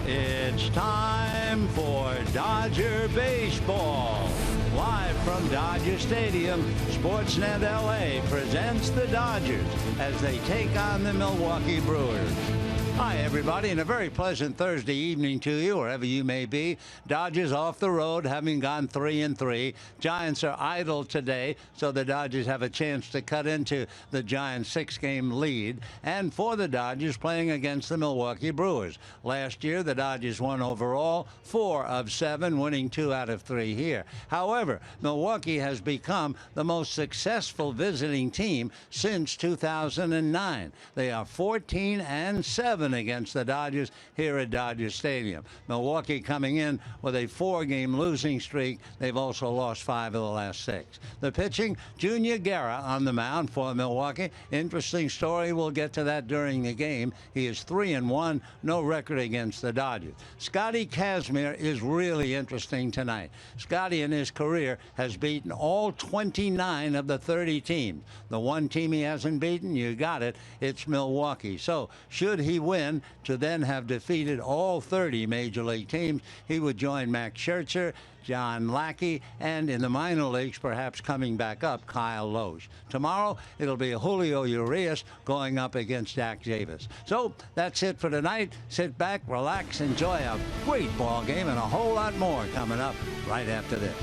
It's time for Dodger Baseball. Live from Dodger Stadium, Sportsnet LA presents the Dodgers as they take on the Milwaukee Brewers. Hi, everybody, and a very pleasant Thursday evening to you, wherever you may be. Dodgers off the road, having gone 3-3. Giants are idle today, so the Dodgers have a chance to cut into the Giants' 6-game lead. And for the Dodgers, playing against the Milwaukee Brewers. Last year, the Dodgers won overall 4 of 7, winning 2 out of 3 here. However, Milwaukee has become the most successful visiting team since 2009. They are 14-7 against the Dodgers here at Dodger Stadium. Milwaukee coming in with a 4-game losing streak. They've also lost 5 of the last 6. The pitching, Junior Guerra on the mound for Milwaukee. Interesting story. We'll get to that during the game. He is 3-1, no record against the Dodgers. Scotty Kazmir is really interesting tonight. Scotty in his career has beaten all 29 of the 30 teams. The one team he hasn't beaten, you got it, it's Milwaukee. So should he win to then have defeated all 30 major league teams, he would join Max Scherzer, John Lackey, and in the minor leagues, perhaps coming back up, Kyle Loesch. Tomorrow, it'll be Julio Urias going up against Dak Davis. So that's it for tonight. Sit back, relax, enjoy a great ball game, and a whole lot more coming up right after this.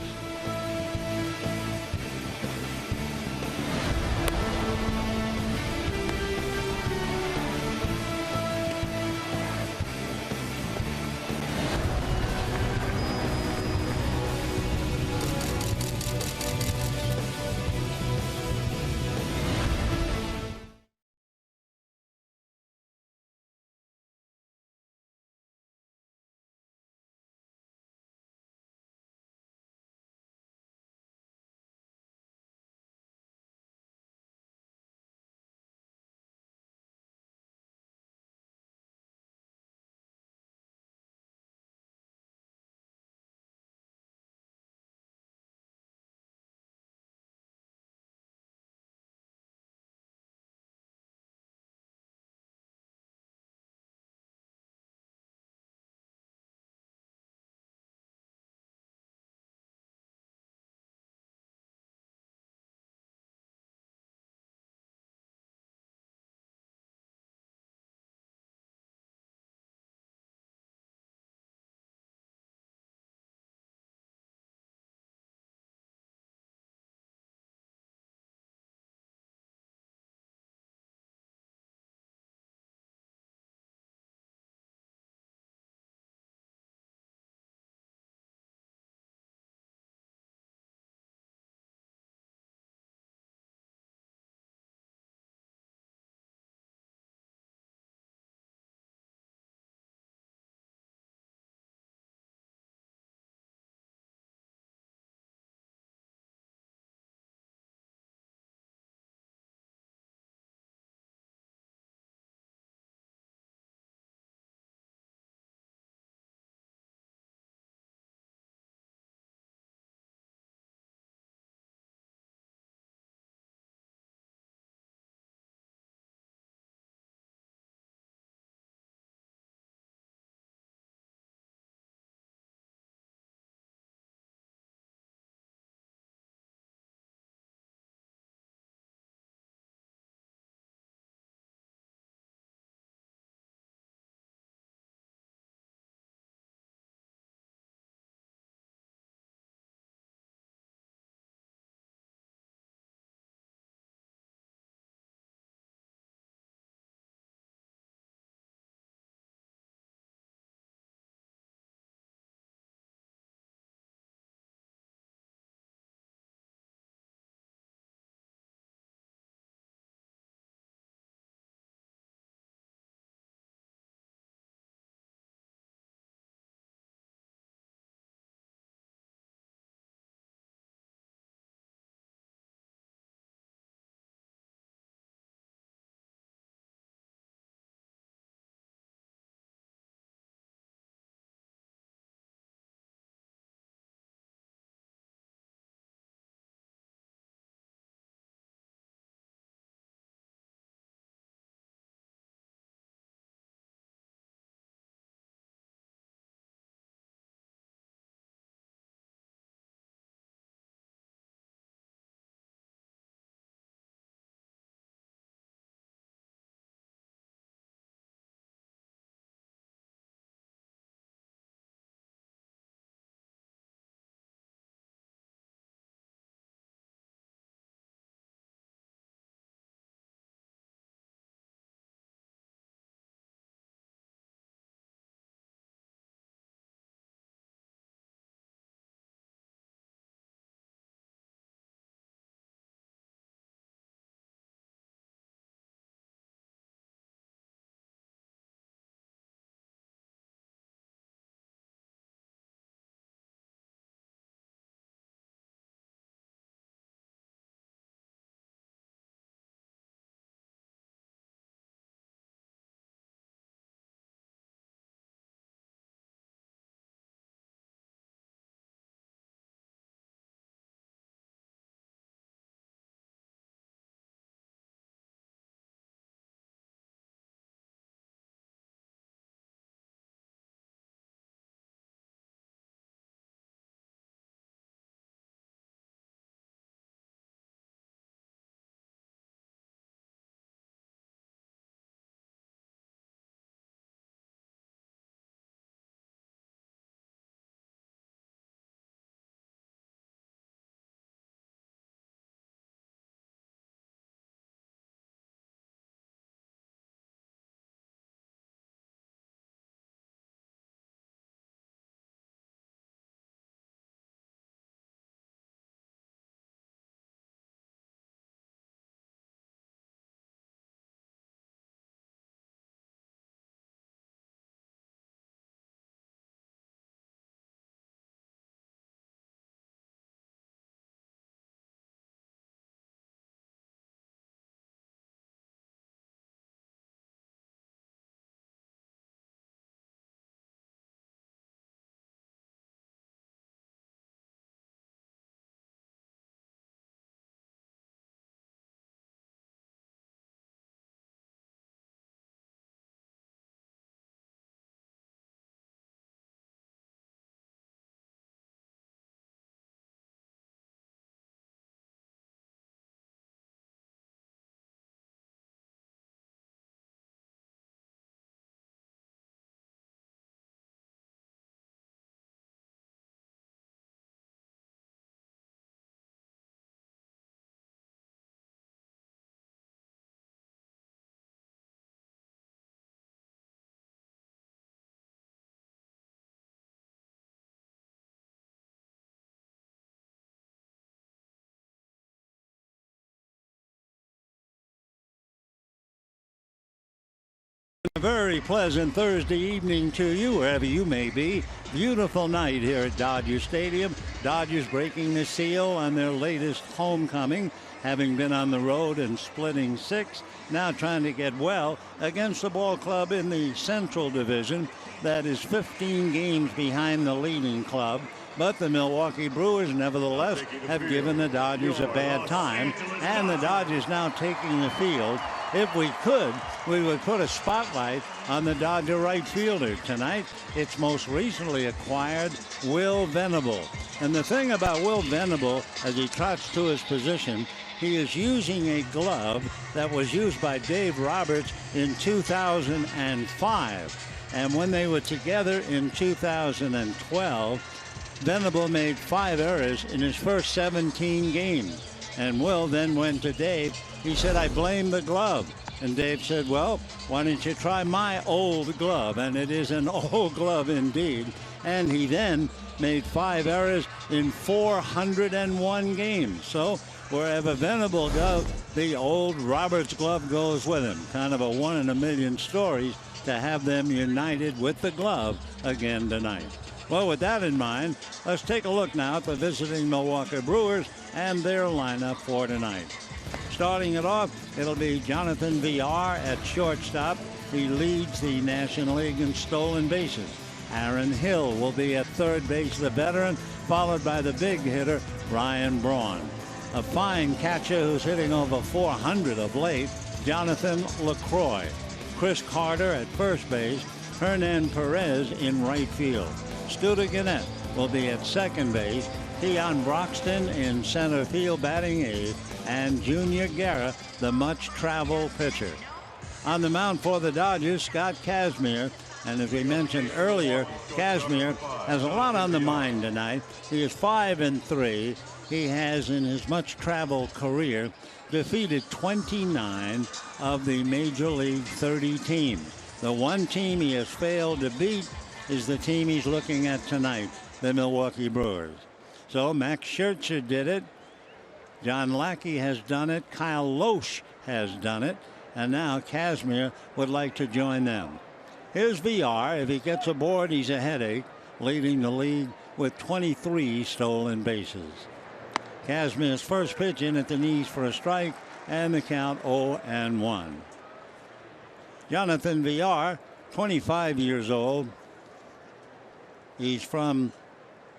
A very pleasant Thursday evening to you, wherever you may be. Beautiful night here at Dodger Stadium. Dodgers breaking the seal on their latest homecoming, having been on the road and splitting 6. Now trying to get well against the ball club in the Central Division that is 15 games behind the leading club. But the Milwaukee Brewers, nevertheless, have given the Dodgers a bad time. And the Dodgers now taking the field. If we could, we would put a spotlight on the Dodger right fielder tonight. It's most recently acquired Will Venable. And the thing about Will Venable, as he trots to his position, he is using a glove that was used by Dave Roberts in 2005. And when they were together in 2012, Venable made 5 errors in his first 17 games. And Will then went to Dave. He said, "I blame the glove." And Dave said, "Well, why don't you try my old glove?" And it is an old glove indeed. And he then made 5 errors in 401 games. So wherever Venable goes, the old Roberts glove goes with him. Kind of a 1 in a million stories to have them united with the glove again tonight. Well, with that in mind, let's take a look now at the visiting Milwaukee Brewers and their lineup for tonight. Starting it off, it'll be Jonathan Villar at shortstop. He leads the National League in stolen bases. Aaron Hill will be at third base, the veteran, followed by the big hitter, Ryan Braun. A fine catcher who's hitting over 400 of late, Jonathan LaCroix. Chris Carter at first base, Hernan Perez in right field. Studer Gannett will be at second base. Keon Broxton in center field batting eighth, and Junior Guerra, the much-traveled pitcher. On the mound for the Dodgers, Scott Kazmir. And as we mentioned earlier, Kazmir has a lot on the mind tonight. He is 5-3. He has, in his much-traveled career, defeated 29 of the Major League 30 teams. The one team he has failed to beat is the team he's looking at tonight, the Milwaukee Brewers. So Max Scherzer did it. John Lackey has done it. Kyle Loesch has done it. And now Kazmir would like to join them. Here's VR. If he gets aboard, he's a headache, leading the league with 23 stolen bases. Kazmir's first pitch in at the knees for a strike, and the count 0-1. Jonathan VR, 25 years old. He's from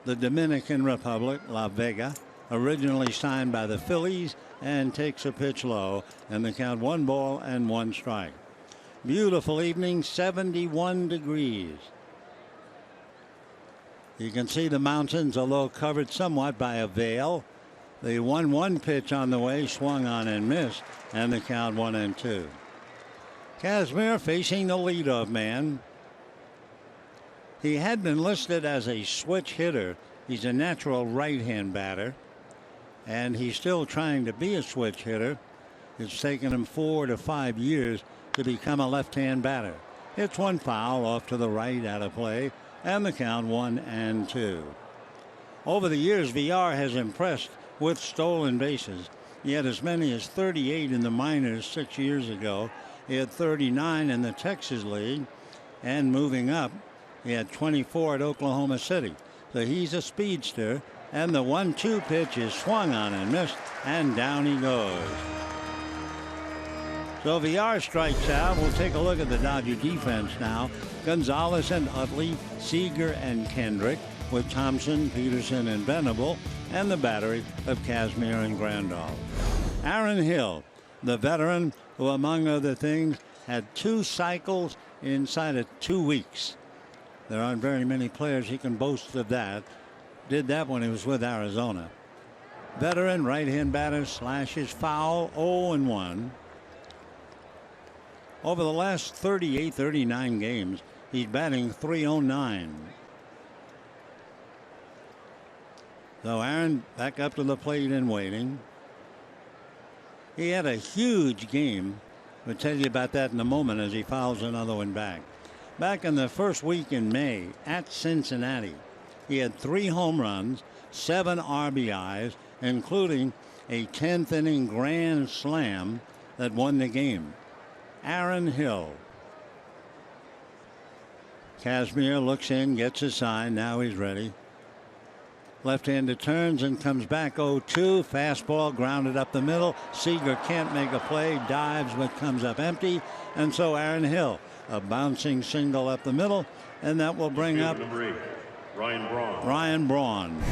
the Dominican Republic, La Vega, originally signed by the Phillies, and takes a pitch low, and the count 1-1 strike. Beautiful evening, 71 degrees. You can see the mountains, although covered somewhat by a veil. The 1-1 pitch on the way, swung on and missed, and the count 1-2. Kazmir facing the leadoff man. He had been listed as a switch hitter. He's a natural right-hand batter, and he's still trying to be a switch hitter. It's taken him 4 to 5 years to become a left-hand batter. It's one foul off to the right, out of play, and the count 1-2. Over the years, VR has impressed with stolen bases. He had as many as 38 in the minors 6 years ago. He had 39 in the Texas League, and moving up, he had 24 at Oklahoma City. So he's a speedster, and the 1-2 pitch is swung on and missed, and down he goes. So VR strikes out. We'll take a look at the Dodger defense now. Gonzalez and Utley, Seager and Kendrick, with Thompson, Peterson, and Venable, and the battery of Kazmir and Grandal. Aaron Hill, the veteran, who among other things had 2 cycles inside of 2 weeks. There aren't very many players he can boast of that. Did that when he was with Arizona. Veteran right-hand batter, slashes foul, 0-1. Over the last 38-39 games, he's batting .309. So Aaron back up to the plate and waiting. He had a huge game. We'll tell you about that in a moment as he fouls another one back. Back in the first week in May at Cincinnati, he had 3 home runs, 7 RBIs, including a 10th inning grand slam that won the game. Aaron Hill. Kazmir looks in, gets his sign. Now he's ready. Left-hander turns and comes back 0-2. Fastball grounded up the middle. Seager can't make a play. Dives but comes up empty. And so Aaron Hill, a bouncing single up the middle. And that will bring up Ryan Braun.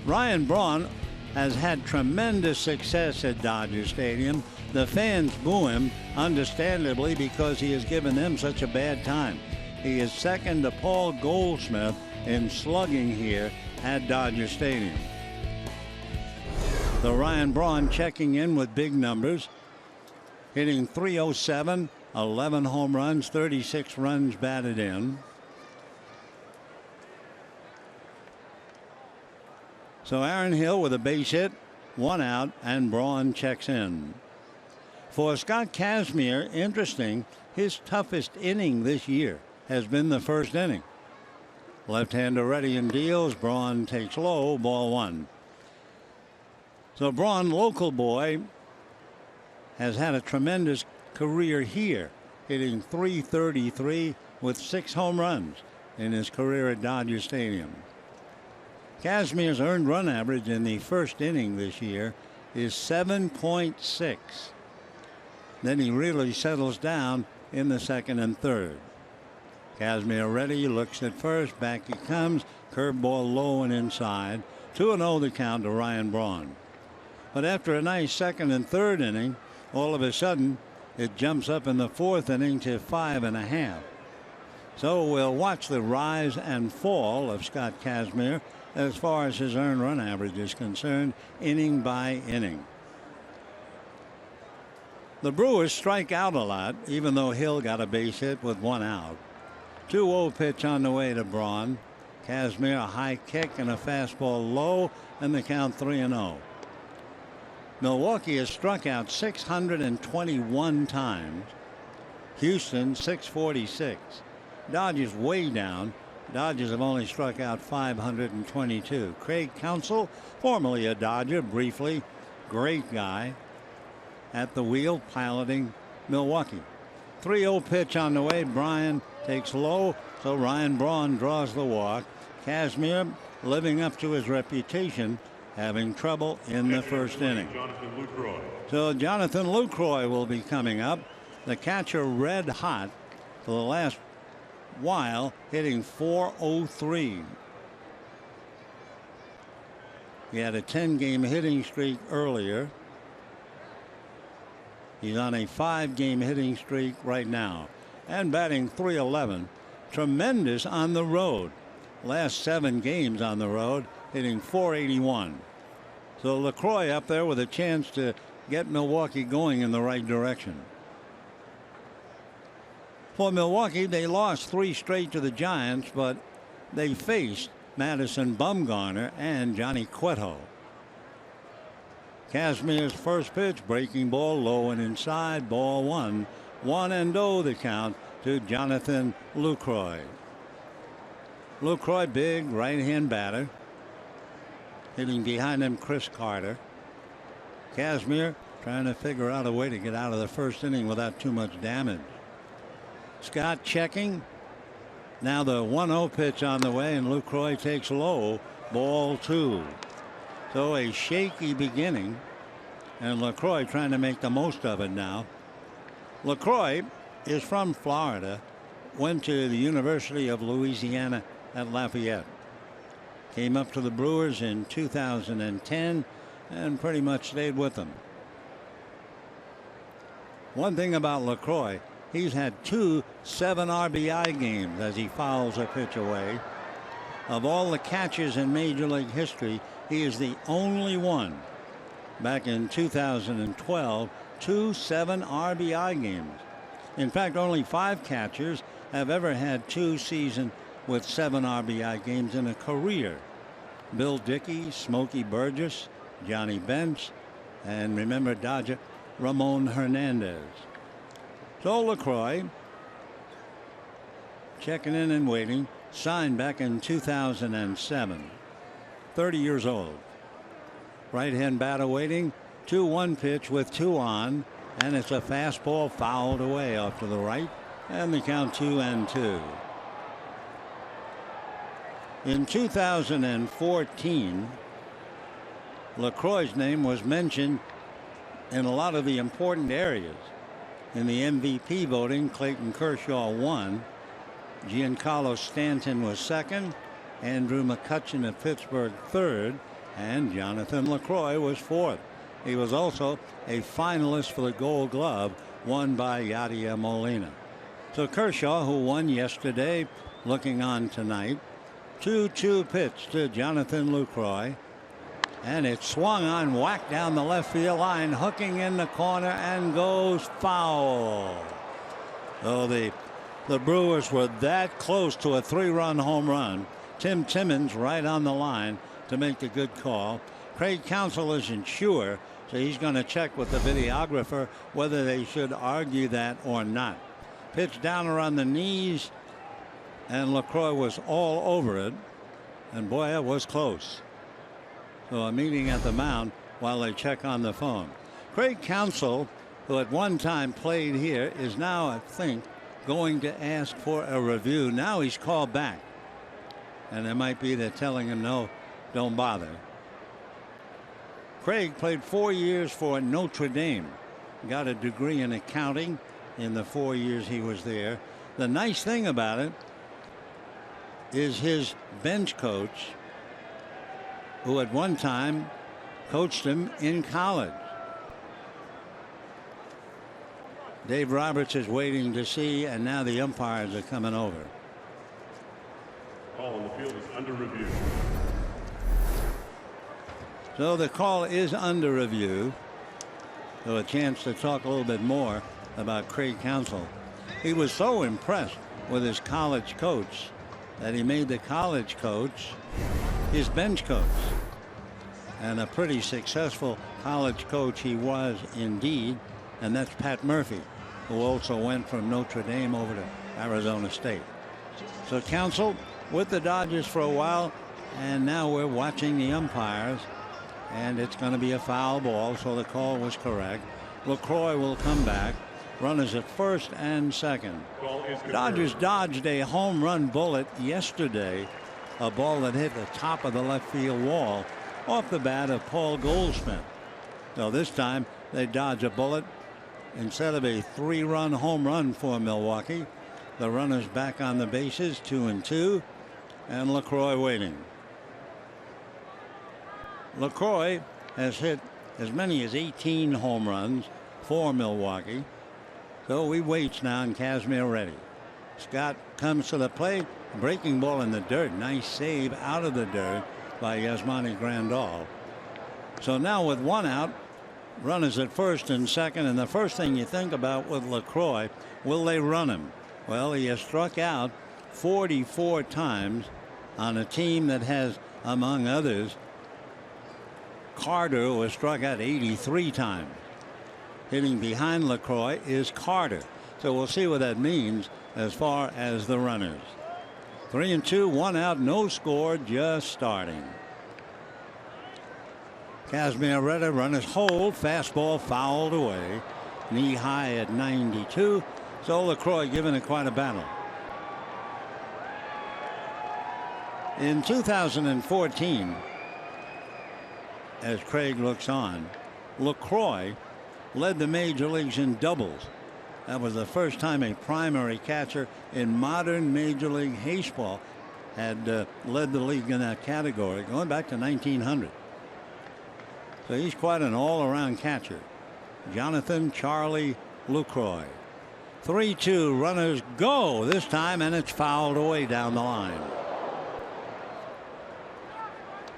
Ryan Braun has had tremendous success at Dodger Stadium. The fans boo him, understandably, because he has given them such a bad time. He is second to Paul Goldschmidt in slugging here at Dodger Stadium. So Ryan Braun checking in with big numbers, hitting .307, 11 home runs, 36 runs batted in. So Aaron Hill with a base hit, 1 out, and Braun checks in. For Scott Kazmir, interesting, his toughest inning this year has been the first inning. Left-hander ready and deals. Braun takes low, ball 1. So Braun, local boy, has had a tremendous career here, hitting .333 with 6 home runs in his career at Dodger Stadium. Kazmir's earned run average in the first inning this year is 7.6. Then he really settles down in the second and third. Kazmir ready, looks at first, back he comes, curveball low and inside. 2-0 the count to Ryan Braun. But after a nice second and third inning, all of a sudden it jumps up in the fourth inning to 5.5. So we'll watch the rise and fall of Scott Kazmir as far as his earned run average is concerned, inning by inning. The Brewers strike out a lot, even though Hill got a base hit with 1 out. 2-0 pitch on the way to Braun. Kazmir, a high kick and a fastball low, and the count 3-0. Milwaukee has struck out 621 times. Houston 646. Dodgers way down. Dodgers have only struck out 522. Craig Counsell, formerly a Dodger, briefly, great guy, at the wheel piloting Milwaukee. 3-0 pitch on the way. Bryan takes low, so Ryan Braun draws the walk. Kazmir living up to his reputation, having trouble in the first inning. So Jonathan Lucroy will be coming up. The catcher red hot for the last while, hitting .403. He had a 10-game hitting streak earlier. He's on a 5-game hitting streak right now and batting .311. Tremendous on the road. Last 7 games on the road, hitting .481. So LaCroix up there with a chance to get Milwaukee going in the right direction. For Milwaukee, they lost 3 straight to the Giants, but they faced Madison Bumgarner and Johnny Cueto. Kazmir's first pitch, breaking ball low and inside, ball 1. 1-0 the count to Jonathan Lucroy. Lucroy, big right-hand batter. Hitting behind him, Chris Carter. Kazmir trying to figure out a way to get out of the first inning without too much damage. Scott checking. Now the 1-0 pitch on the way, and Lucroy takes low, ball 2. So a shaky beginning, and LaCroix trying to make the most of it now. LaCroix is from Florida, went to the University of Louisiana at Lafayette. Came up to the Brewers in 2010 and pretty much stayed with them. One thing about LaCroix, he's had 2 7 RBI games as he fouls a pitch away. Of all the catchers in Major League history, he is the only one back in 2012, 2 7 RBI games. In fact, only 5 catchers have ever had 2 seasons with 7 RBI games in a career. Bill Dickey, Smokey Burgess, Johnny Bench, and remember Dodger Ramon Hernandez. So LaCroix checking in and waiting. Signed back in 2007. 30 years old. Right hand batter waiting. 2-1 pitch with 2 on, and it's a fastball fouled away off to the right. And the count 2-2. In 2014, LaCroix's name was mentioned in a lot of the important areas. In the MVP voting, Clayton Kershaw won. Giancarlo Stanton was second. Andrew McCutchen of Pittsburgh third. And Jonathan LaCroix was fourth. He was also a finalist for the Gold Glove, won by Yadier Molina. So Kershaw, who won yesterday, looking on tonight. 2-2 pitch to Jonathan LaCroix. And it swung on, whacked down the left field line, hooking in the corner, and goes foul. Oh, the Brewers were that close to a 3-run home run. Tim Timmons right on the line to make the good call. Craig Counsell isn't sure, so he's going to check with the videographer whether they should argue that or not. Pitch down around the knees, and LaCroix was all over it. And boy, it was close. So a meeting at the mound while they check on the phone. Craig Counsell, who at one time played here, is now, I think, going to ask for a review. Now he's called back. And it might be they're telling him, no, don't bother. Craig played 4 years for Notre Dame. Got a degree in accounting in the 4 years he was there. The nice thing about it is his bench coach, who at one time coached him in college. Dave Roberts is waiting to see, and now the umpires are coming over. Call on the field is under review. So the call is under review. So a chance to talk a little bit more about Craig Counsell. He was so impressed with his college coach that he made the college coach his bench coach. And a pretty successful college coach he was indeed. And that's Pat Murphy, who also went from Notre Dame over to Arizona State. So Counsell with the Dodgers for a while, and now we're watching the umpires, and it's going to be a foul ball, so the call was correct. LaCroix will come back. Runners at first and second. Dodgers dodged a home run bullet yesterday, a ball that hit the top of the left field wall off the bat of Paul Goldschmidt. So this time they dodge a bullet. Instead of a 3-run home run for Milwaukee, the runners back on the bases, 2-2, and LaCroix waiting. LaCroix has hit as many as 18 home runs for Milwaukee. So he waits now, and Kazmir ready. Scott comes to the plate, breaking ball in the dirt. Nice save out of the dirt by Yasmani Grandal. So now with one out, runners at first and second, and the first thing you think about with LaCroix, will they run him? Well, he has struck out 44 times on a team that has, among others, Carter, who has struck out 83 times. Hitting behind LaCroix is Carter. So we'll see what that means as far as the runners. 3-2, one out, no score, just starting. Kazmir Reda, runners hold, fastball fouled away, knee high at 92. So LaCroix giving it quite a battle. In 2014, as Craig looks on, LaCroix led the major leagues in doubles. That was the first time a primary catcher in modern Major League Baseball had led the league in that category, going back to 1900. So he's quite an all-around catcher. Jonathan Charlie LaCroix. 3-2, runners go this time, and it's fouled away down the line.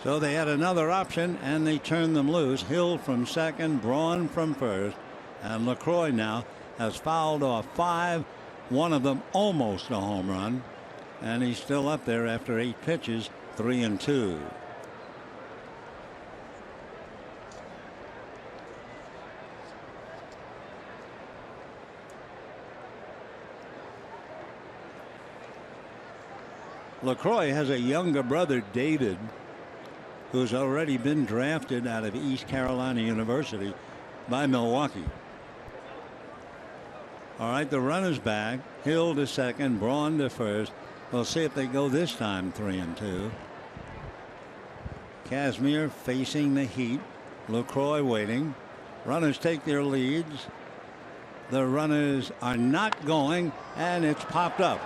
So they had another option, and they turned them loose. Hill from second, Braun from first, and LaCroix now has fouled off 5, one of them almost a home run, and he's still up there after 8 pitches, 3-2. LaCroix has a younger brother, David, who's already been drafted out of East Carolina University by Milwaukee. All right, the runner's back. Hill to second, Braun to first. We'll see if they go this time 3-2. Kazmir facing the heat. LaCroix waiting. Runners take their leads. The runners are not going, and it's popped up.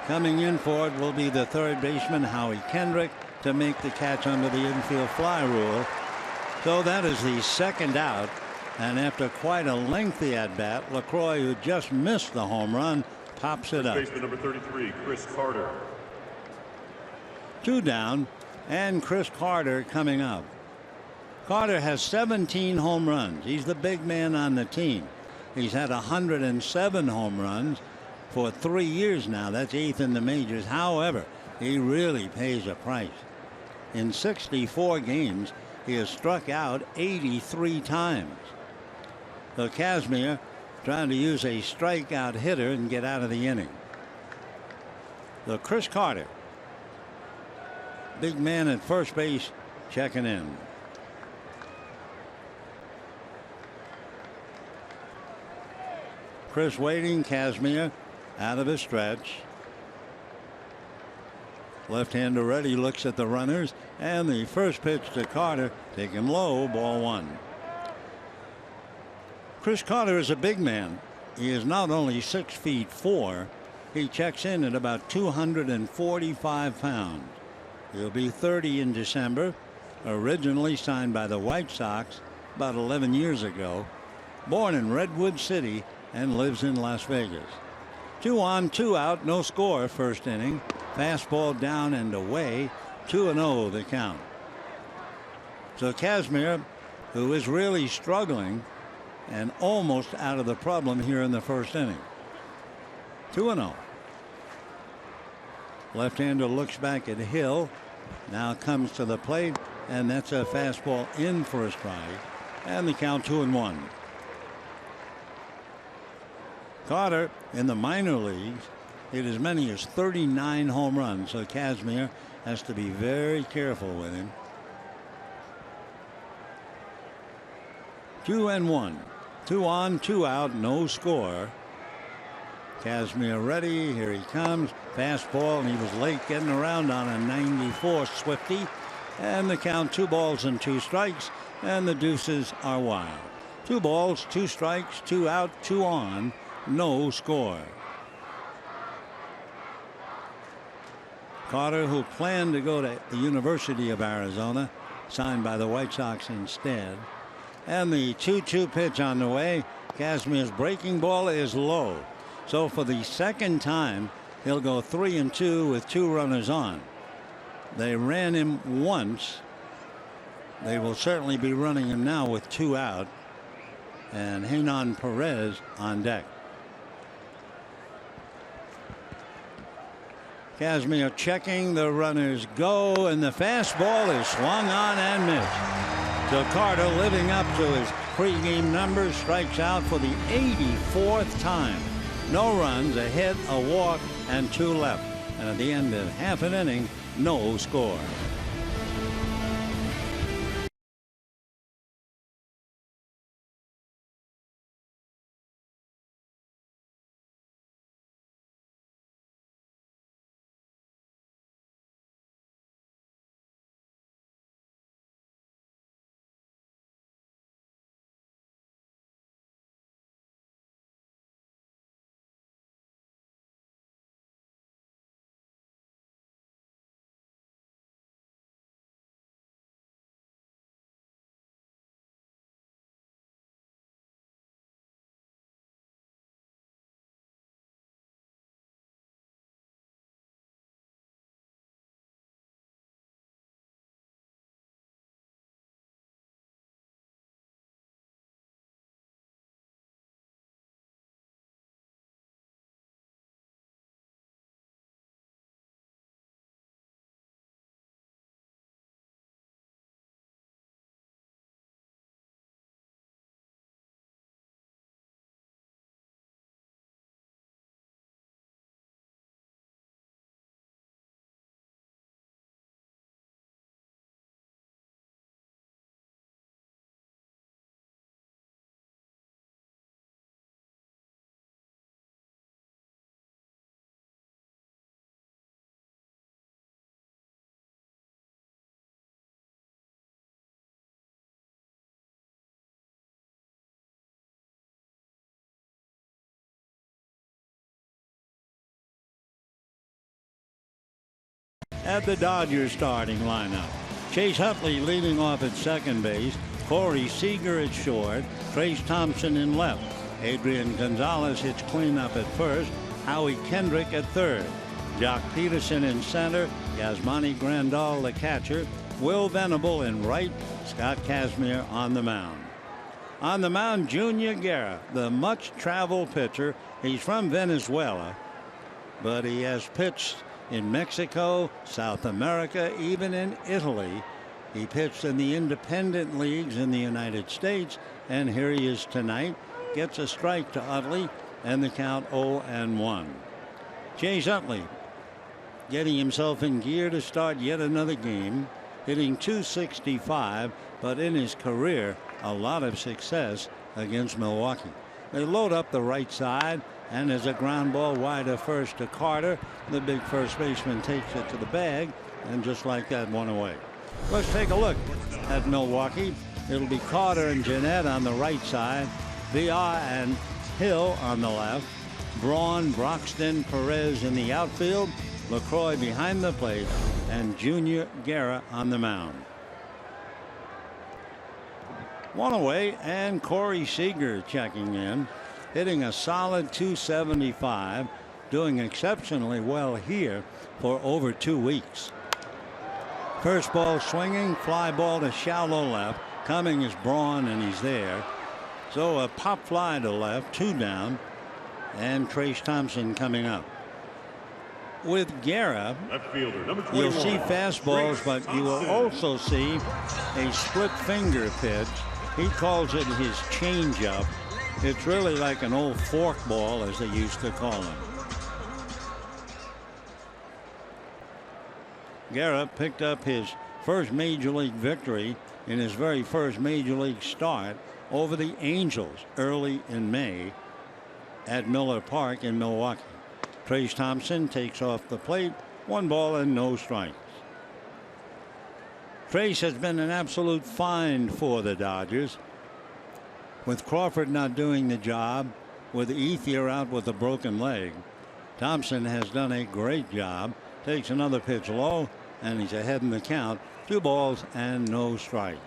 Coming in for it will be the third baseman, Howie Kendrick, to make the catch under the infield fly rule. So that is the second out. And after quite a lengthy at bat, LaCroix, who just missed the home run, pops it up. Baseman number 33, Chris Carter. 2 down, and Chris Carter coming up. Carter has 17 home runs. He's the big man on the team. He's had 107 home runs for 3 years now. That's 8th in the majors. However, he really pays a price. In 64 games, he has struck out 83 times. So Kazmir trying to use a strikeout hitter and get out of the inning. So Chris Carter, big man at first base, checking in. Chris waiting. Kazmir out of his stretch. Left-hander ready, looks at the runners, and the first pitch to Carter, taken low, ball 1. Chris Carter is a big man. He is not only 6'4", he checks in at about 245 pounds. He'll be 30 in December. Originally signed by the White Sox about 11 years ago. Born in Redwood City and lives in Las Vegas. 2 on, 2 out, no score, first inning. Fastball down and away. 2-0 the count. So Kazmir, who is really struggling and almost out of the problem here in the first inning. 2-0. Left-hander looks back at Hill. Now comes to the plate, and that's a fastball in for a strike. And the count 2-1. Carter in the minor leagues hit as many as 39 home runs, so Kazmir has to be very careful with him. 2-1. 2 on, 2 out, no score. Kazmir ready. Here he comes. Fastball, and he was late getting around on a 94 Swifty. And the count 2 balls and 2 strikes, and the deuces are wild. 2 balls, 2 strikes, 2 out, 2 on, no score. Carter, who planned to go to the University of Arizona, signed by the White Sox instead. And the 2-2 pitch on the way. Kazmir's breaking ball is low. So for the second time, he'll go 3-2 with 2 runners on. They ran him once. They will certainly be running him now with 2 out. And Hernan Perez on deck. Kazmir checking, the runners go, and the fastball is swung on and missed. So Carter, living up to his pregame numbers, strikes out for the 84th time. No runs, a hit, a walk, and 2 left. And at the end of half an inning, no score. at the Dodgers starting lineup. Chase Utley leading off at second base. Corey Seager at short. Trace Thompson in left. Adrian Gonzalez hits cleanup at first. Howie Kendrick at third. Jock Peterson in center. Yasmani Grandal the catcher. Will Venable in right. Scott Kazmir on the mound. On the mound, Junior Guerra, the much-traveled pitcher. He's from Venezuela, but he has pitched in Mexico, South America, even in Italy. He pitched in the independent leagues in the United States, and here he is tonight. Gets a strike to Utley, and the count 0-1. Chase Utley getting himself in gear to start yet another game, hitting .265, but in his career, a lot of success against Milwaukee. They load up the right side, and there's a ground ball wide of first to Carter. The big first baseman takes it to the bag, and just like that, one away. Let's take a look at Milwaukee. It'll be Carter and Jeanette on the right side, VR and Hill on the left, Braun, Broxton, Perez in the outfield, LaCroix behind the plate, and Junior Guerra on the mound. One away, and Corey Seager checking in, hitting a solid .275, doing exceptionally well here for over 2 weeks. First ball swinging, fly ball to shallow left. Coming is Braun, and he's there. So a pop fly to left, 2 down, and Trace Thompson coming up. With Guerra, you'll see fastballs, but you will also see a split finger pitch. He calls it his changeup. It's really like an old forkball, as they used to call him. Guerra picked up his first major league victory in his very first major league start over the Angels early in May at Miller Park in Milwaukee. Trace Thompson takes off the plate, 1 ball and no strikes. Trace has been an absolute find for the Dodgers. With Crawford not doing the job, with Ethier out with a broken leg, Thompson has done a great job. Takes another pitch low, and he's ahead in the count. 2 balls and no strikes.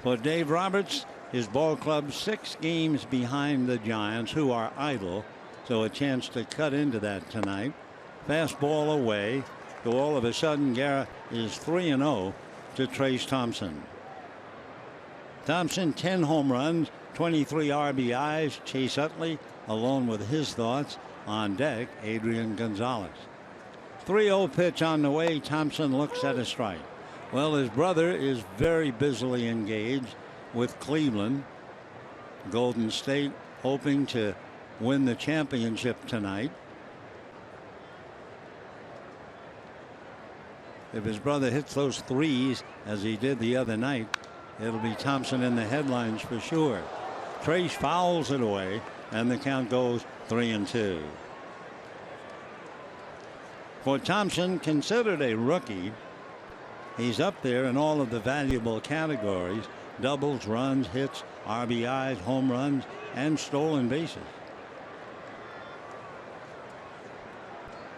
For Dave Roberts, his ball club 6 games behind the Giants, who are idle, so a chance to cut into that tonight. Fastball away. So all of a sudden, Guerra is 3-0 to Trace Thompson. Thompson 10 home runs, 23 RBIs. Chase Utley alone with his thoughts. On deck, Adrian Gonzalez. 3-0 pitch on the way. Thompson looks at a strike. Well, his brother is very busily engaged with Cleveland. Golden State hoping to win the championship tonight. If his brother hits those threes as he did the other night, it'll be Thompson in the headlines for sure. Trace fouls it away, and the count goes 3-2. For Thompson, considered a rookie, he's up there in all of the valuable categories: doubles, runs, hits, RBIs, home runs, and stolen bases.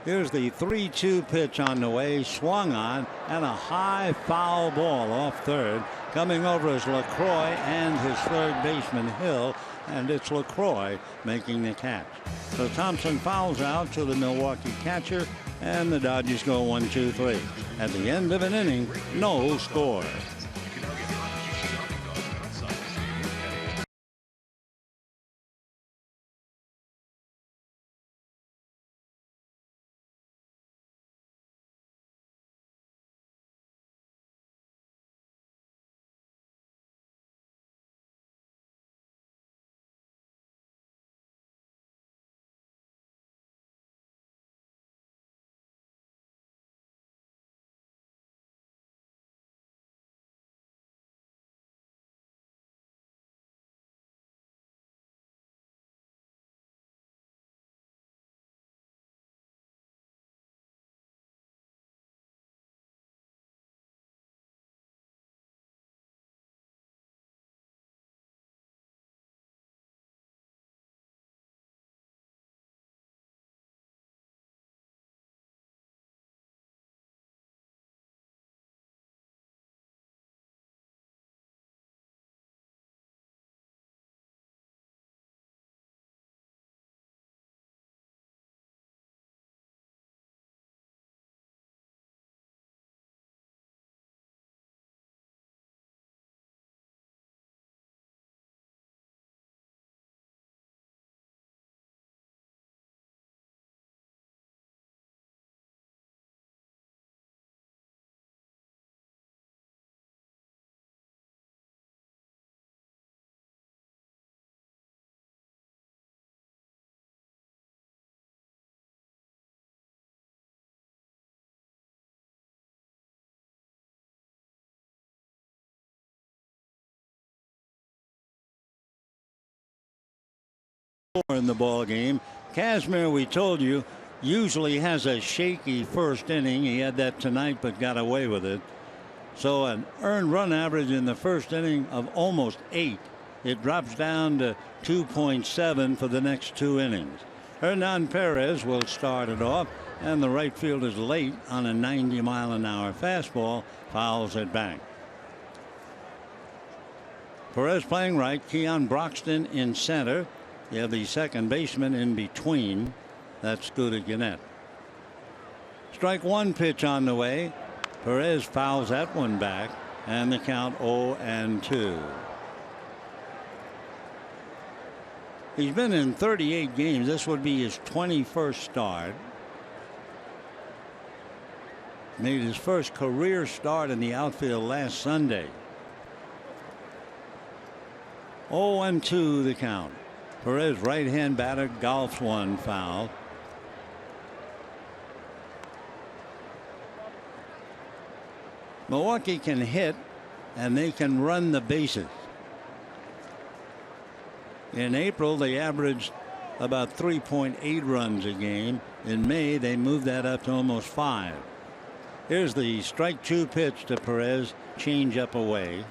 Here's the 3-2 pitch on the way, swung on, and a high foul ball off third. Coming over is LaCroix and his third baseman Hill, and it's LaCroix making the catch. So Thompson fouls out to the Milwaukee catcher, and the Dodgers go 1-2-3. At the end of an inning, no score. in the ball game. Kazmir, we told you, usually has a shaky first inning. He had that tonight, but got away with it. So an earned run average in the first inning of almost 8. It drops down to 2.7 for the next 2 innings. Hernan Perez will start it off, and the right fielder's late on a 90-mile-an-hour fastball, fouls it back. Perez playing right, Keon Broxton in center. You have the second baseman in between. That's Scooter Gennett. Strike one pitch on the way. Perez fouls that one back, and the count 0-2. He's been in 38 games. This would be his 21st start. Made his first career start in the outfield last Sunday. 0-2 the count. Perez, right-hand batter, golfs one foul. Milwaukee can hit, and they can run the bases. In April, they averaged about 3.8 runs a game. In May, they moved that up to almost 5. Here's the strike two pitch to Perez, change up away.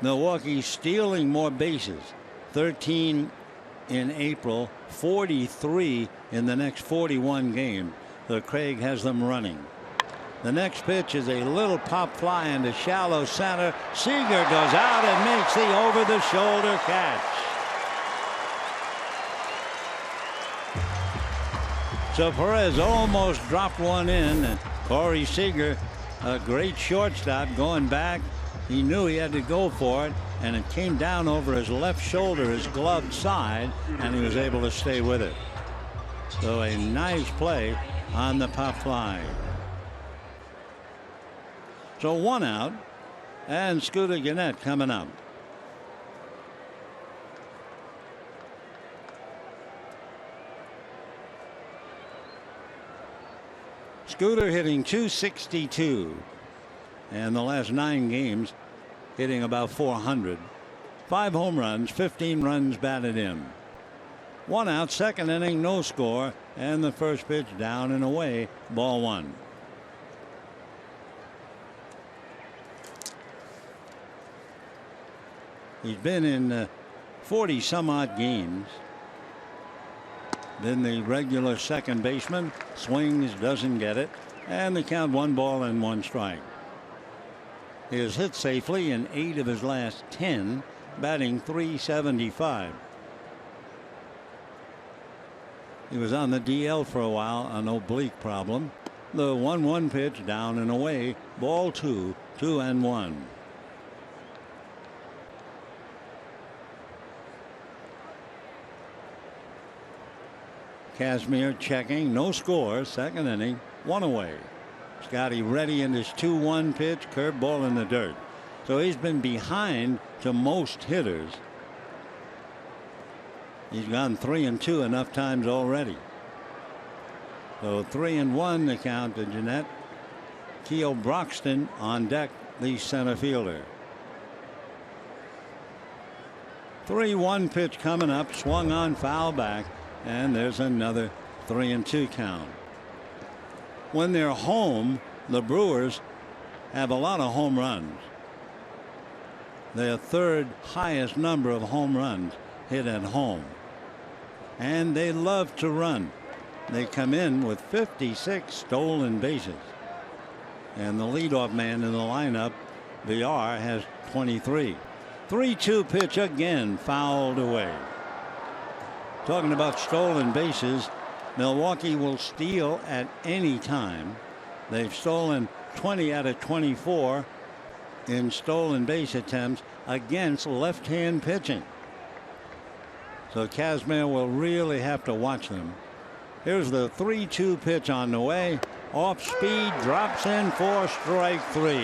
Milwaukee stealing more bases, 13 in April, 43 in the next 41 games. So Craig has them running. The next pitch is a little pop fly into shallow center. Seager goes out and makes the over-the-shoulder catch. So Perez almost dropped one in, and Corey Seager, a great shortstop, going back. He knew he had to go for it, and it came down over his left shoulder, his gloved side, and he was able to stay with it. So a nice play on the pop fly. So 1 out, and Scooter Gennett coming up. Scooter hitting .262, and the last 9 games hitting about .400. 5 home runs, 15 runs batted in. 1 out, second inning, no score, and the first pitch down and away, ball 1. He's been in 40 some odd games. Then the regular second baseman swings, doesn't get it, and the count 1 ball and 1 strike. He has hit safely in 8 of his last 10, batting .375. He was on the DL for a while, an oblique problem. The 1-1 pitch down and away, ball 2, 2-1. Kazmir checking, no score, second inning, 1 away. Scotty ready in his 2-1 pitch, curveball in the dirt. So he's been behind to most hitters. He's gone 3-2 enough times already. So 3-1 the count to Gennett. Keon Broxton on deck, the center fielder. 3-1 pitch coming up, swung on, foul back. And there's another 3-2 count. When they're home, the Brewers have a lot of home runs. Their third highest number of home runs hit at home. And they love to run. They come in with 56 stolen bases. And the leadoff man in the lineup, VR, has 23. 3-2 pitch again, fouled away. Talking about stolen bases, Milwaukee will steal at any time. They've stolen 20 out of 24 in stolen base attempts against left-hand pitching. So Kazmir will really have to watch them. Here's the 3-2 pitch on the way. Off speed, drops in for strike 3.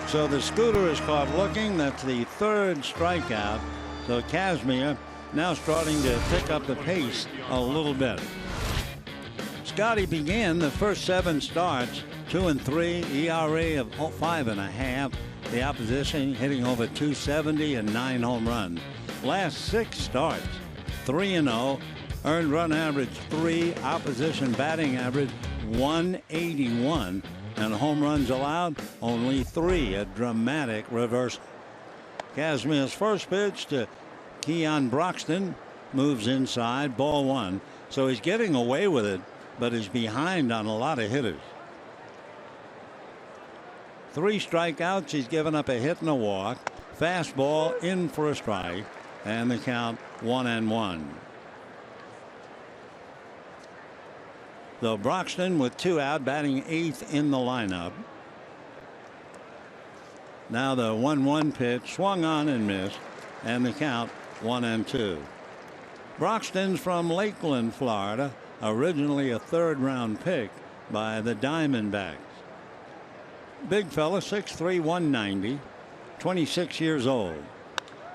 So the Scooter is caught looking. That's the 3rd strikeout. So Kazmir now starting to pick up the pace a little bit. Scotty began the first 7 starts 2-3, ERA of 5.5. The opposition hitting over .270 and 9 home runs. Last 6 starts, 3-0. Earned run average 3, opposition batting average 181, and home runs allowed only 3. A dramatic reversal. Kazmir's first pitch to Keon Broxton moves inside, ball 1. So he's getting away with it, but he's behind on a lot of hitters. 3 strikeouts. He's given up a hit and a walk. Fastball in for a strike, and the count 1-1. So Broxton with 2 out, batting 8th in the lineup. Now the 1-1 pitch, swung on and missed, and the count 1-2. Broxton's from Lakeland, Florida, originally a 3rd-round pick by the Diamondbacks. Big fella, 6'3", 190, 26 years old.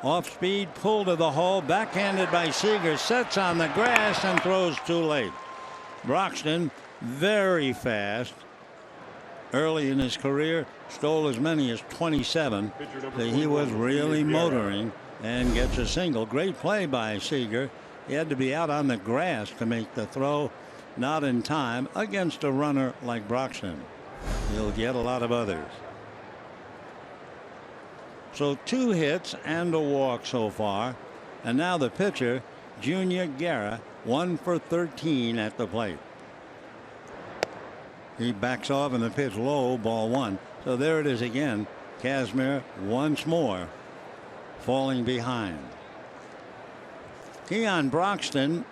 Off speed, pull to the hole, backhanded by Seager, sets on the grass and throws too late. Broxton, very fast. Early in his career, stole as many as 27. So he was really motoring and gets a single. Great play by Seager. He had to be out on the grass to make the throw, not in time against a runner like Broxton. He'll get a lot of others. So 2 hits and a walk so far. And now the pitcher, Junior Guerra, 1 for 13 at the plate. He backs off and the pitch low, ball 1. So there it is again. Kazmir once more falling behind. Keon Broxton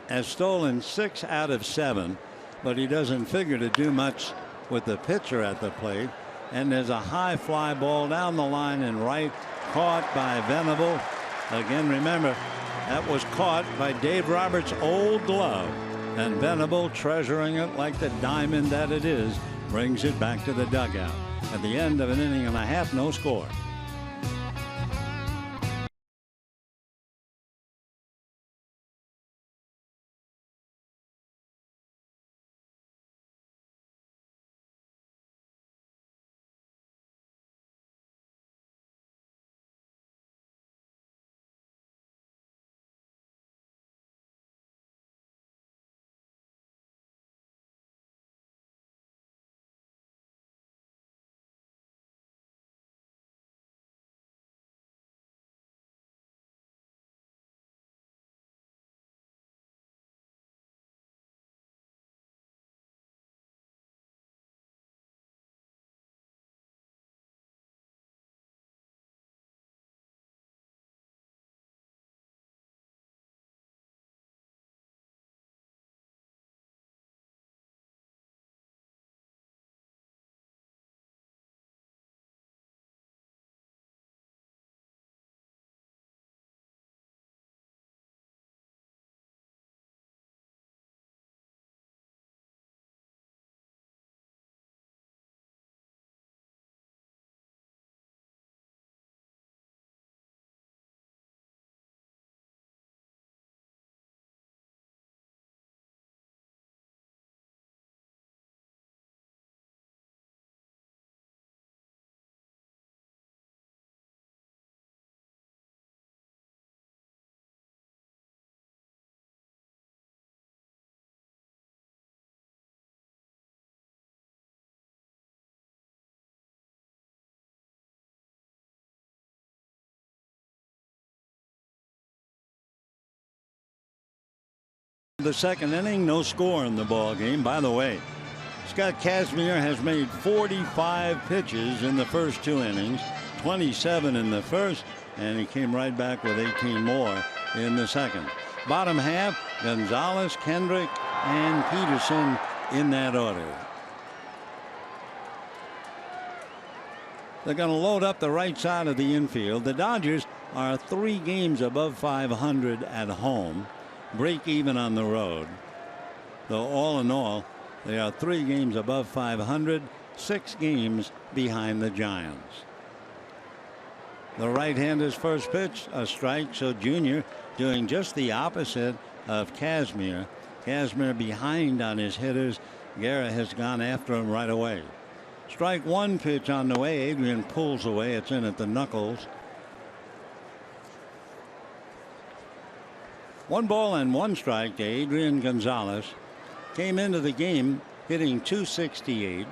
has stolen 6 out of 7, but he doesn't figure to do much with the pitcher at the plate. And there's a high fly ball down the line and right, caught by Venable. Again, remember, that was caught by Dave Roberts' old glove, and Venable, treasuring it like the diamond that it is, brings it back to the dugout. At the end of an inning and a half, no score. The second inning, no score in the ball game. By the way, Scott Kazmir has made 45 pitches in the first 2 innings, 27 in the first, and he came right back with 18 more in the second. Bottom half, Gonzalez, Kendrick, and Peterson in that order. They're going to load up the right side of the infield. The Dodgers are 3 games above 500 at home, break even on the road. Though all in all, they are 3 games above 500, 6 games behind the Giants. The right-hander's first pitch, a strike. So Junior doing just the opposite of Kazmir. Kazmir behind on his hitters. Guerra has gone after him right away. Strike 1 pitch on the way. Adrian pulls away. It's in at the knuckles. 1 ball and 1 strike to Adrian Gonzalez. Came into the game hitting .268.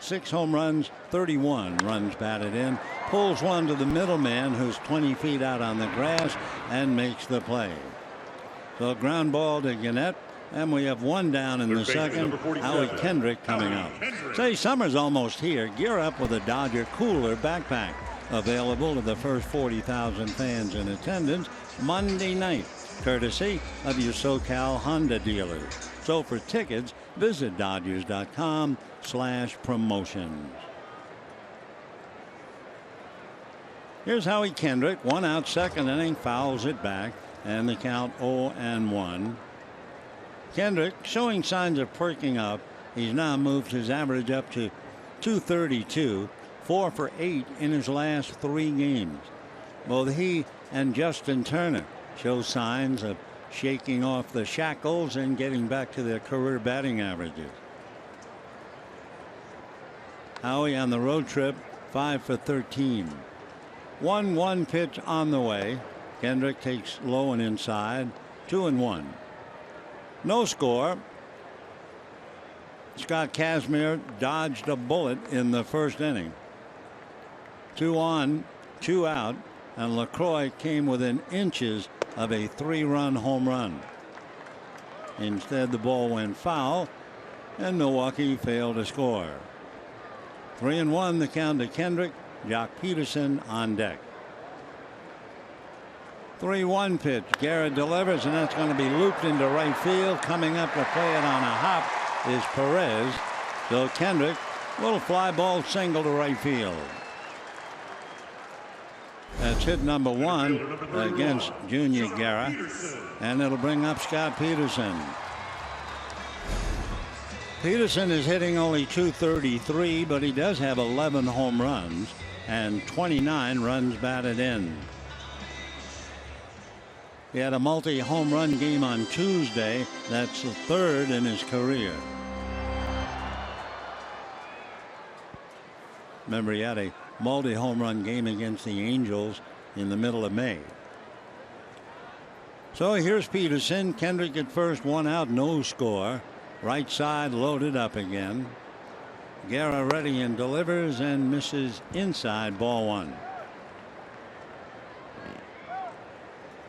6 home runs, 31 runs batted in. Pulls one to the middleman, who's 20 feet out on the grass, and makes the play. So ground ball to Gannett, and we have 1 down in the second. Howie Kendrick coming up. Say, summer's almost here. Gear up with a Dodger Cooler backpack. Available to the first 40,000 fans in attendance Monday night, courtesy of your SoCal Honda dealers. So for tickets, visit Dodgers.com/promotions. Here's Howie Kendrick. 1 out, second inning, fouls it back, and the count 0-1. Kendrick showing signs of perking up. He's now moved his average up to .232, 4 for 8 in his last 3 games. Both he and Justin Turner show signs of shaking off the shackles and getting back to their career batting averages. Howie on the road trip, 5 for 13. 1-1 pitch on the way. Kendrick takes low and inside. 2-1. No score. Scott Kazmir dodged a bullet in the first inning. 2 on, 2 out, and LaCroix came within inches of a 3-run home run. Instead, the ball went foul, and Milwaukee failed to score. 3-1 the count to Kendrick. Jock Peterson on deck. 3-1 pitch. Garrett delivers, and that's going to be looped into right field. Coming up to play it on a hop is Perez. So Kendrick, little fly ball single to right field. That's hit number 1 against Junior Guerra, and it'll bring up Scott Peterson. Peterson is hitting only .233, but he does have 11 home runs and 29 runs batted in. He had a multi-home run game on Tuesday. That's the 3rd in his career. Remember, he had a multi-home run game against the Angels in the middle of May. So here's Peterson. Kendrick at first, 1 out, no score. Right side loaded up again. Guerra ready and delivers and misses inside, ball 1.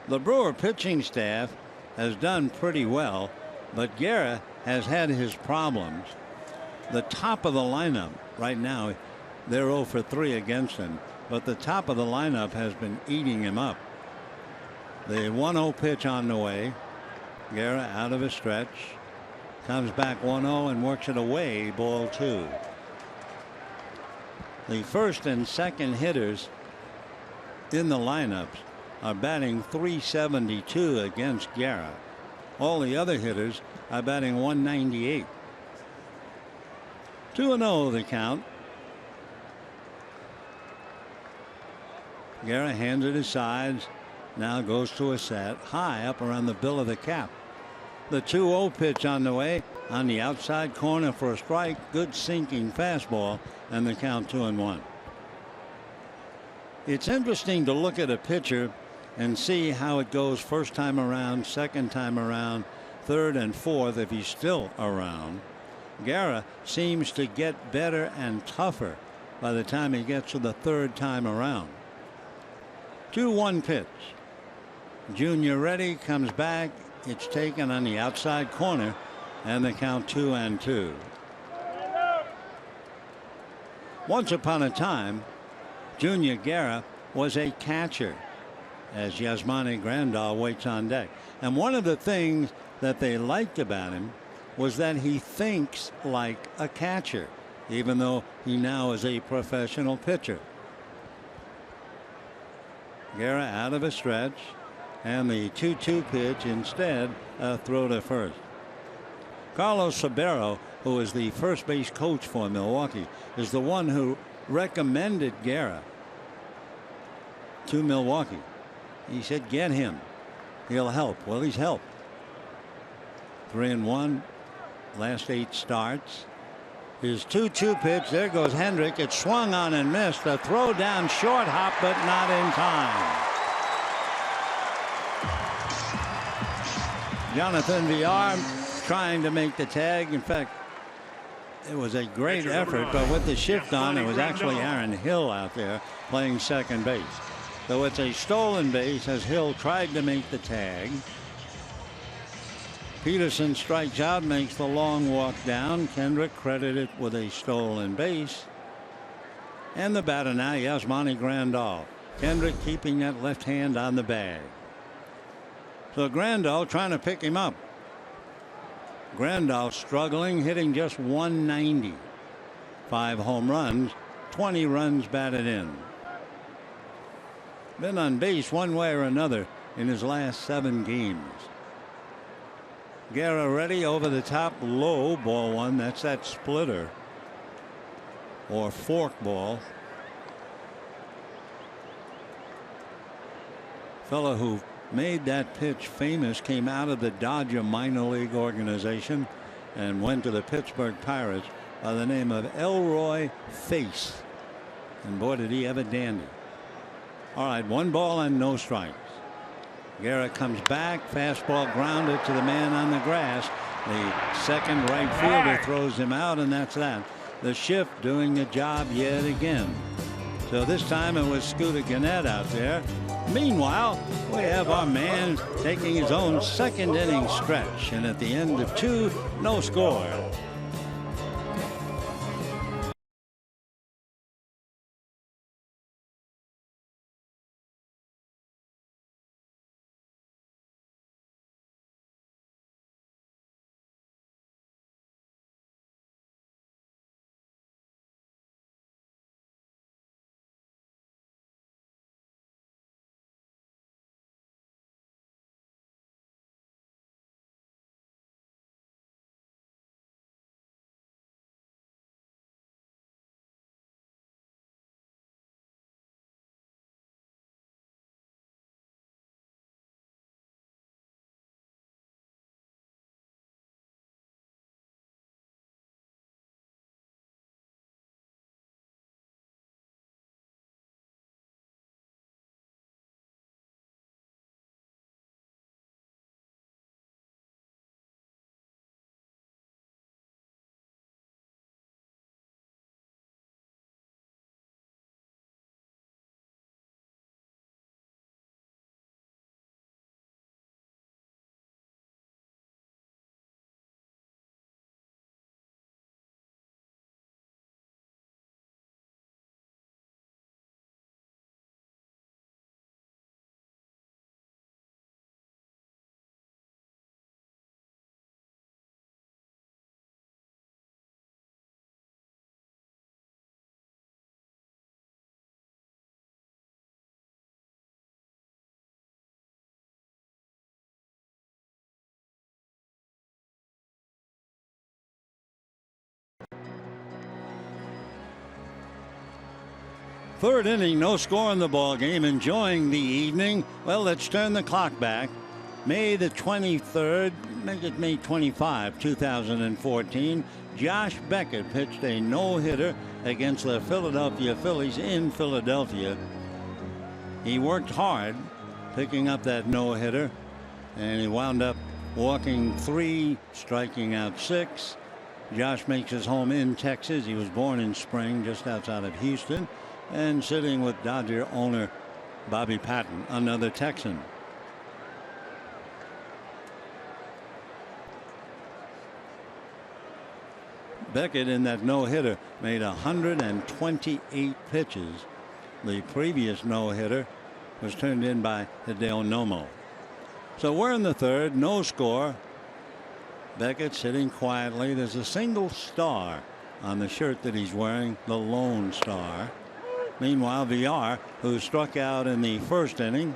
The Brewer pitching staff has done pretty well, but Guerra has had his problems. The top of the lineup right now, they're 0 for 3 against him, but the top of the lineup has been eating him up. The 1-0 pitch on the way. Guerra out of a stretch. Comes back 1-0 and works it away, ball 2. The first and second hitters in the lineups are batting .372 against Guerra. All the other hitters are batting .198. 2-0 the count. Guerra hands it his sides. Now goes to a set high up around the bill of the cap. The 2-0 pitch on the way on the outside corner for a strike. Good sinking fastball, and the count 2-1. It's interesting to look at a pitcher and see how it goes first time around, second time around, third and fourth if he's still around. Guerra seems to get better and tougher by the time he gets to the third time around. 2-1 pitch. Junior ready, comes back. It's taken on the outside corner, and the count 2-2. Once upon a time, Junior Guerra was a catcher as Yasmani Grandal waits on deck. And one of the things that they liked about him was that he thinks like a catcher, even though he now is a professional pitcher. Guerra out of a stretch, and the 2-2 pitch instead a throw to first. Carlos Sabero, who is the first base coach for Milwaukee, is the one who recommended Guerra to Milwaukee. He said, get him, he'll help. Well, he's helped. 3-1 last 8 starts. His 2-2 pitch, there goes Hendrick. It swung on and missed. A throw down short, hop, but not in time. Jonathan VR trying to make the tag. In fact, it was a great effort, but with the shift on, it was actually Aaron Hill out there playing second base. So it's a stolen base as Hill tried to make the tag. Peterson strikes out, makes the long walk down. Kendrick credited with a stolen base. And the batter now, Yasmani Grandal. Kendrick keeping that left hand on the bag. So Grandal trying to pick him up. Grandal struggling, hitting just 190. 5 home runs, 20 runs batted in. Been on base one way or another in his last 7 games. Guerra ready over the top, low, ball 1. That's that splitter or fork ball. Fellow who made that pitch famous came out of the Dodger minor league organization and went to the Pittsburgh Pirates by the name of Elroy Face. And boy, did he have a dandy. All right, 1 ball and no strikes. Guerra comes back, fastball grounded to the man on the grass. The second right fielder throws him out, and that's that. The shift doing the job yet again. So this time it was Scooter Gannett out there. Meanwhile, we have our man taking his own second inning stretch, and at the end of 2, no score. Third inning, no score in the ball game. Enjoying the evening. Well, let's turn the clock back. May the 23rd, make it May 25, 2014. Josh Beckett pitched a no-hitter against the Philadelphia Phillies in Philadelphia. He worked hard picking up that no-hitter, and he wound up walking 3, striking out 6. Josh makes his home in Texas. He was born in Spring, just outside of Houston, and sitting with Dodger owner Bobby Patton, another Texan. Beckett in that no-hitter made 128 pitches. The previous no-hitter was turned in by Hideo Nomo. So we're in the third, no score. Beckett sitting quietly. There's a single star on the shirt that he's wearing, the Lone Star. Meanwhile, VR, who struck out in the first inning,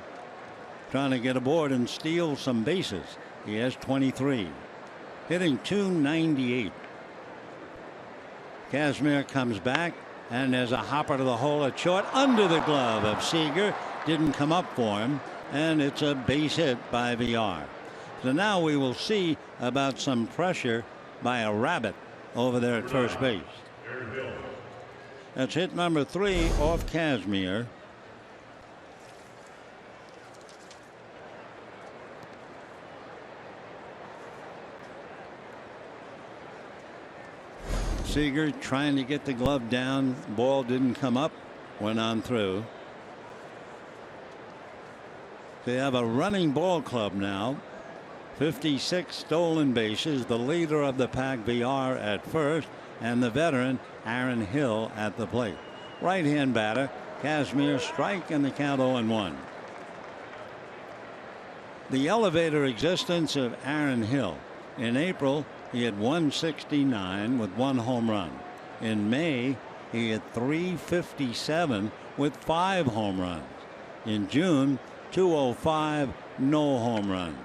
trying to get aboard and steal some bases. He has 23, hitting .298. Kazmir comes back, and there's a hopper to the hole at short under the glove of Seager. Didn't come up for him, and it's a base hit by VR. So now we will see about some pressure by a rabbit over there at first base. That's hit number 3 off Kazmir. Seager trying to get the glove down. Ball didn't come up. Went on through. They have a running ball club now. 56 stolen bases. The leader of the pack, VR, at first, and the veteran Aaron Hill at the plate. Right-hand batter Kazmir, strike, and the count 0-1. The elevator existence of Aaron Hill. In April, he had 169 with 1 home run. In May, he had 357 with 5 home runs. In June, 205, no home runs.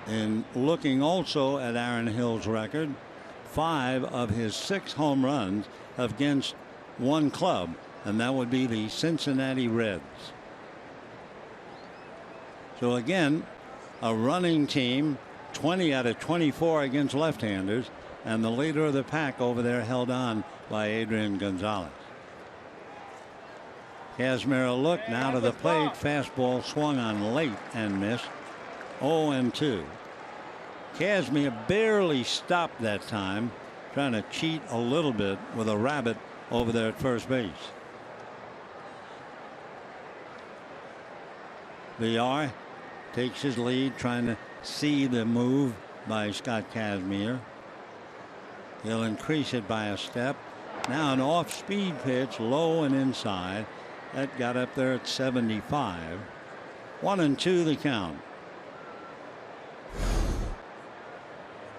In looking also at Aaron Hill's record, 5 of his 6 home runs against one club, and that would be the Cincinnati Reds. So again, a running team, 20 out of 24 against left-handers, and the leader of the pack over there held on by Adrian Gonzalez. Kazmir a look now to the plate. Fastball swung on late and missed. 0-2. Kazmir barely stopped that time, trying to cheat a little bit with a rabbit over there at first base. VR takes his lead, trying to see the move by Scott Kazmir. He'll increase it by a step. Now an off-speed pitch, low and inside. That got up there at 75. 1-2 the count.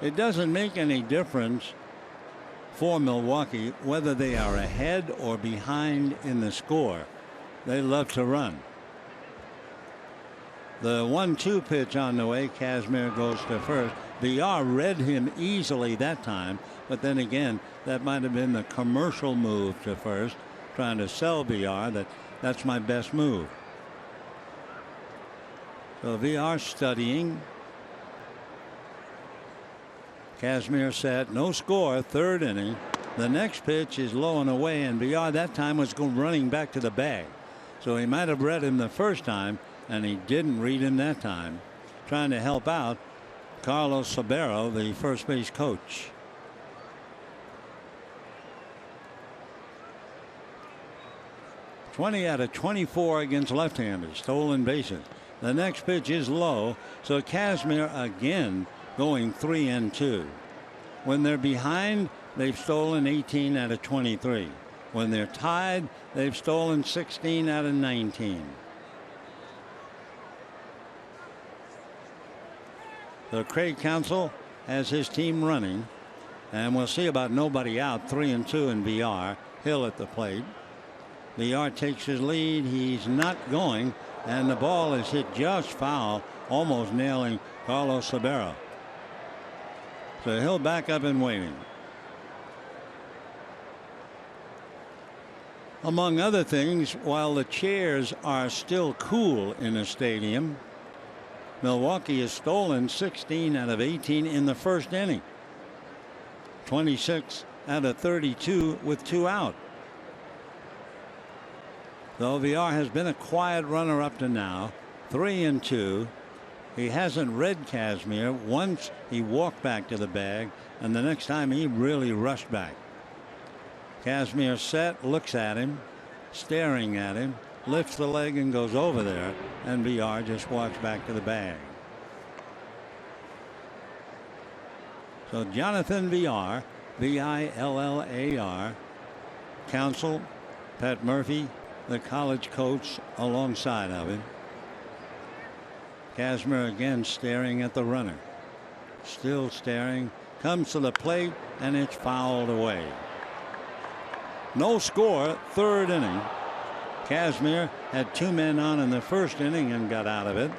It doesn't make any difference for Milwaukee whether they are ahead or behind in the score. They love to run. The 1-2 pitch on the way. Kazmir goes to first. VR read him easily that time, but then again, that might have been the commercial move to first, trying to sell VR that that's my best move. So VR studying. Kazmir set, no score, 3rd inning. The next pitch is low and away, and VR that time was going running back to the bag. So he might have read him the first time, and he didn't read him that time. Trying to help out Carlos Sabero, the first base coach. (20 out of 24 against left-handers, stolen bases. The next pitch is low, so Kazmir again going 3-2. When they're behind, they've stolen 18 out of 23. When they're tied, they've stolen 16 out of 19. So Craig Counsell has his team running, and we'll see about nobody out. 3-2 in VR. Hill at the plate. VR takes his lead. He's not going, and the ball is hit just foul, almost nailing Carlos Sabero. So he'll back up and waiting. Among other things, while the chairs are still cool in the stadium, Milwaukee has stolen 16 out of 18 in the first inning. 26 out of 32 with 2 out. Though VR has been a quiet runner up to now, 3-2. He hasn't read Kazmir. Once he walked back to the bag, and the next time he really rushed back. Kazmir set, looks at him, staring at him, lifts the leg and goes over there, and VR just walks back to the bag. So Jonathan VR, Villar, Counsell, Pat Murphy, the college coach alongside of him. Kazmir again staring at the runner. Still staring. Comes to the plate, and it's fouled away. No score, 3rd inning. Kazmir had 2 men on in the first inning and got out of it.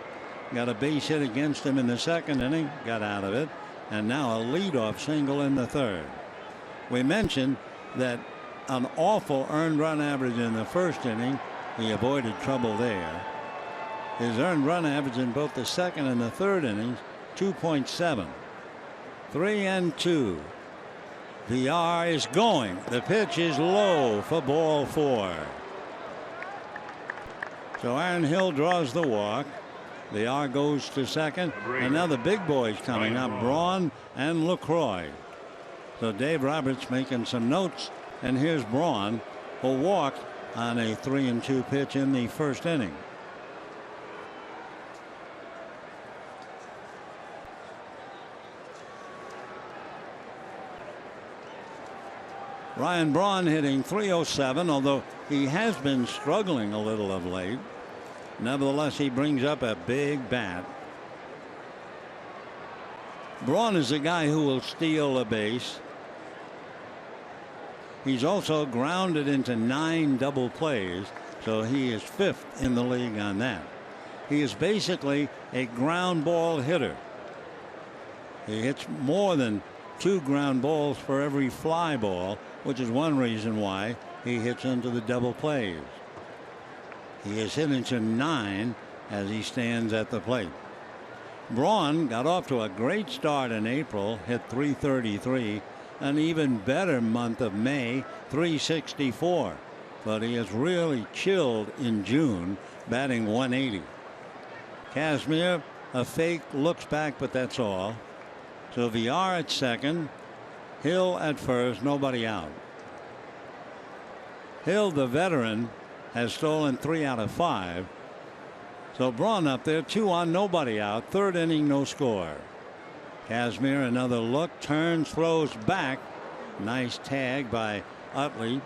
Got a base hit against him in the 2nd inning, got out of it. And now a leadoff single in the 3rd. We mentioned that an awful earned run average in the 1st inning. He avoided trouble there. His earned run average in both the 2nd and the 3rd innings, 2.7. 3-2. VR is going. The pitch is low for ball 4. So Aaron Hill draws the walk. VR goes to second. And now the big boys coming up, Braun and LaCroix. So Dave Roberts making some notes, and here's Braun, who walked on a 3-2 pitch in the first inning. Ryan Braun hitting .307, although he has been struggling a little of late. Nevertheless, he brings up a big bat. Braun is a guy who will steal a base. He's also grounded into 9 double plays, so he is 5th in the league on that. He is basically a ground ball hitter. He hits more than 2 ground balls for every fly ball, which is one reason why he hits into the double plays. He is hit into 9 as he stands at the plate. Braun got off to a great start in April, hit .333, an even better month of May, .364, but he has really chilled in June, batting .180. Kazmir, a fake, looks back, but that's all. So VR at second, Hill at first, nobody out. Hill, the veteran, has stolen 3 out of 5. So Braun up there, 2 on, nobody out. 3rd inning, no score. Kazmir, another look, turns, throws back. Nice tag by Utley.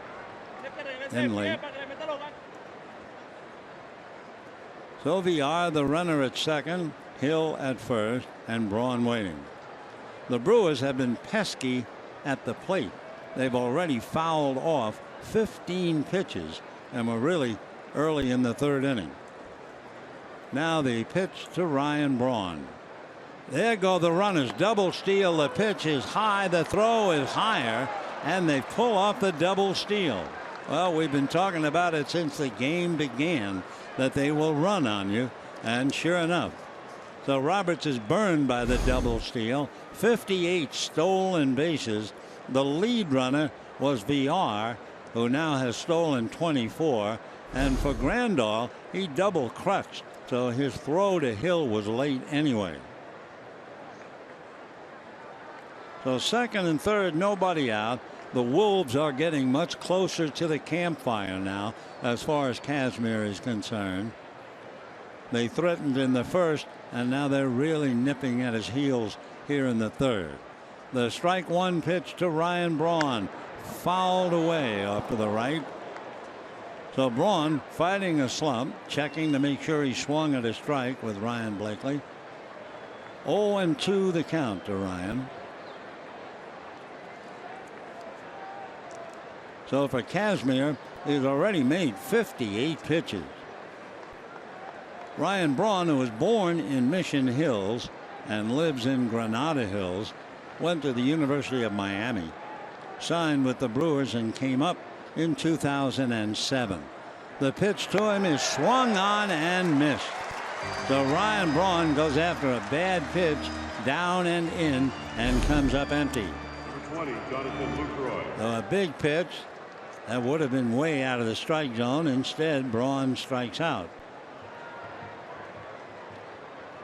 Henley. So VR, the runner at second, Hill at first, and Braun waiting. The Brewers have been pesky at the plate. They've already fouled off 15 pitches and were really early in the 3rd inning. Now the pitch to Ryan Braun. There go the runners. Double steal. The pitch is high. The throw is higher, and they pull off the double steal. Well, we've been talking about it since the game began, that they will run on you, and sure enough. So Roberts is burned by the double steal. 58 stolen bases. The lead runner was VR, who now has stolen 24. And for Grandal, he double clutched, so his throw to Hill was late anyway. So 2nd and 3rd, nobody out. The Wolves are getting much closer to the campfire now as far as Kazmir is concerned. They threatened in the 1st, and now they're really nipping at his heels here in the 3rd. The strike 1 pitch to Ryan Braun, fouled away off to the right. So Braun fighting a slump, checking to make sure he swung at a strike with Ryan Blakely. 0-2 the count to Ryan. So for Kazmir, he's already made 58 pitches. Ryan Braun, who was born in Mission Hills and lives in Granada Hills, went to the University of Miami, signed with the Brewers, and came up in 2007. The pitch to him is swung on and missed. So Ryan Braun goes after a bad pitch, down and in, and comes up empty. Number 20, Jonathan Lucroy. So a big pitch that would have been way out of the strike zone. Instead, Braun strikes out.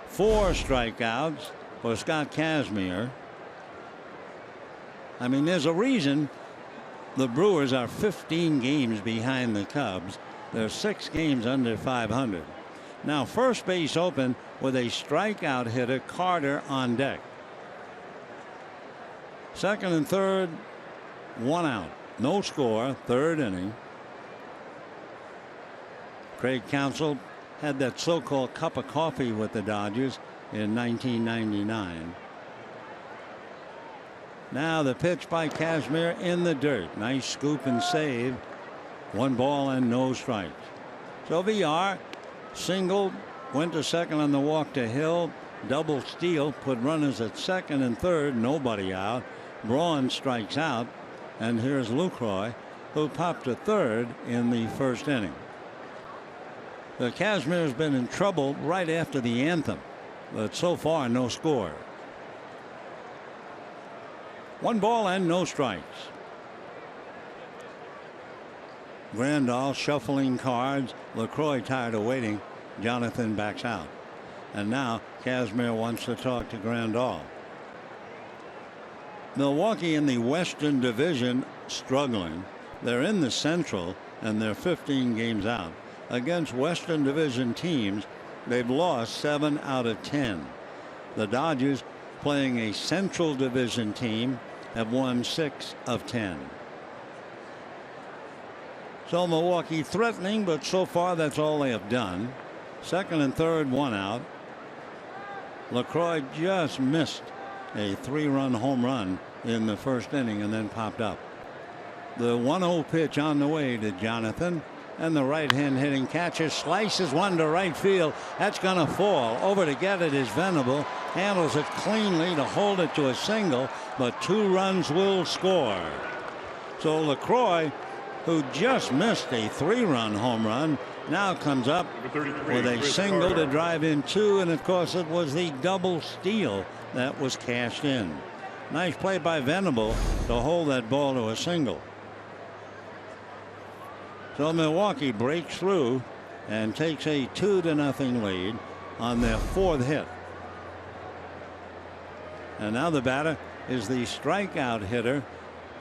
4 strikeouts for Scott Kazmir. I mean, there's a reason the Brewers are 15 games behind the Cubs. They're 6 games under 500. Now first base open with a strikeout hitter, Carter, on deck. 2nd and 3rd, 1 out. No score, 3rd inning. Craig Counsell had that so-called cup of coffee with the Dodgers in 1999. Now the pitch by Kazmir in the dirt. Nice scoop and save. 1 ball and no strikes. So VR singled, went to 2nd on the walk to Hill. Double steal, put runners at 2nd and 3rd, nobody out. Braun strikes out, and here's Lucroy, who popped to 3rd in the 1st inning. The Kazmir's been in trouble right after the anthem, but so far no score. 1 ball and no strikes. Grandal shuffling cards. Lucroy tired of waiting. Jonathan backs out. And now Kazmir wants to talk to Grandal. Milwaukee in the Western Division struggling. They're in the Central and they're 15 games out. Against Western Division teams, they've lost 7 out of 10. The Dodgers, playing a Central Division team, have won 6 of 10. So Milwaukee threatening, but so far that's all they have done. Second and third, 1 out. LaCroix just missed a 3-run home run in the first inning and then popped up. The 1-0 pitch on the way to Jonathan, and the right-hand hitting catcher slices one to right field. That's going to fall. Over to get it is Venable. Handles it cleanly to hold it to a single, but 2 runs will score. So LaCroix, who just missed a 3-run home run, now comes up with a single to drive in 2, and of course it was the double steal that was cashed in. Nice play by Venable to hold that ball to a single. So Milwaukee breaks through and takes a 2-0 lead on their 4th hit. And now the batter is the strikeout hitter.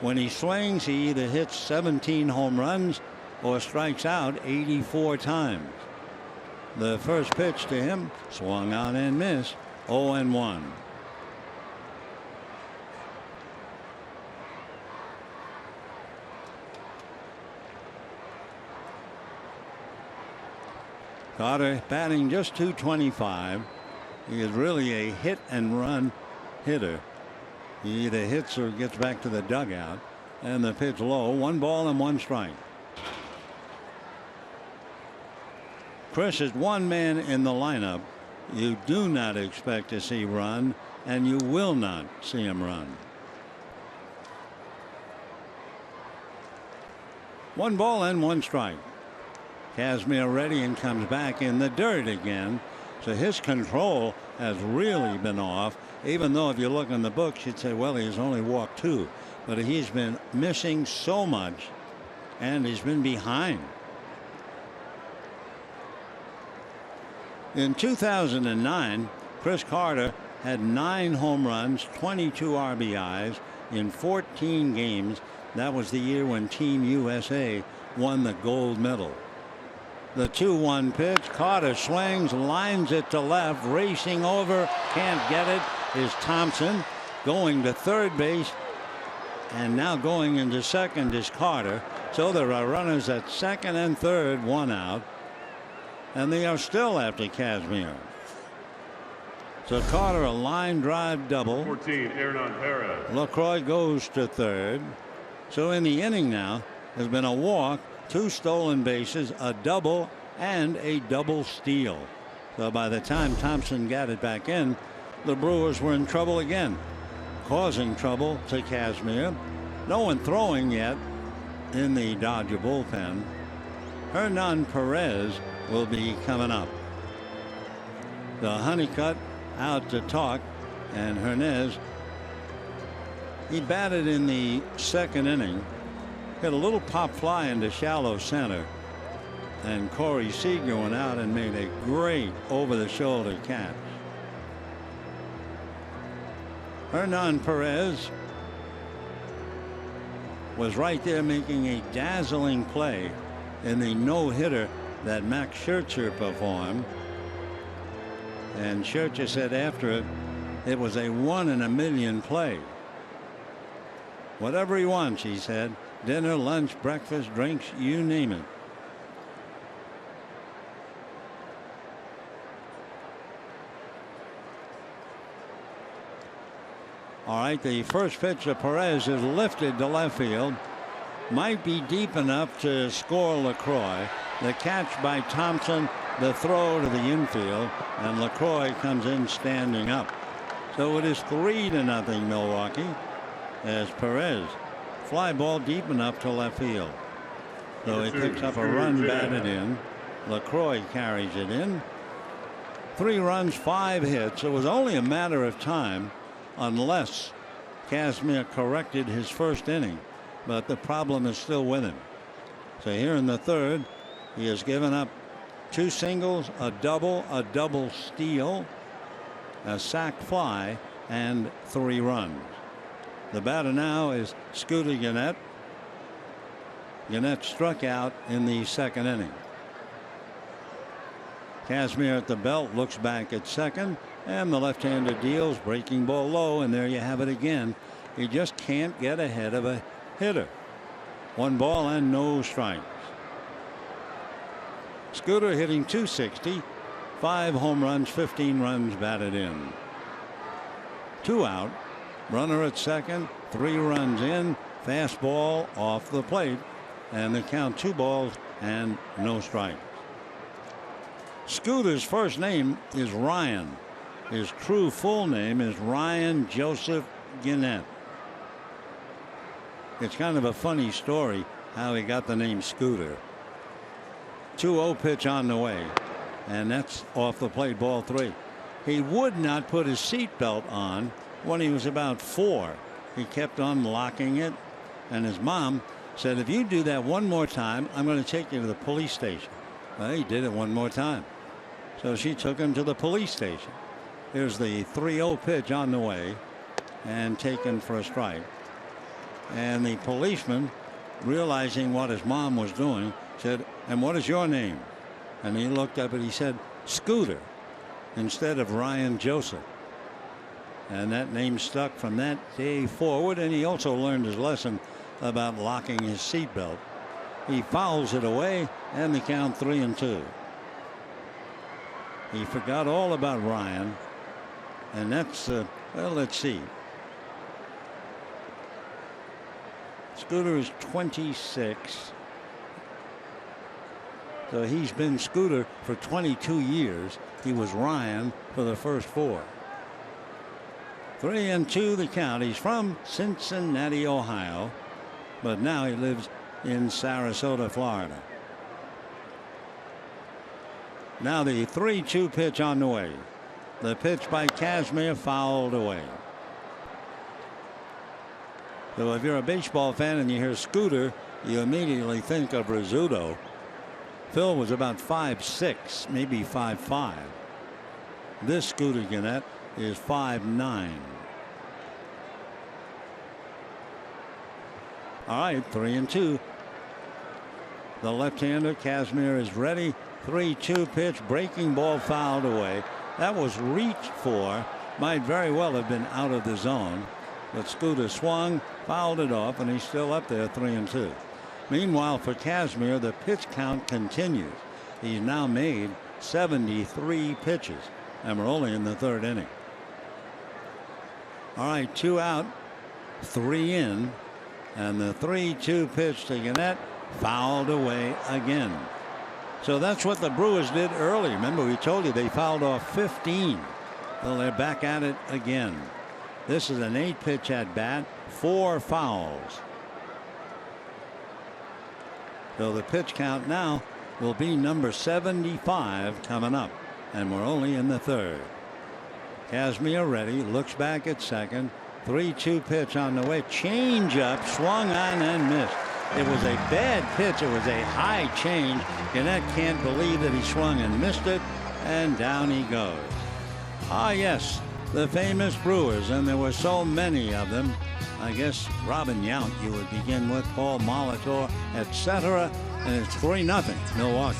When he swings, he either hits 17 home runs or strikes out 84 times. The first pitch to him swung on and missed. 0-1. Carter batting just .225. He is really a hit and run hitter. He either hits or gets back to the dugout. And the pitch low. 1 ball and 1 strike. Chris is one man in the lineup you do not expect to see run, and you will not see him run. 1 ball and 1 strike. Casimir ready and comes back in the dirt again. So his control has really been off, even though if you look in the books you'd say, well, he's only walked 2, but he's been missing so much and he's been behind. In 2009, Chris Carter had 9 home runs, 22 RBIs in 14 games. That was the year when Team USA won the gold medal. The 2-1 pitch. Carter swings, lines it to left, racing over, can't get it, is Thompson. Going to third base, and now going into second is Carter. So there are runners at second and third, 1 out, and they are still after Casimir. So Carter, a line drive double. 14, Hernan Perez. LaCroix goes to third. So in the inning now has been a walk, 2 stolen bases, a double, and a double steal. So by the time Thompson got it back in, the Brewers were in trouble again, causing trouble to Casimir. No one throwing yet in the Dodger bullpen. Hernan Perez will be coming up. The Honeycutt out to talk, and Hernandez, he batted in the second inning. Hit a little pop fly into shallow center, and Corey Seager went out and made a great over-the-shoulder catch. Hernan Perez was right there making a dazzling play in the no-hitter that Max Scherzer performed, and Scherzer said after it, it was a 1 in a million play. Whatever he wants, he said. Dinner, lunch, breakfast, drinks, you name it. All right, the first pitch of Perez is lifted to left field. Might be deep enough to score LaCroix. The catch by Thompson, the throw to the infield, and LaCroix comes in standing up. So it is 3-0 Milwaukee, as Perez fly ball deep enough to left field. So he picks up a run batted in. LaCroix carries it in. 3 runs, 5 hits. It was only a matter of time unless Casimir corrected his first inning, but the problem is still with him. So here in the third, he has given up 2 singles, a double steal, a sac fly, and 3 runs. The batter now is Scooter Gennett. Gennett struck out in the second inning. Kazmir at the belt looks back at second, and the left-hander deals, breaking ball low, and there you have it again. He just can't get ahead of a hitter. 1 ball and no strikes. Scooter hitting .260, 5 home runs, 15 runs batted in. 2 out, runner at second, 3 runs in, fastball off the plate, and the count 2 balls and no strikes. Scooter's first name is Ryan. His true full name is Ryan Joseph Gennett. It's kind of a funny story how he got the name Scooter. 2-0 pitch on the way, and that's off the plate, ball 3. He would not put his seatbelt on when he was about 4. He kept on locking it, and his mom said, if you do that one more time, I'm going to take you to the police station. Well, he did it one more time, so she took him to the police station. Here's the 3-0 pitch on the way and taken for a strike. And the policeman, realizing what his mom was doing, said, and what is your name? And he looked up and he said, Scooter, instead of Ryan Joseph. And that name stuck from that day forward, and he also learned his lesson about locking his seatbelt. He fouls it away, and the count 3-2. He forgot all about Ryan, and that's well, let's see. Scooter is 26. So he's been Scooter for 22 years. He was Ryan for the first 4. 3-2 the count. He's from Cincinnati, Ohio, but now he lives in Sarasota, Florida. Now the 3-2 pitch on the way. The pitch by Kazmir fouled away. So if you're a baseball fan and you hear Scooter, you immediately think of Rizzuto. Phil was about 5'6", maybe 5'5". This Scooter Gennett is 5'9". All right, 3-2. The left-hander Kazmir is ready. 3-2 pitch, breaking ball fouled away. That was reached for, might very well have been out of the zone, but Scooter swung, fouled it off, and he's still up there, 3-2. Meanwhile, for Kazmir, the pitch count continues. He's now made 73 pitches, and we're only in the 3rd inning. All right, 2 out, 3 in, and the 3-2 pitch to Gennett fouled away again. So that's what the Brewers did early. Remember, we told you they fouled off 15. Well, they're back at it again. This is an 8-pitch at bat, 4 fouls. So the pitch count now will be number 75 coming up, and we're only in the 3rd. Kazmir ready, looks back at second. 3-2 pitch on the way. Change up, swung on and missed. It was a bad pitch. It was a high change. Gennett can't believe that he swung and missed it, and down he goes. Ah, yes, the famous Brewers, and there were so many of them. I guess Robin Yount you would begin with, Paul Molitor, etc. And it's 3-0 Milwaukee.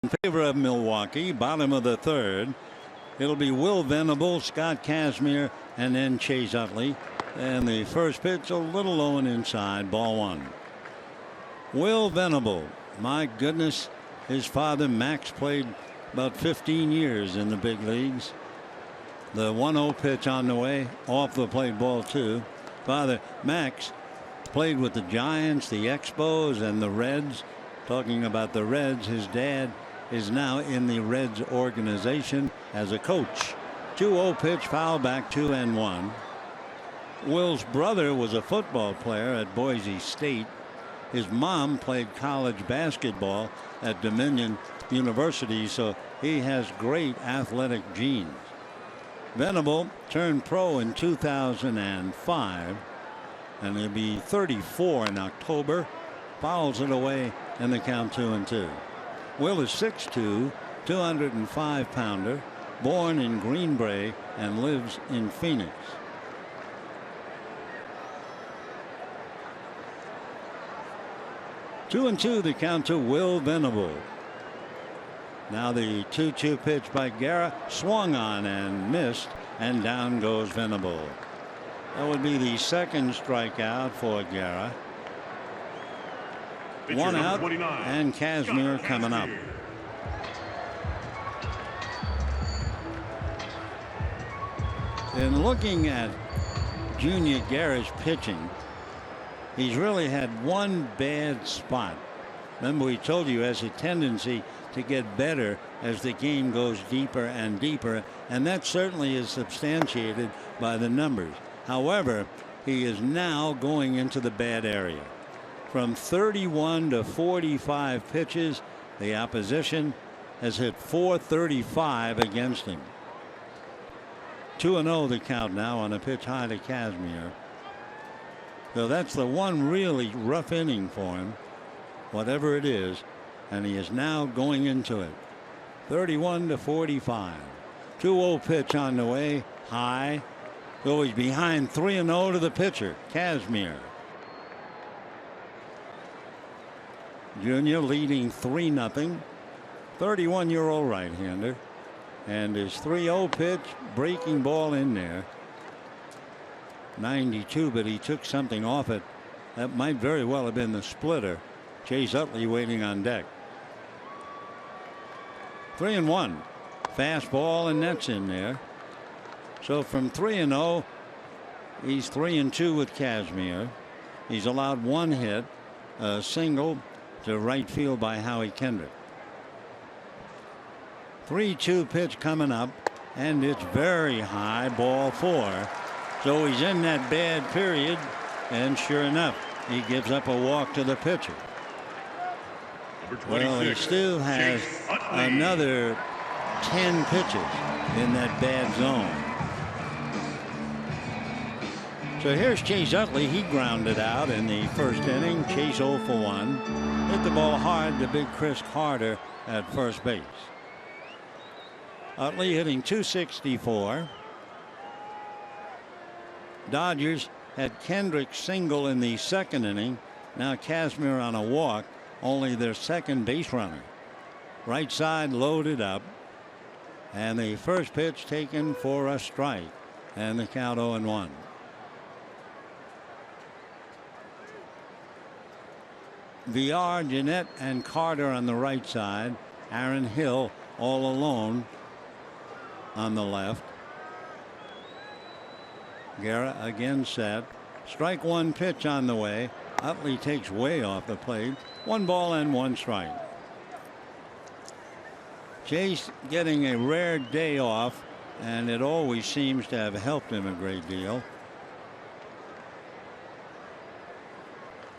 in favor of Milwaukee. Bottom of the third. It'll be Will Venable, Scott Kazmir, and then Chase Utley. And the first pitch a little low and inside, ball one. Will Venable, my goodness, his father Max played about 15 years in the big leagues. The 1-0 pitch on the way, off the plate, ball two. Father Max played with the Giants, the Expos, and the Reds. Talking about the Reds, his dad is now in the Reds organization as a coach. 2-0 pitch, foul back, 2-1. Will's brother was a football player at Boise State. His mom played college basketball at Dominion University, so he has great athletic genes. Venable turned pro in 2005, and he'll be 34 in October. Fouls it away, and the count 2-2. Will is 6'2", 205-pounder, born in Green Bay and lives in Phoenix. 2-2 the count to Will Venable. Now the 2-2 pitch by Guerra, swung on and missed, and down goes Venable. That would be the second strikeout for Guerra. One out, and Kazmir coming up. In looking at Junior Guerra's pitching, he's really had one bad spot. Remember, we told you he has a tendency to get better as the game goes deeper and deeper, and that certainly is substantiated by the numbers. However, he is now going into the bad area. From 31 to 45 pitches, the opposition has hit 435 against him. 2-0 the count now on a pitch high to Kazmir. So that's the one really rough inning for him, whatever it is, and he is now going into it. 31 to 45. 2-0 pitch on the way, high. So he's behind 3-0 to the pitcher, Kazmir. Junior leading 3-0. 31-year-old right-hander, and his 3-0 pitch, breaking ball in there. 92, but he took something off it. That might very well have been the splitter. Chase Utley waiting on deck. 3-1. Fastball, and that's in there. So from 3-0, he's 3-2 with Kazmir. He's allowed one hit, a single to right field by Howie Kendrick. 3-2 pitch coming up, and it's very high, ball four. So he's in that bad period, and sure enough, he gives up a walk to the pitcher. Well, he still has another 10 pitches in that bad zone. So here's Chase Utley. He grounded out in the first inning. Chase 0 for 1. Hit the ball hard to big Chris Carter at first base. Utley hitting .264. Dodgers had Kendrick single in the second inning. Now Kazmir on a walk, only their second base runner. Right side loaded up, and the first pitch taken for a strike, and the count 0-1. VR, Jeanette, and Carter on the right side. Aaron Hill all alone on the left. Guerra again set. Strike one pitch on the way. Utley takes way off the plate. 1 ball and 1 strike. Chase getting a rare day off, and it always seems to have helped him a great deal.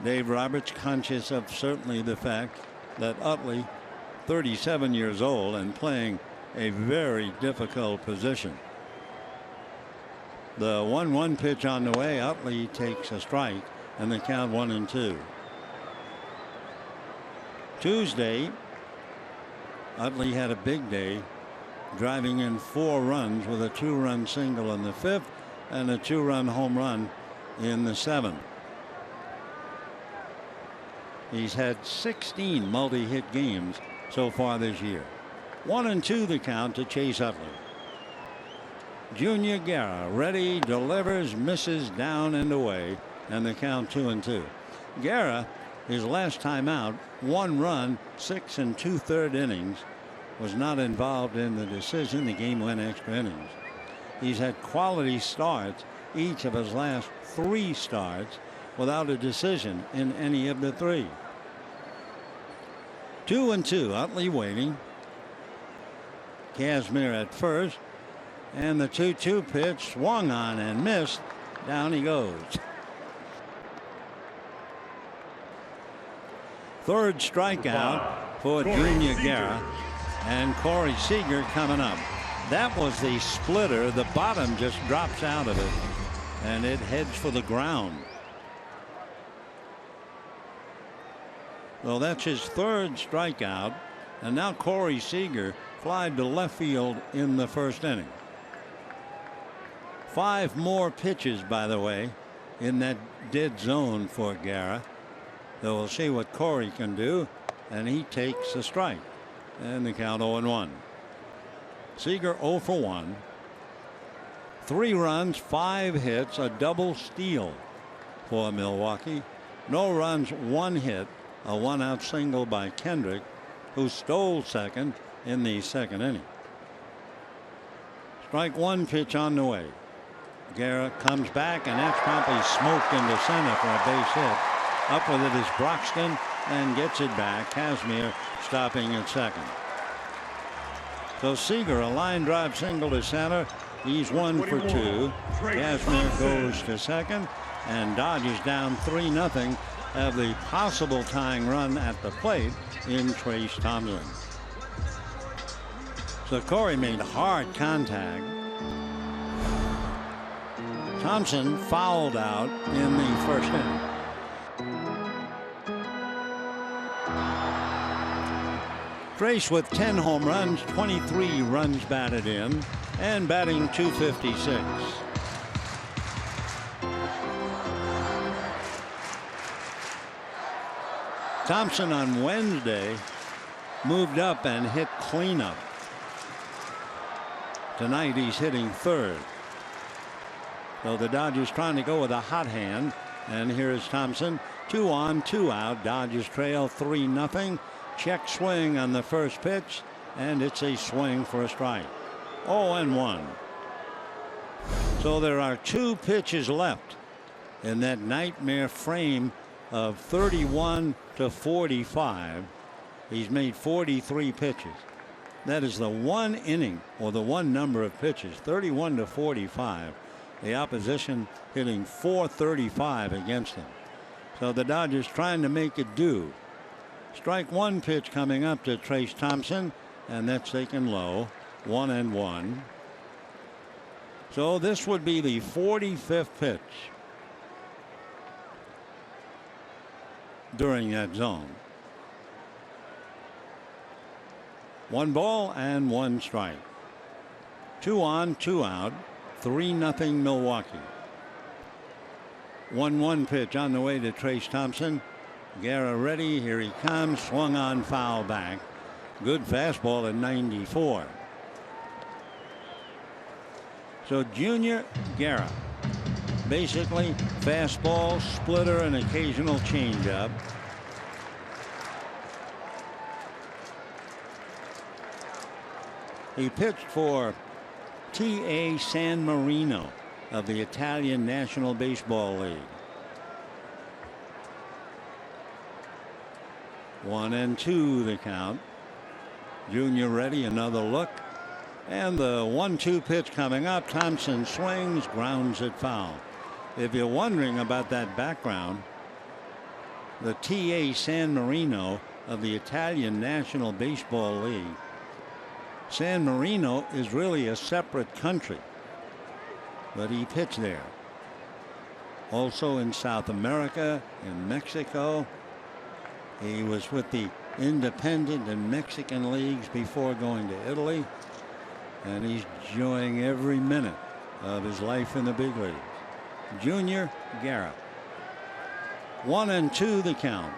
Dave Roberts conscious of certainly the fact that Utley, 37 years old and playing a very difficult position. The 1-1 pitch on the way. Utley takes a strike, and the count 1-2. Tuesday, Utley had a big day, driving in 4 runs with a 2-run single in the 5th and a 2-run home run in the 7th. He's had 16 multi-hit games so far this year. 1-2 the count to Chase Utley. Junior Guerra ready, delivers, misses, down and away, and the count 2-2. Guerra, his last time out, 1 run, 6 2/3 innings, was not involved in the decision. The game went extra innings. He's had quality starts each of his last 3 starts without a decision in any of the 3. 2-2. Utley waiting. Kazmir at first, and the 2-2 pitch swung on and missed. Down he goes. Third strikeout for Junior Guerra, and Corey Seager coming up. That was the splitter. The bottom just drops out of it, and it heads for the ground. Well, that's his 3rd strikeout, and now Corey Seager flied to left field in the 1st inning. 5 more pitches, by the way, in that dead zone for Guerra. So we'll see what Corey can do, and he takes a strike, and the count 0-1. Seager 0 for 1. 3 runs, 5 hits, a double steal for Milwaukee. No runs, 1 hit, a 1-out single by Kendrick, who stole second in the 2nd inning. Strike 1 pitch on the way. Guerra comes back, and that's probably smoked into center for a base hit. Up with it is Broxton and gets it back. Kazmir stopping at second. So Seager, a line drive single to center. He's 1 for 2. Kazmir goes to second, and Dodgers down 3-0. Have the possible tying run at the plate in Trace Thompson. So Corey made hard contact. Thompson fouled out in the 1st inning. Trace with 10 home runs, 23 runs batted in, and batting .256. Thompson on Wednesday moved up and hit cleanup. Tonight he's hitting 3rd. So the Dodgers trying to go with a hot hand, and here is Thompson. 2 on, 2 out. Dodgers trail 3-0. Check swing on the first pitch, and it's a swing for a strike. 0-1. So there are 2 pitches left in that nightmare frame of 31 to 45. He's made 43 pitches. That is the 1 inning, or the 1 number of pitches, 31 to 45. The opposition hitting .435 against him. So the Dodgers trying to make it do. Strike 1 pitch coming up to Trace Thompson, and that's taken low. 1-1. So this would be the 45th pitch during that zone. 1 ball and 1 strike. 2 on, 2 out. 3-0 Milwaukee. 1-1 pitch on the way to Trace Thompson. Guerra ready. Here he comes. Swung on, foul back. Good fastball at 94. So Junior Guerra, basically fastball, splitter, and occasional changeup. He pitched for T.A. San Marino of the Italian National Baseball League. 1-2 the count. Junior ready, another look, and the 1-2 pitch coming up. Thompson swings, grounds it foul. If you're wondering about that background, the T.A. San Marino of the Italian National Baseball League. San Marino is really a separate country, but he pitched there. Also in South America, in Mexico. He was with the independent and Mexican leagues before going to Italy, and he's enjoying every minute of his life in the big leagues. Junior Guerra. 1-2 the count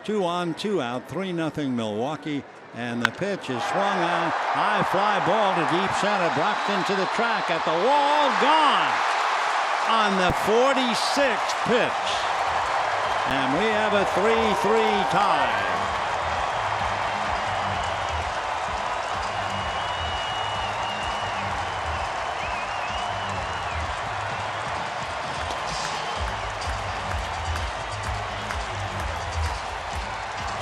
2 on, 2 out, 3-0 Milwaukee. And the pitch is swung on. High fly ball to deep center. Broxton to the track at the wall. Gone on the 46th pitch. And we have a 3-3 tie.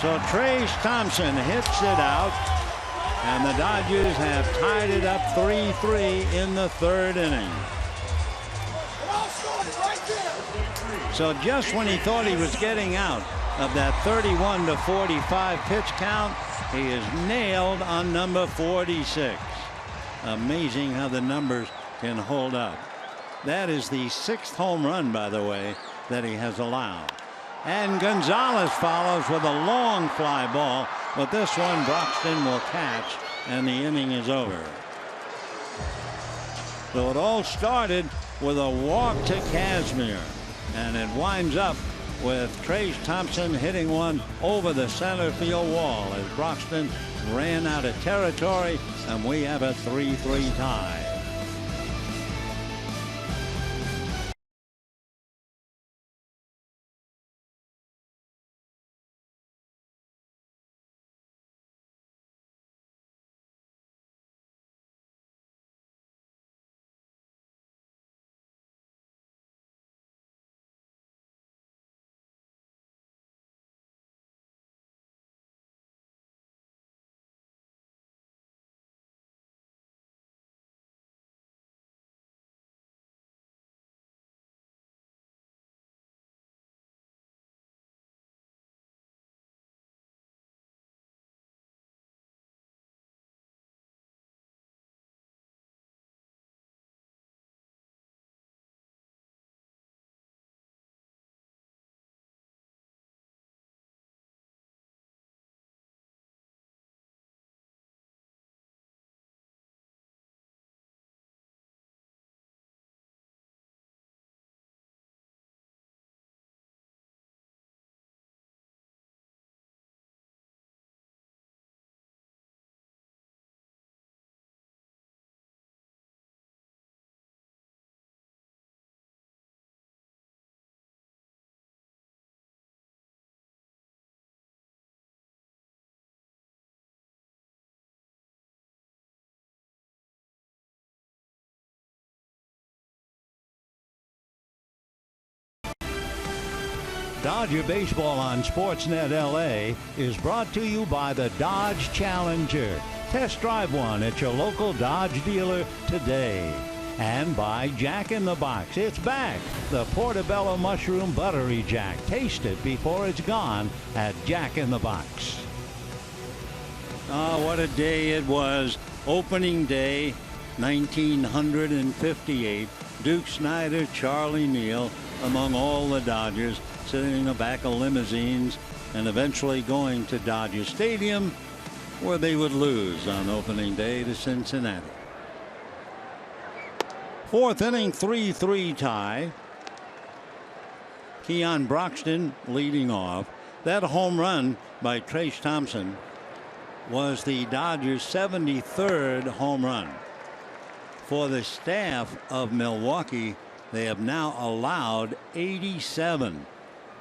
So Trayce Thompson hits it out, and the Dodgers have tied it up 3-3 in the 3rd inning. So just when he thought he was getting out of that 31-45 pitch count, he is nailed on number 46. Amazing how the numbers can hold up. That is the 6th home run, by the way, that he has allowed. And Gonzalez follows with a long fly ball, but this one Broxton will catch, and the inning is over. So it all started with a walk to Kazmir, and it winds up with Trayce Thompson hitting one over the center field wall as Broxton ran out of territory, and we have a 3-3 tie. Dodger Baseball on Sportsnet LA is brought to you by the Dodge Challenger. Test drive one at your local Dodge dealer today. And by Jack in the Box. It's back. The Portobello Mushroom Buttery Jack. Taste it before it's gone at Jack in the Box. Oh, what a day it was. Opening day, 1958. Duke Snider, Charlie Neal, among all the Dodgers, sitting in the back of limousines and eventually going to Dodger Stadium, where they would lose on opening day to Cincinnati. 4th inning, 3-3 tie. Keon Broxton leading off. That home run by Trayce Thompson was the Dodgers' 73rd home run. For the staff of Milwaukee, they have now allowed 87.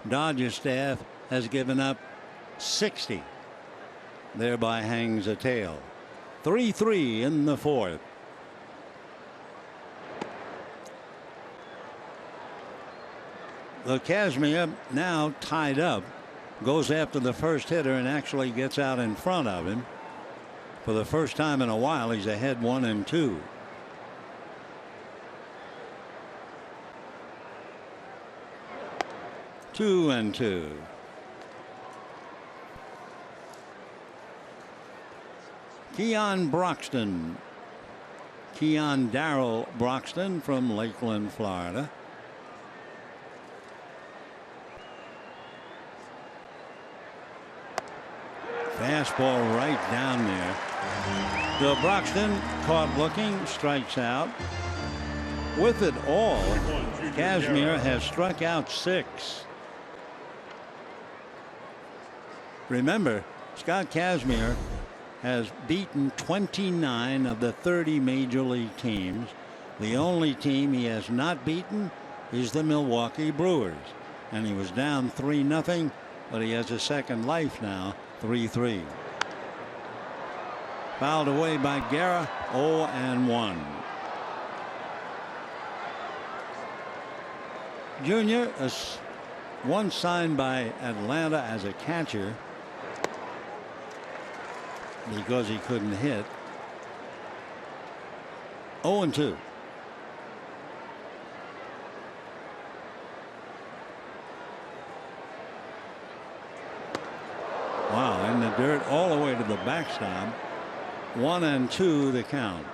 Dodger staff has given up 60. Thereby hangs a tail. 3-3 in the 4th. The Kazmir, now tied up, goes after the first hitter and actually gets out in front of him. For the first time in a while, he's ahead 1-2. Two and two. Keon Broxton. Keon Darrell Broxton from Lakeland, Florida. Fastball right down there. So Broxton caught looking, strikes out. With it all, Kazmir has struck out 6. Remember, Scott Kazmir has beaten 29 of the 30 major league teams. The only team he has not beaten is the Milwaukee Brewers. And he was down 3-0, but he has a second life now, 3-3. Fouled away by Guerra, 0-1. Junior, once signed by Atlanta as a catcher because he couldn't hit. 0-2. Wow, in the dirt all the way to the backstop. 1-2 the count.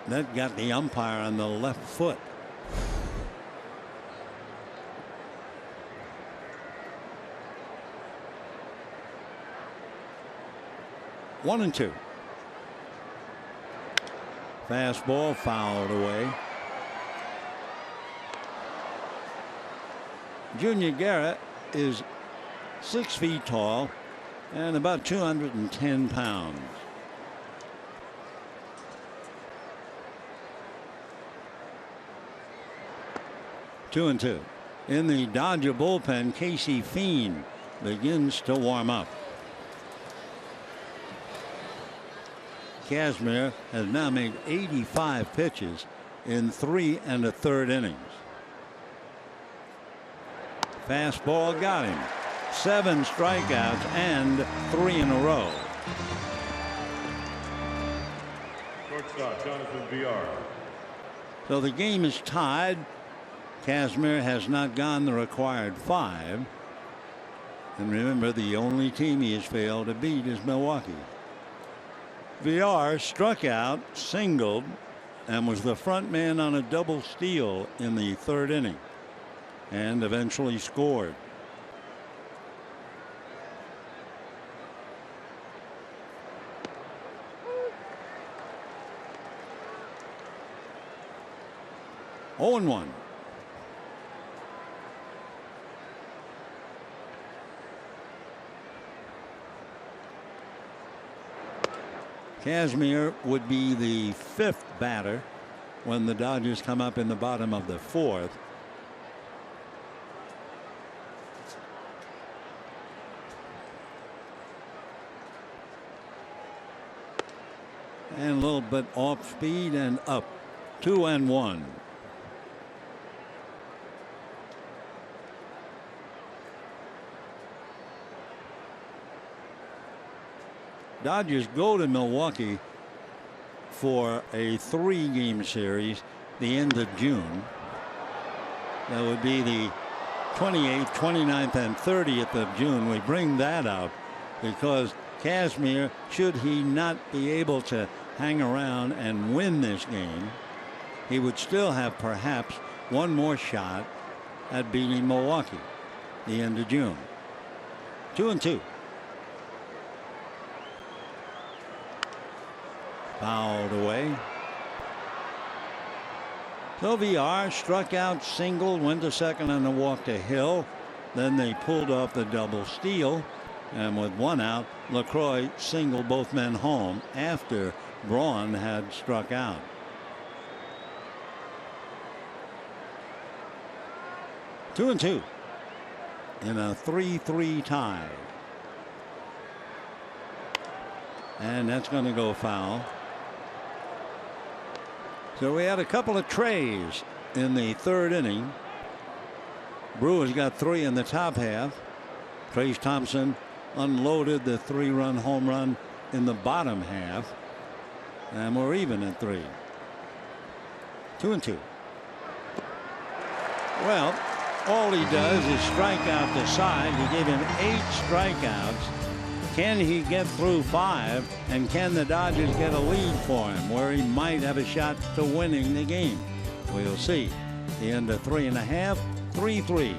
That got the umpire on the left foot. One and two. Fastball fouled away. Junior Guerra is 6 feet tall and about 210 pounds. Two and two. In the Dodger bullpen, Casey Fiend begins to warm up. Kazmir has now made 85 pitches in 3 1/3 innings. Fastball got him. 7 strikeouts and 3 in a row. Shortstop Jonathan VR. So the game is tied. Kazmir has not gone the required 5. And remember, the only team he has failed to beat is Milwaukee. VR struck out, singled, and was the front man on a double steal in the 3rd inning, and eventually scored. Oh and 1. Kazmir would be the 5th batter when the Dodgers come up in the bottom of the 4th. And a little bit off speed and up. 2-1. Dodgers go to Milwaukee for a 3-game series the end of June. That would be the 28th, 29th, and 30th of June. We bring that up because Kazmir, should he not be able to hang around and win this game, he would still have perhaps one more shot at beating Milwaukee the end of June. 2-2. Fouled away. So VR struck out, singled, went to second on the walk to Hill. Then they pulled off the double steal, and with 1 out, LaCroix singled both men home after Braun had struck out. Two and two in a 3-3 tie. And that's going to go foul. So we had a couple of trays in the 3rd inning. Brewers got 3 in the top half. Trayce Thompson unloaded the 3-run home run in the bottom half. And we're even at 3. 2-2. Well, all he does is strike out the side. We gave him 8 strikeouts. Can he get through 5, and can the Dodgers get a lead for him where he might have a shot to winning the game? We'll see. The end of 3.5, 3-3.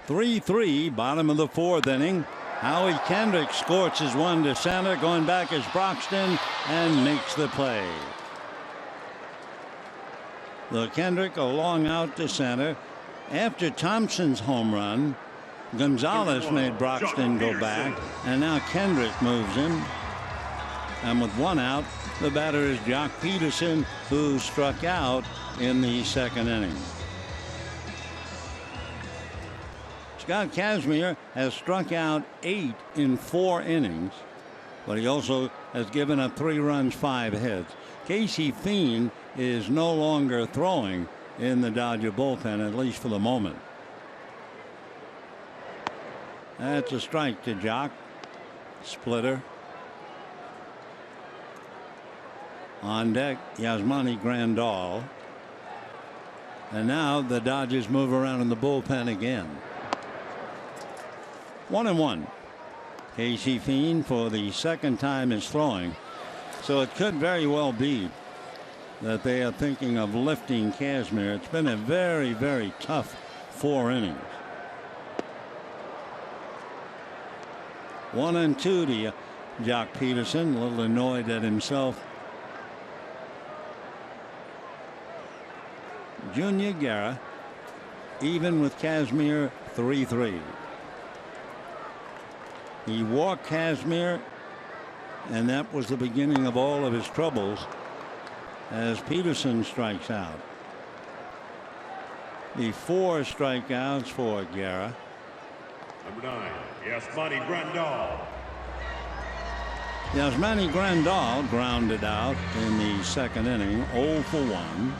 3-3, bottom of the fourth inning. Howie Kendrick scorches one to center. Going back is Broxton and makes the play. The Kendrick a long out to center. After Thompson's home run, Gonzalez made Broxton go back, and now Kendrick moves him. And with one out, the batter is Jock Peterson, who struck out in the second inning. Scott Kazmir has struck out 8 in 4 innings, but he also has given up 3 runs, 5 hits. Casey Fiend is no longer throwing in the Dodger bullpen, at least for the moment. That's a strike to Jock. Splitter. On deck, Yasmani Grandal. And now the Dodgers move around in the bullpen again. 1-1. Casey Fiend for the second time is throwing. So it could very well be that they are thinking of lifting Kazmir. It's been a very, very tough 4 innings. 1-2 to Jock Peterson, a little annoyed at himself. Junior Guerra even with Kazmir, 3-3. He walked Kazmir, and that was the beginning of all of his troubles as Peterson strikes out. The 4 strikeouts for Guerra. Number 9, Yasmani Grandal. Yasmani Grandal grounded out in the second inning, 0 for 1.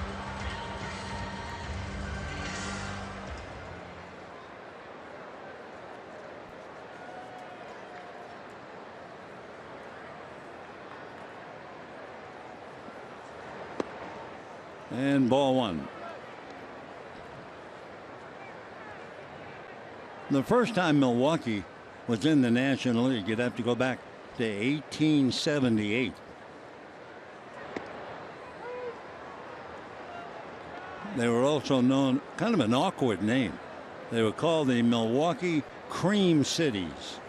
And ball 1. The first time Milwaukee was in the National League, you'd have to go back to 1878. They were also known, kind of an awkward name. They were called the Milwaukee Cream Cities.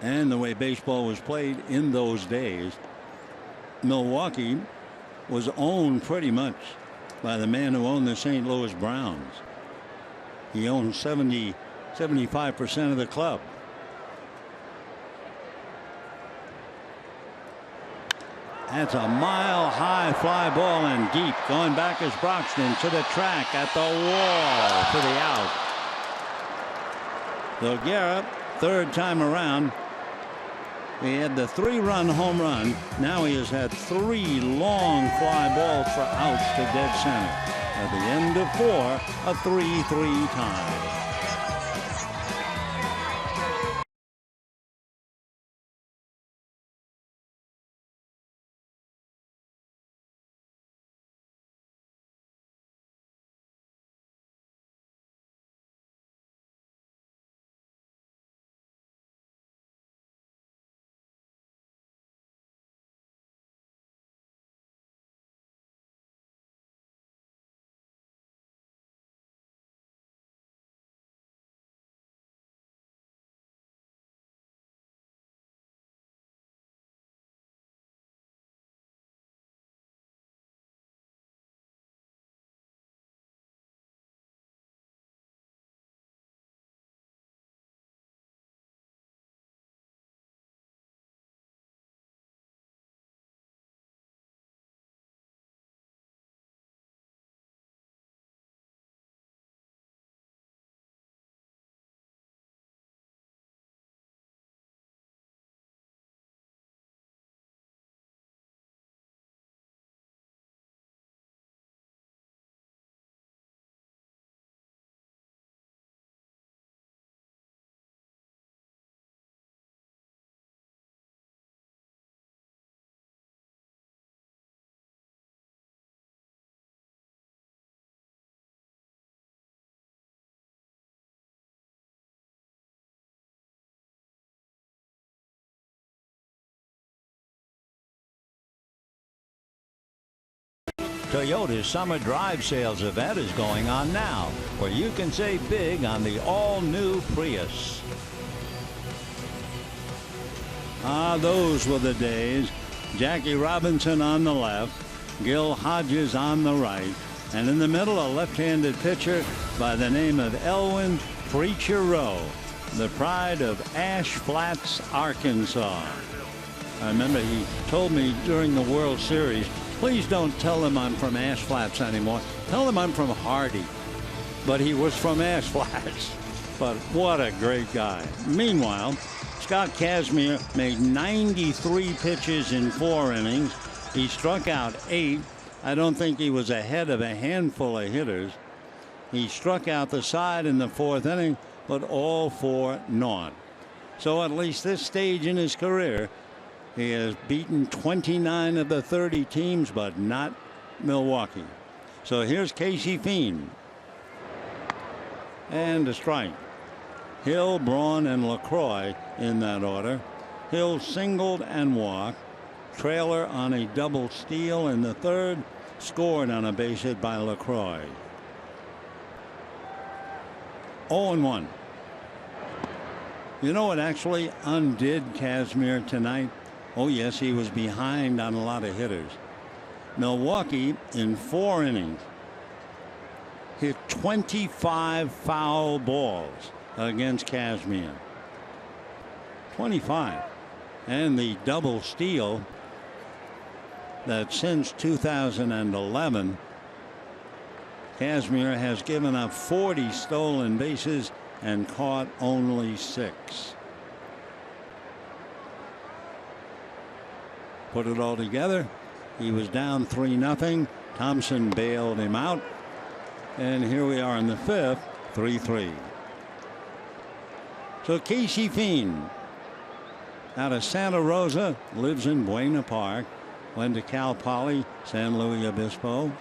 And the way baseball was played in those days, Milwaukee was owned pretty much by the man who owned the St. Louis Browns. He owned 75% of the club. That's a mile-high fly ball and deep. Going back is Broxton to the track at the wall for the out. So Guerra, third time around. He had the 3-run home run. Now he has had 3 long fly balls for outs to dead center. At the end of 4, a 3-3 tie. Toyota's Summer Drive Sales event is going on now, where you can save big on the all-new Prius. Ah, those were the days. Jackie Robinson on the left, Gil Hodges on the right, and in the middle, a left-handed pitcher by the name of Elwin Preacher Rowe, the pride of Ash Flats, Arkansas. I remember he told me during the World Series, please don't tell them I'm from Ash Flats anymore. Tell them I'm from Hardy. But he was from Ash Flats. But what a great guy. Meanwhile, Scott Kazmir made 93 pitches in 4 innings. He struck out 8. I don't think he was ahead of a handful of hitters. He struck out the side in the 4th inning, but all for naught. So at least this stage in his career, he has beaten 29 of the 30 teams, but not Milwaukee. So here's Casey Fiend. And a strike. Hill, Braun, and LaCroix in that order. Hill singled and walked. Trailer on a double steal in the 3rd. Scored on a base hit by LaCroix. 0-1. You know what actually undid Kazmir tonight? Oh, yes, he was behind on a lot of hitters. Milwaukee, in 4 innings, hit 25 foul balls against Kazmir. 25. And the double steal that since 2011, Kazmir has given up 40 stolen bases and caught only 6. Put it all together, he was down 3-0. Thompson bailed him out. And here we are in the 5th, 3-3. So Casey Fiend, out of Santa Rosa, lives in Buena Park. Went to Cal Poly, San Luis Obispo.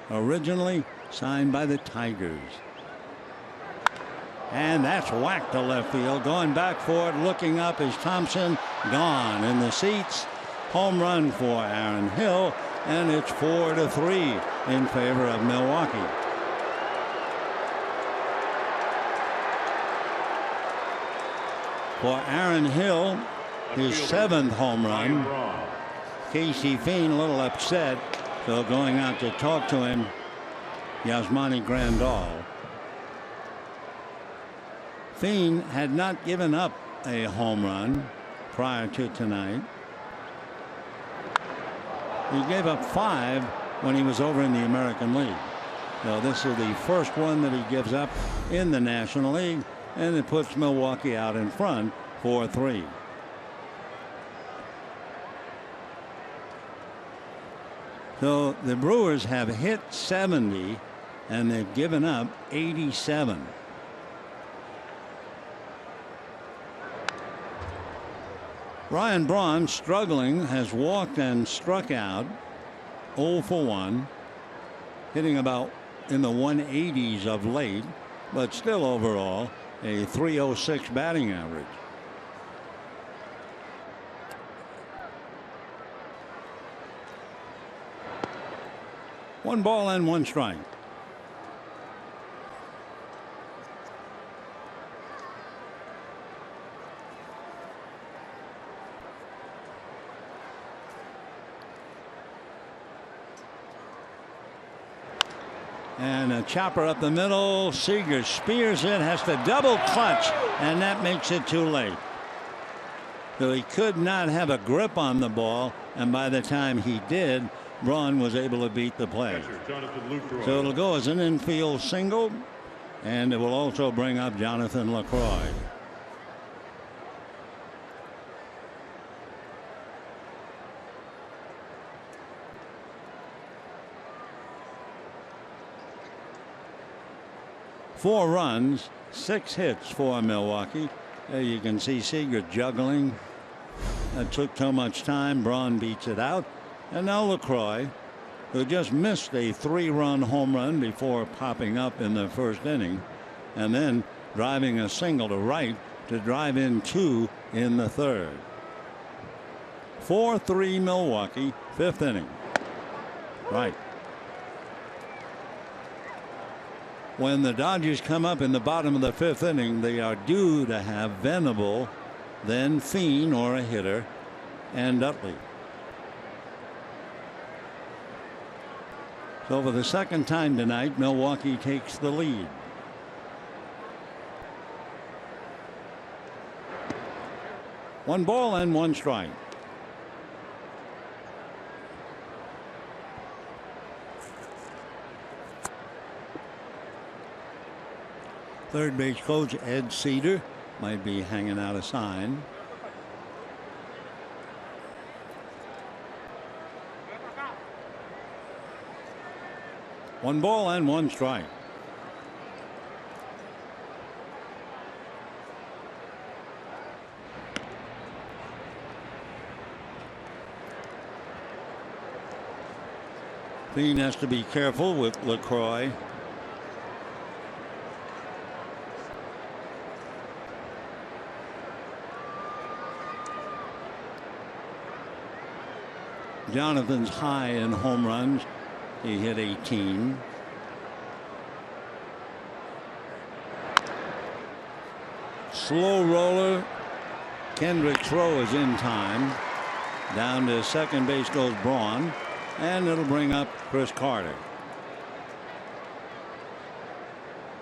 Originally signed by the Tigers. And that's whacked to left field. Going back for it, looking up is Thompson. Gone in the seats. Home run for Aaron Hill. And it's 4-3 in favor of Milwaukee. For Aaron Hill, his 7th home run. Casey Fiend a little upset, so going out to talk to him, Yasmani Grandal. Fiend had not given up a home run prior to tonight. He gave up 5 when he was over in the American League. So this is the first one that he gives up in the National League, and it puts Milwaukee out in front 4-3. So the Brewers have hit 70 and they've given up 87. Ryan Braun, struggling, has walked and struck out 0 for 1, hitting about in the 180s of late, but still overall a .306 batting average. One ball and 1 strike. And a chopper up the middle. Seager spears it, has to double clutch, and that makes it too late. So he could not have a grip on the ball, and by the time he did, Braun was able to beat the play. So it'll go as an infield single, and it will also bring up Jonathan LaCroix. Four runs, 6 hits for Milwaukee. There you can see Seager juggling. That took too much time. Braun beats it out. And now LaCroix, who just missed a 3-run home run before popping up in the first inning, and then driving a single to right to drive in 2 in the 3rd. 4-3 Milwaukee, 5th inning. Right. When the Dodgers come up in the bottom of the 5th inning, they are due to have Venable, then Fiend or a hitter, and Utley. So for the second time tonight, Milwaukee takes the lead. One ball and one strike. Third base coach Ed Cedar might be hanging out a sign. One ball and one strike. Fiend has to be careful with LaCroix. Jonathan's high in home runs. He hit 18. Slow roller. Kendrick's throw is in time. Down to second base goes Braun, and it'll bring up Chris Carter.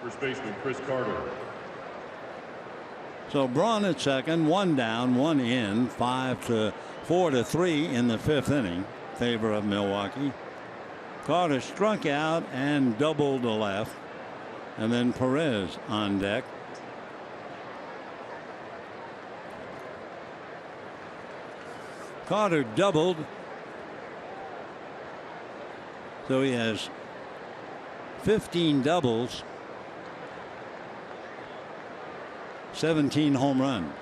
First baseman Chris Carter. So Braun at second, one down, one in, 4-3 in the 5th inning, favor of Milwaukee. Carter struck out and doubled to left, and then Perez on deck. Carter doubled, so he has 15 doubles, 17 home runs.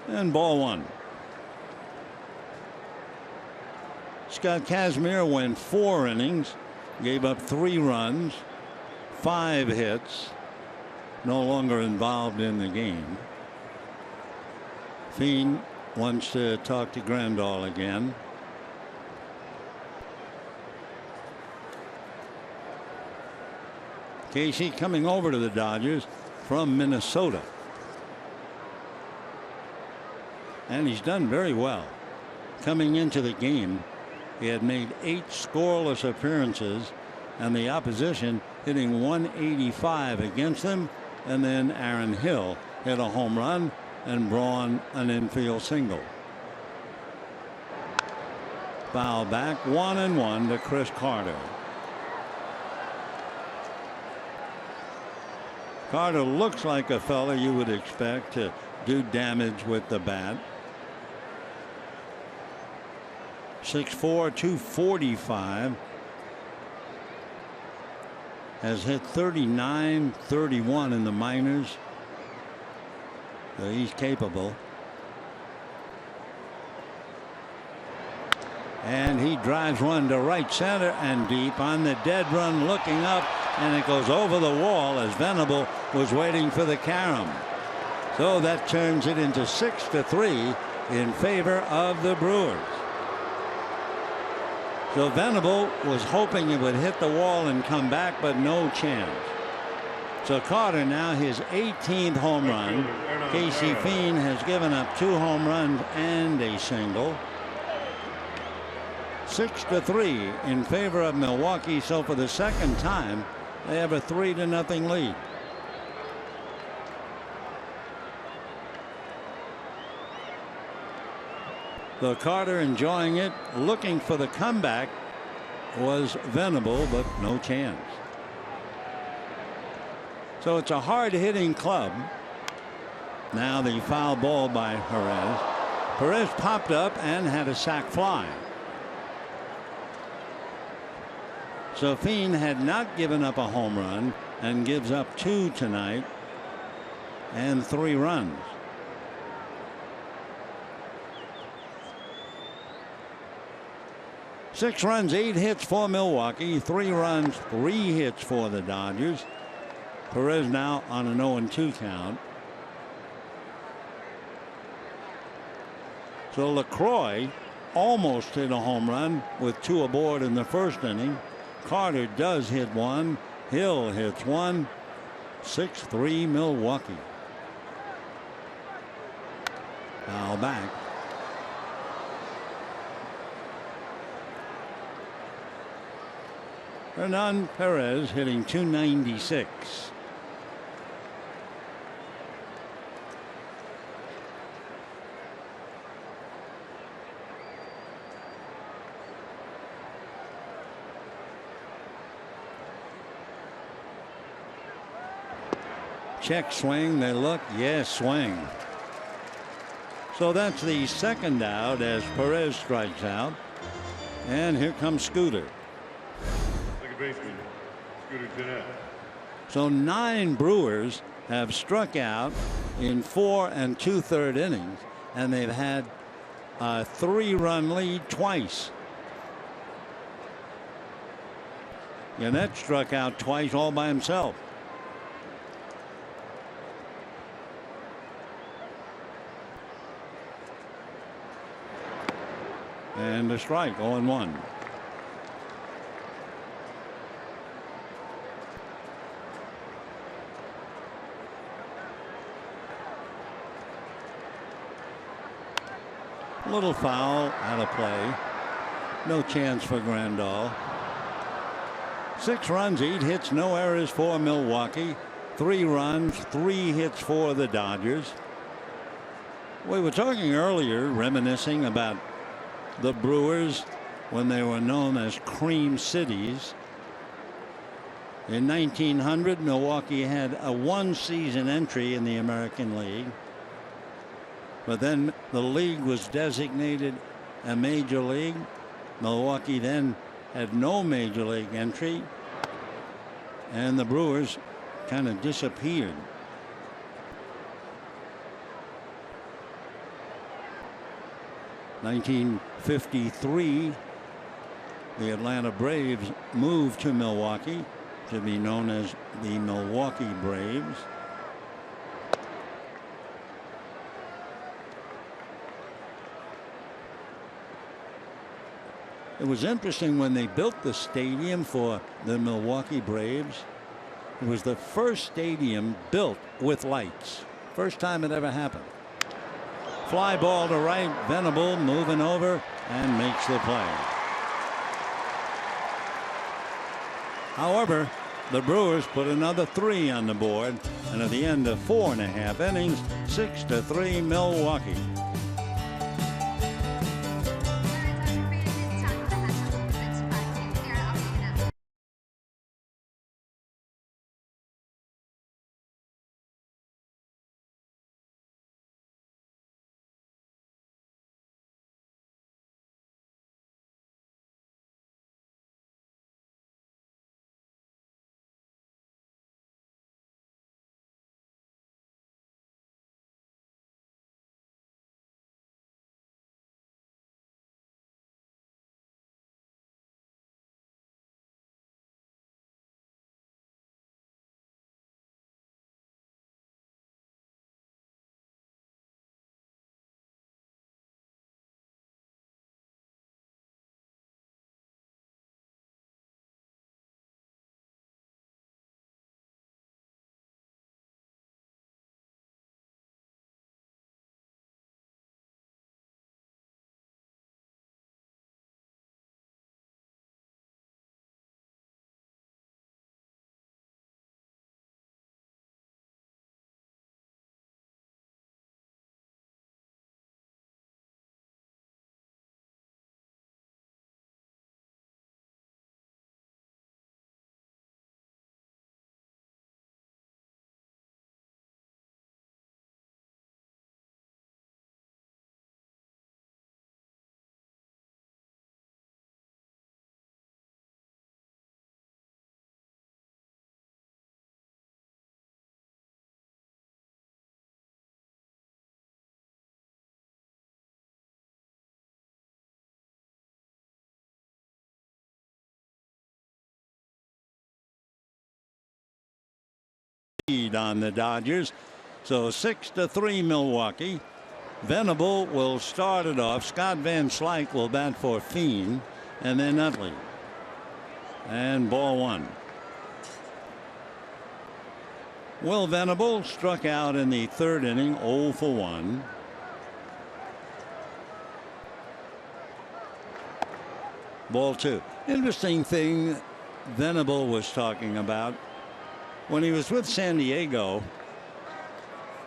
And ball one. Scott Kazmir went 4 innings, gave up 3 runs, 5 hits, no longer involved in the game. Fiend wants to talk to Grandal again. Casey coming over to the Dodgers from Minnesota. And he's done very well. Coming into the game, he had made 8 scoreless appearances, and the opposition hitting 185 against him. And then Aaron Hill hit a home run and Braun an infield single. Foul back, 1-1 to Chris Carter. Carter looks like a fella you would expect to do damage with the bat. 6'4", 245. Has hit 39, 31 in the minors. So he's capable. And he drives one to right center and deep on the dead run, looking up, and it goes over the wall as Venable was waiting for the carom. So that turns it into 6-3 in favor of the Brewers. So Venable was hoping it would hit the wall and come back, but no chance. So Carter now his 18th home run. Casey Fiend has given up 2 home runs and a single. 6-3 in favor of Milwaukee. So for the second time, they have a 3-0 lead. So Carter enjoying it, looking for the comeback was Venable, but no chance. So it's a hard hitting club. Now the foul ball by Perez. Perez popped up and had a sac fly. So Fiend had not given up a home run and gives up 2 tonight and 3 runs. Six runs, 8 hits for Milwaukee, 3 runs, 3 hits for the Dodgers. Perez now on an 0-2 count. So LaCroix almost hit a home run with 2 aboard in the first inning. Carter does hit one. Hill hits one. 6-3 Milwaukee. Foul back. Hernan Perez hitting .296. Check swing. They look. Yes, swing. So that's the second out as Perez strikes out. And here comes Scooter. Second baseman, Scooter Gennett. So 9 Brewers have struck out in 4 2/3 innings, and they've had a 3-run lead twice. Gennett struck out twice all by himself. And a strike, 0-1. Little foul out of play. No chance for Grandal. 6 runs, 8 hits, no errors for Milwaukee. 3 runs, 3 hits for the Dodgers. We were talking earlier, reminiscing about the Brewers when they were known as Cream Cities. In 1900, Milwaukee had a 1-season entry in the American League. But then the league was designated a major league. Milwaukee then had no major league entry. And the Brewers kind of disappeared. (1953), the Atlanta Braves moved to Milwaukee to be known as the Milwaukee Braves. It was interesting when they built the stadium for the Milwaukee Braves. It was the first stadium built with lights. First time it ever happened. Fly ball to right. Venable moving over and makes the play. However, the Brewers put another 3 on the board, and at the end of 4.5 innings, 6-3 Milwaukee. On the Dodgers. So 6-3 Milwaukee. Venable will start it off. Scott Van Slyke will bat for Fiend, and then Utley. And ball one. Will Venable struck out in the third inning, 0 for 1. Ball two. Interesting thing Venable was talking about when he was with San Diego.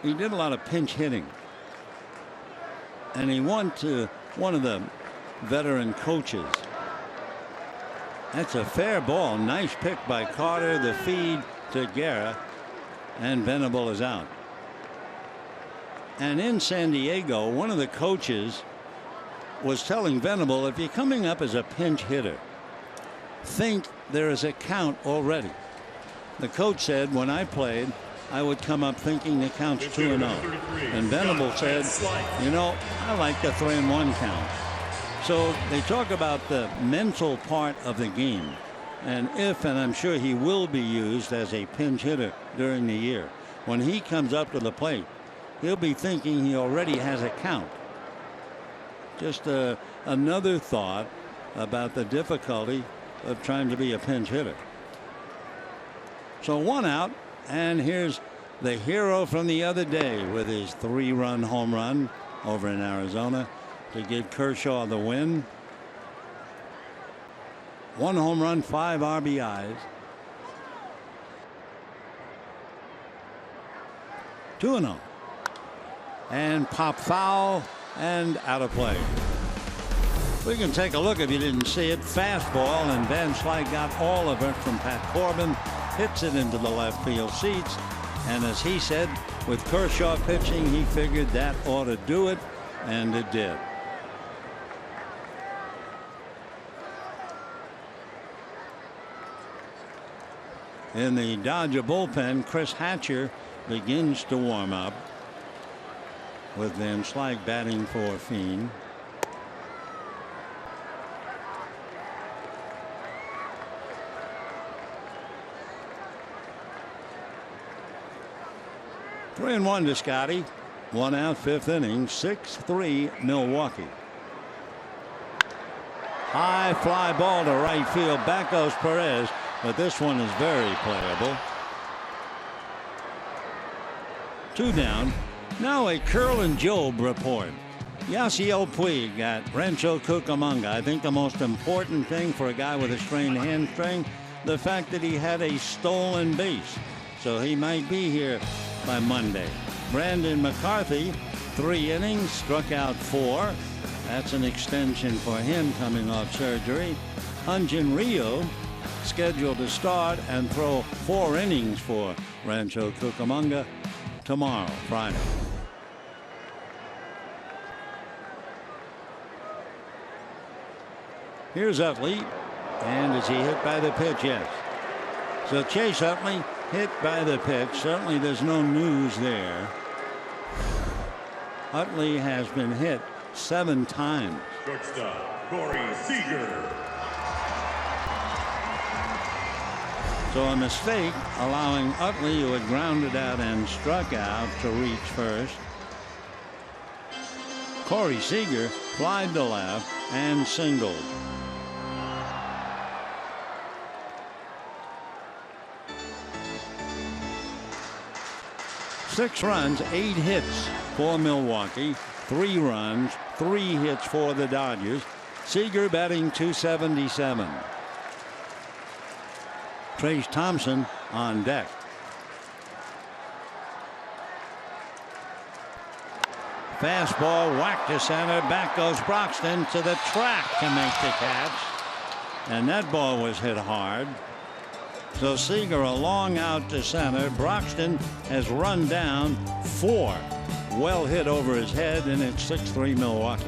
He did a lot of pinch hitting, and he went to one of the veteran coaches. That's a fair ball. Nice pick by Carter. The feed to Guerra, and Venable is out. And in San Diego, one of the coaches was telling Venable, if you're coming up as a pinch hitter, think there is a count already. The coach said, when I played, I would come up thinking the count's 2-0. And Venable said, you know, I like the 3-1 count. So they talk about the mental part of the game. And I'm sure he will be used as a pinch hitter during the year. When he comes up to the plate, he'll be thinking he already has a count. Just another thought about the difficulty of trying to be a pinch hitter. So one out, and here's the hero from the other day with his 3-run home run over in Arizona to give Kershaw the win. 1 home run, 5 RBIs. 2-0. And pop foul and out of play. We can take a look if you didn't see it. Fastball, and Van Slyke got all of it from Pat Corbin. Hits it into the left field seats. And as he said, with Kershaw pitching, he figured that ought to do it, and it did. In the Dodger bullpen, Chris Hatcher begins to warm up with Van Slyke batting for Fiend. Three and 1 to Scotty. 1 out, 5th inning. 6-3 Milwaukee. High fly ball to right field. Back goes Perez, but this one is very playable. 2 down. Now a Curl and Job report. Yasiel Puig at Rancho Cucamonga. I think the most important thing for a guy with a strained hamstring, the fact that he had a stolen base. So he might be here by Monday. Brandon McCarthy, 3 innings, struck out 4. That's an extension for him coming off surgery. Hyun-Jin Ryu scheduled to start and throw 4 innings for Rancho Cucamonga tomorrow, Friday. Here's Utley, and is he hit by the pitch? Yes. So Chase Utley hit by the pitch. Certainly there's no news there. Utley has been hit 7 times. Shortstop, Corey Seager. So a mistake allowing Utley, who had grounded out and struck out, to reach first. Corey Seager flied to left and singled. Six runs, 8 hits for Milwaukee, 3 runs, 3 hits for the Dodgers. Seager batting .277. Trace Thompson on deck. Fastball whacked to center. Back goes Broxton to the track to make the catch. And that ball was hit hard. So Seager a long out to center. Broxton has run down 4. Well hit over his head, and it's 6-3 Milwaukee.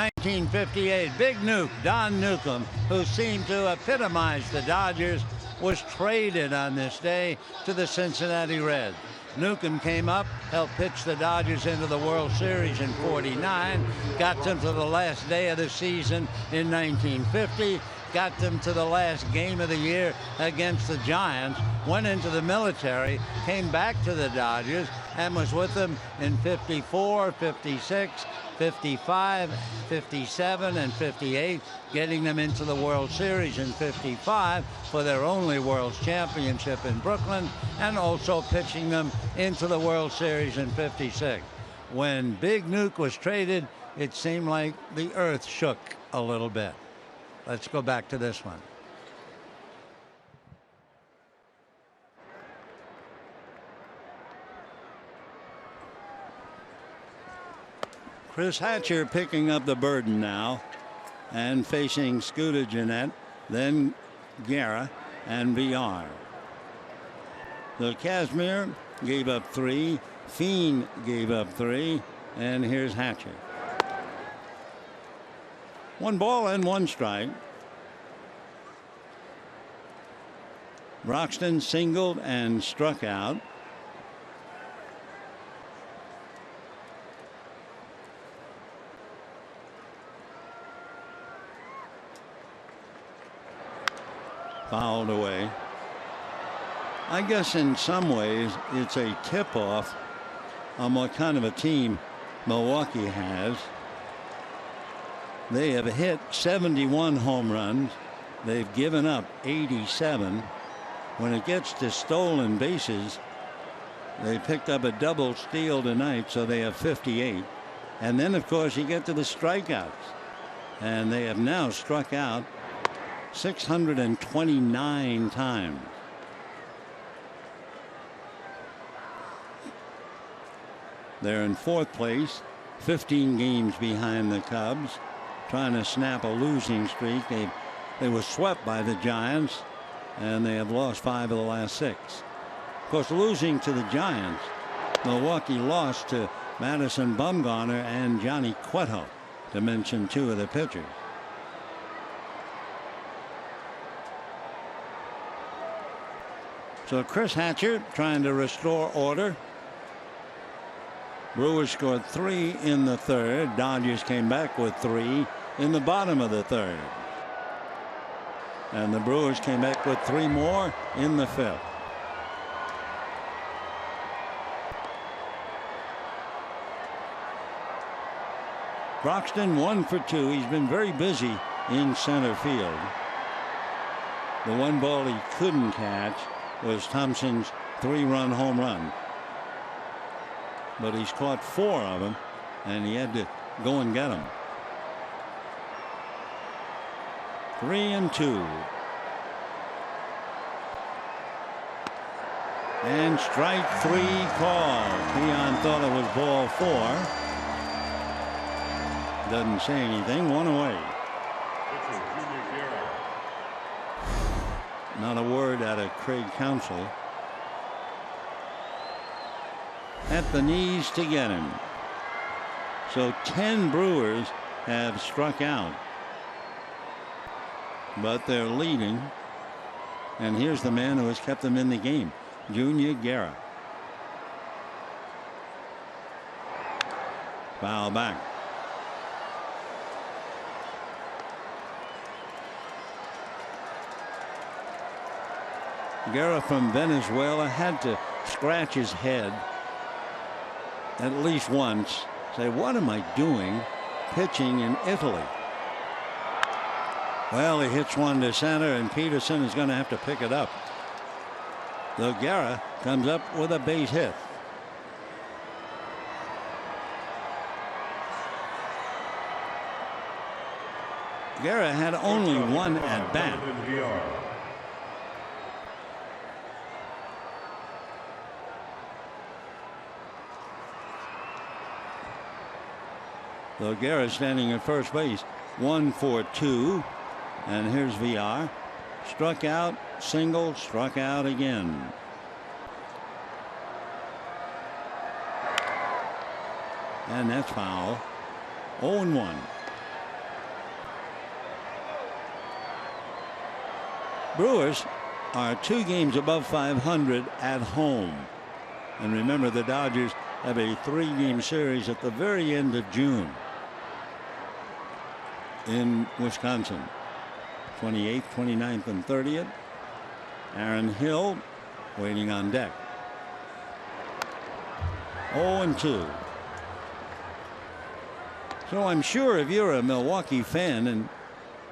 1958, Big Nuke, Don Newcomb, who seemed to epitomize the Dodgers, was traded on this day to the Cincinnati Reds. Newcomb came up, helped pitch the Dodgers into the World Series in '49, got them to the last day of the season in 1950, got them to the last game of the year against the Giants, went into the military, came back to the Dodgers, and was with them in 54, 56, 55, 57, and 58, getting them into the World Series in 55 for their only World Championship in Brooklyn, and also pitching them into the World Series in 56. When Big Nuke was traded, it seemed like the earth shook a little bit. Let's go back to this one. Chris Hatcher picking up the burden now and facing Scooter Gennett, then Guerra and VR. So Kazmir gave up 3, Fiend gave up 3, and here's Hatcher. 1 ball and 1 strike. Broxton singled and struck out. Fouled away. I guess in some ways it's a tip-off on what kind of a team Milwaukee has. They have hit 71 home runs. They've given up 87. When it gets to stolen bases, they picked up a double steal tonight, so they have 58. And then, of course, you get to the strikeouts. And they have now struck out 629 times. They're in 4th place, 15 games behind the Cubs, trying to snap a losing streak. They were swept by the Giants, and they have lost 5 of the last 6. Of course, losing to the Giants, Milwaukee lost to Madison Bumgarner and Johnny Cueto, to mention 2 of the pitchers. So Chris Hatcher trying to restore order. Brewers scored 3 in the 3rd. Dodgers came back with 3 in the bottom of the 3rd. And the Brewers came back with 3 more in the 5th. Broxton 1 for 2. He's been very busy in center field. The 1 ball he couldn't catch was Thompson's 3-run home run. But he's caught 4 of them, and he had to go and get them. 3-2. And strike 3 called. Peon thought it was ball 4. Doesn't say anything. 1 away. Not a word out of Craig Counsell. At the knees to get him. So 10 Brewers have struck out. But they're leading. And here's the man who has kept them in the game, Junior Guerra. Foul back. Guerra from Venezuela had to scratch his head at least once. Say, what am I doing pitching in Italy? Well, he hits one to center, and Peterson is going to have to pick it up. So Guerra comes up with a base hit. Guerra had only 1 at bat. So Guerra standing at first base. 1 for 2. And here's VR. Struck out, singled, struck out again. And that's foul. 0-1. Brewers are 2 games above 500 at home. And remember, the Dodgers have a 3-game series at the very end of June in Wisconsin. 28th, 29th, and 30th. Aaron Hill waiting on deck. 0-2. So I'm sure if you're a Milwaukee fan and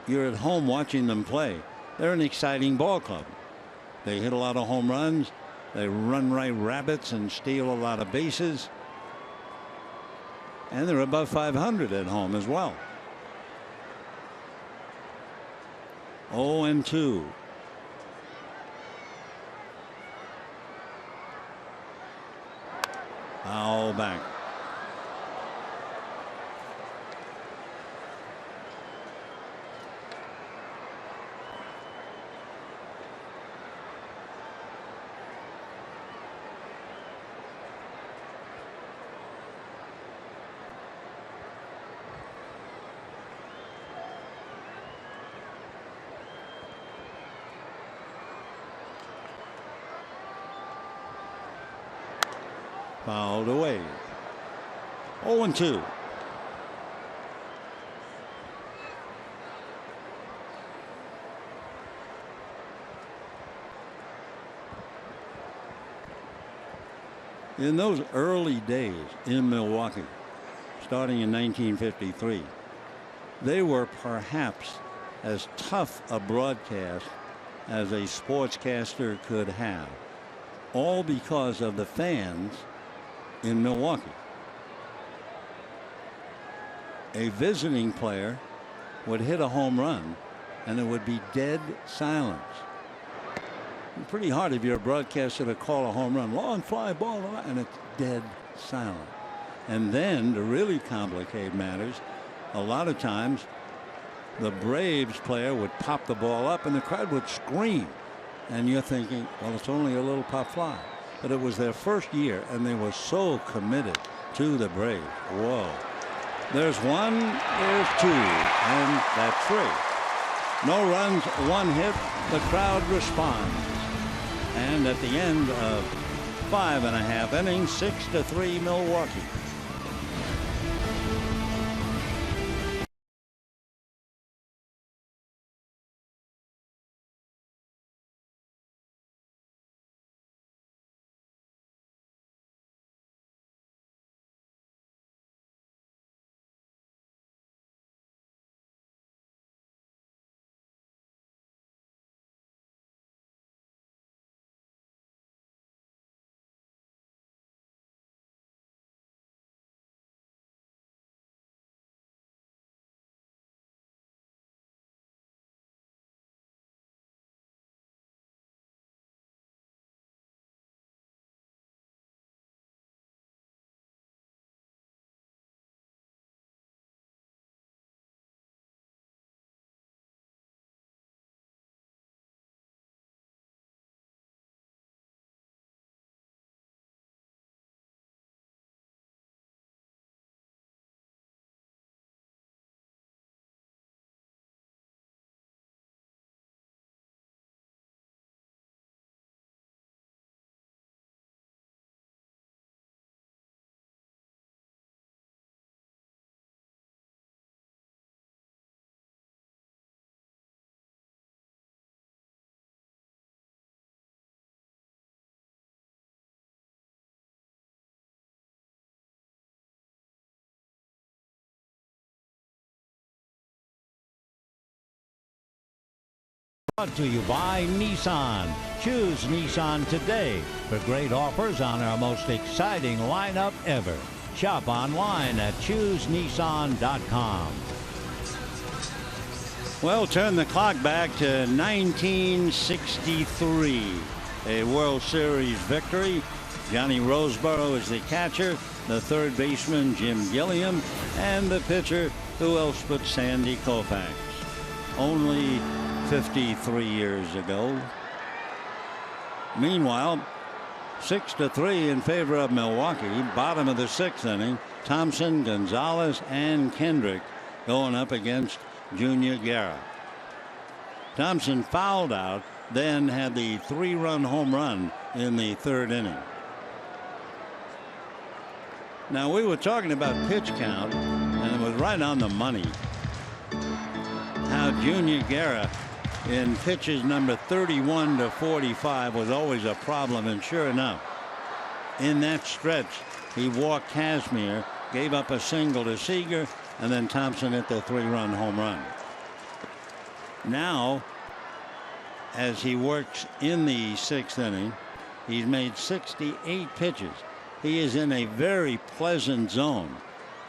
you're at home watching them play, they're an exciting ball club. They hit a lot of home runs. They run right rabbits and steal a lot of bases. And they're above 500 at home as well. 0-2. Foul back. Fouled away. 0-2. In those early days in Milwaukee, starting in 1953, they were perhaps as tough a broadcast as a sportscaster could have, all because of the fans in Milwaukee. A visiting player would hit a home run and it would be dead silence. Pretty hard if you're a broadcaster to call a home run, long fly ball, and it's dead silent. And then to really complicate matters, a lot of times the Braves player would pop the ball up and the crowd would scream, and you're thinking, well, it's only a little pop fly. But it was their first year and they were so committed to the Braves. Whoa. There's 1, there's 2, and that's 3. No runs, 1 hit. The crowd responds. And at the end of 5.5 innings, 6-3 Milwaukee. Brought to you by Nissan. Choose Nissan today for great offers on our most exciting lineup ever. Shop online at choosenissan.com. Well, turn the clock back to 1963. A World Series victory. Johnny Roseboro is the catcher, the third baseman Jim Gilliam, and the pitcher, who else but Sandy Koufax. Only 53 years ago. Meanwhile, 6-3 in favor of Milwaukee. Bottom of the 6th inning. Thompson, Gonzalez, and Kendrick going up against Junior Guerra. Thompson fouled out then had the 3-run home run in the 3rd inning. Now, we were talking about pitch count, and it was right on the money. How Junior Guerra in pitches number 31 to 45 was always a problem, and sure enough, in that stretch, he walked Kazmir, gave up a single to Seager, and then Thompson hit the 3-run home run. Now, as he works in the 6th inning, he's made 68 pitches. He is in a very pleasant zone.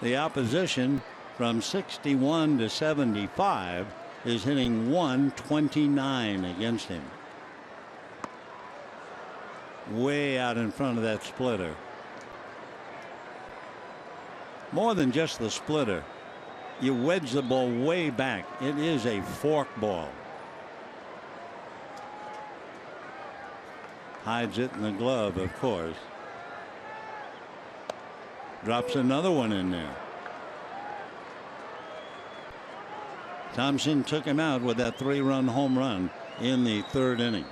The opposition from 61 to 75 is hitting 129 against him. Way out in front of that splitter. More than just the splitter. You wedge the ball way back. It is a fork ball. Hides it in the glove, of course. Drops another one in there. Thompson took him out with that 3-run home run in the 3rd inning.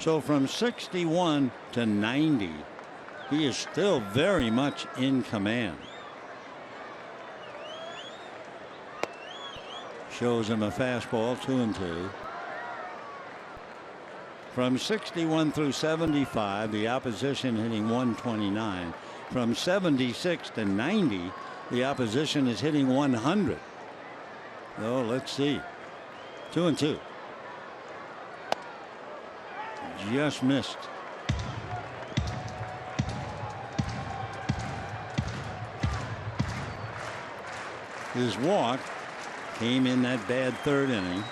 So from 61 to 90, he is still very much in command. Shows him a fastball, 2-2. From 61 through 75, the opposition hitting 129. From 76 to 90, the opposition is hitting 100. Oh, let's see. 2-2. Just missed. His walk came in that bad 3rd inning.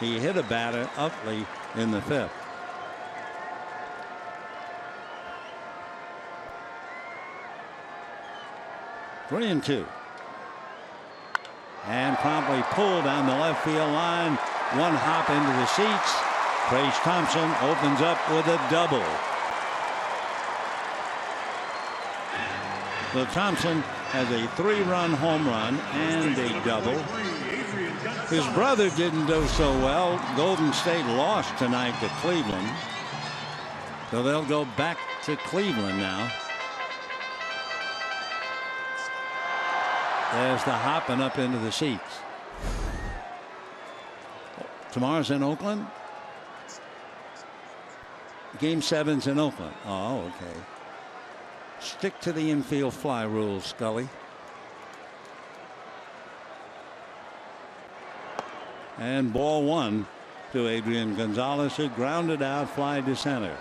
He hit a batter, Utley, in the 5th. Three and 2. And promptly pulled down the left field line. One hop into the seats. Trayce Thompson opens up with a double. So Thompson has a 3-run home run and a double. His brother didn't do so well. Golden State lost tonight to Cleveland. So they'll go back to Cleveland now. There's the hopping up into the seats. Tomorrow's in Oakland. Game 7's in Oakland. Oh, okay. Stick to the infield fly rule, Scully. And ball 1 to Adrian Gonzalez, who grounded out, fly to center.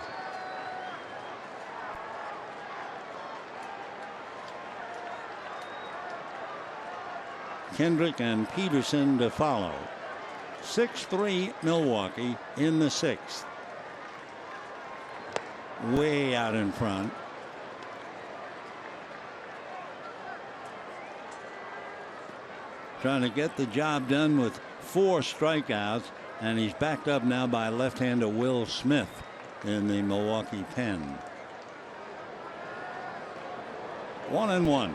Kendrick and Peterson to follow. 6-3 Milwaukee in the 6th. Way out in front. Trying to get the job done with 4 strikeouts, and he's backed up now by left-hander Will Smith in the Milwaukee pen. 1-1.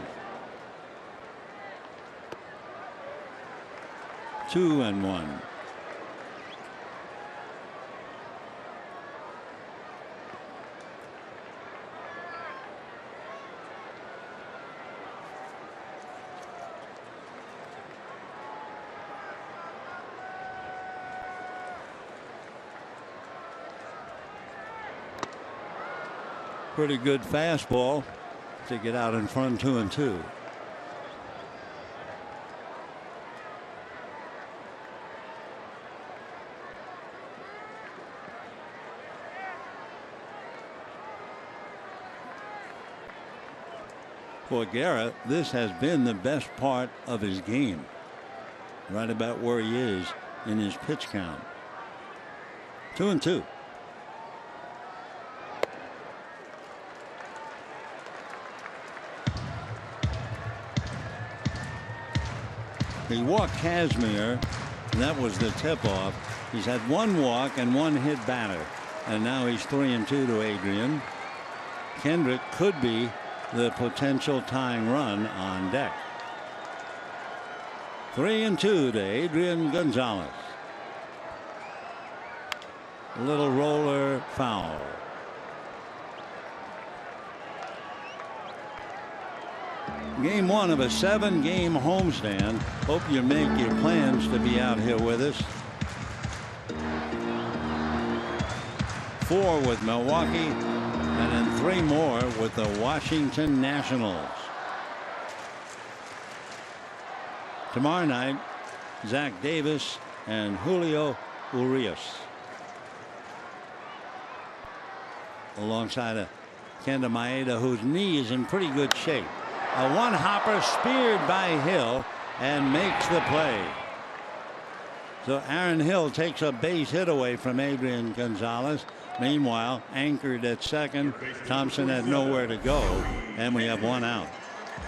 2-1. Pretty good fastball to get out in front, 2-2. For Guerra, this has been the best part of his game. Right about where he is in his pitch count. 2-2. He walked Kazmir, and that was the tip-off. He's had 1 walk and 1 hit batter, and now he's 3-2 to Adrian. Kendrick could be the potential tying run on deck. 3-2 to Adrian Gonzalez. A little roller foul. Game 1 of a 7-game homestand. Hope you make your plans to be out here with us. 4 with Milwaukee, and then 3 more with the Washington Nationals. Tomorrow night, Zach Davis and Julio Urias, alongside of Kenta Maeda, whose knee is in pretty good shape. A one-hopper speared by Hill and makes the play. So Aaron Hill takes a base hit away from Adrian Gonzalez. Meanwhile, anchored at second, Thompson had nowhere to go, and we have 1 out.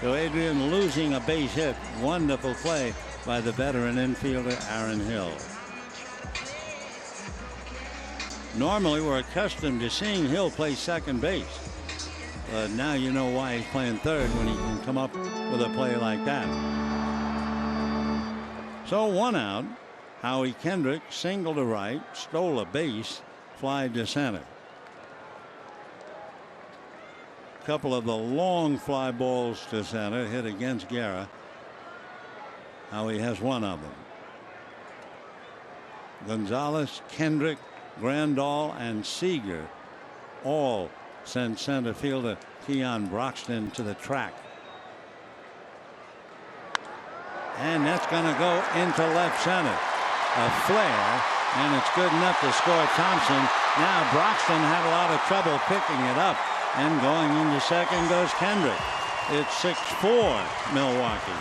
So Adrian losing a base hit. Wonderful play by the veteran infielder Aaron Hill. Normally, we're accustomed to seeing Hill play second base. But now you know why he's playing third when he can come up with a play like that. So 1 out. Howie Kendrick single to right, stole a base, fly to center. Couple of the long fly balls to center hit against Guerra. Howie has 1 of them. Gonzalez, Kendrick, Grandal, and Seager all send center fielder Keon Broxton to the track. And that's going to go into left center. A flare, and it's good enough to score Thompson. Now Broxton had a lot of trouble picking it up, and going into second goes Kendrick. It's 6-4 Milwaukee.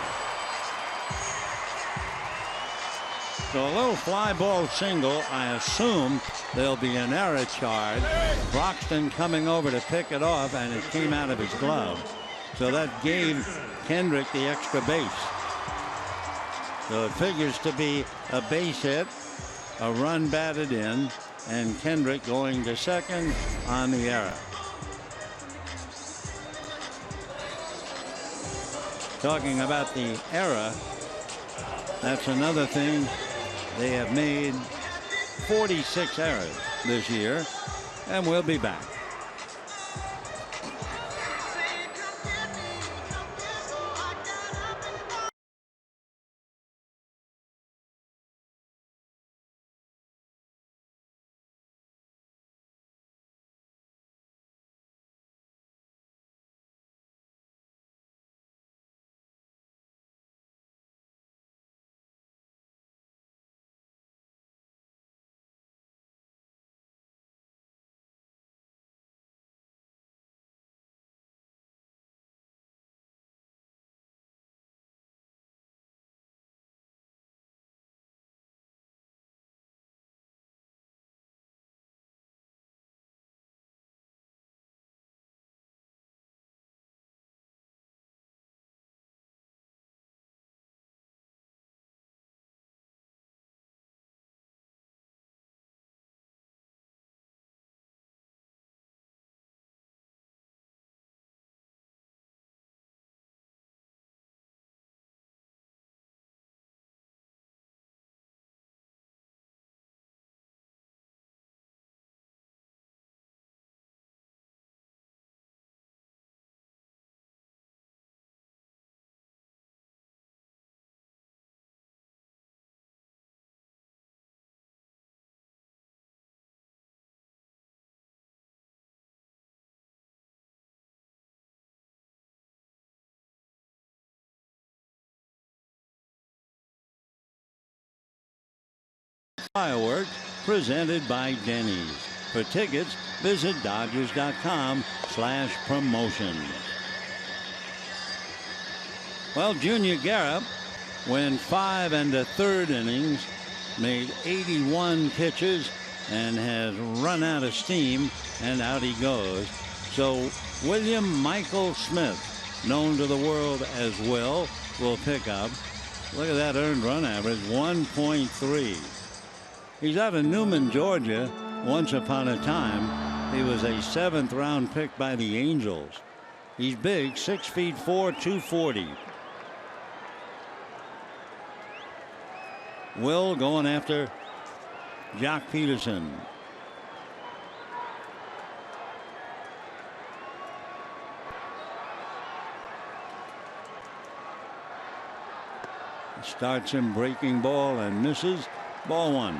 So a little fly ball single. I assume there'll be an error charge. Broxton coming over to pick it off, and it came out of his glove. So that gave Kendrick the extra base. So it figures to be a base hit, a run batted in, and Kendrick going to second on the error. Talking about the error, that's another thing. They have made 46 errors this year, and we'll be back. Fireworks presented by Denny's. For tickets, visit Dodgers.com/promotions. Well, Junior Guerra went 5 1/3 innings, made 81 pitches, and has run out of steam, and out he goes. So William Michael Smith, known to the world as Will pick up. Look at that earned run average, 1.3. He's out of Newman, Georgia. Once upon a time, he was a 7th round pick by the Angels. He's big, 6'4", 240. Will going after Jock Peterson. Starts him breaking ball and misses. Ball one.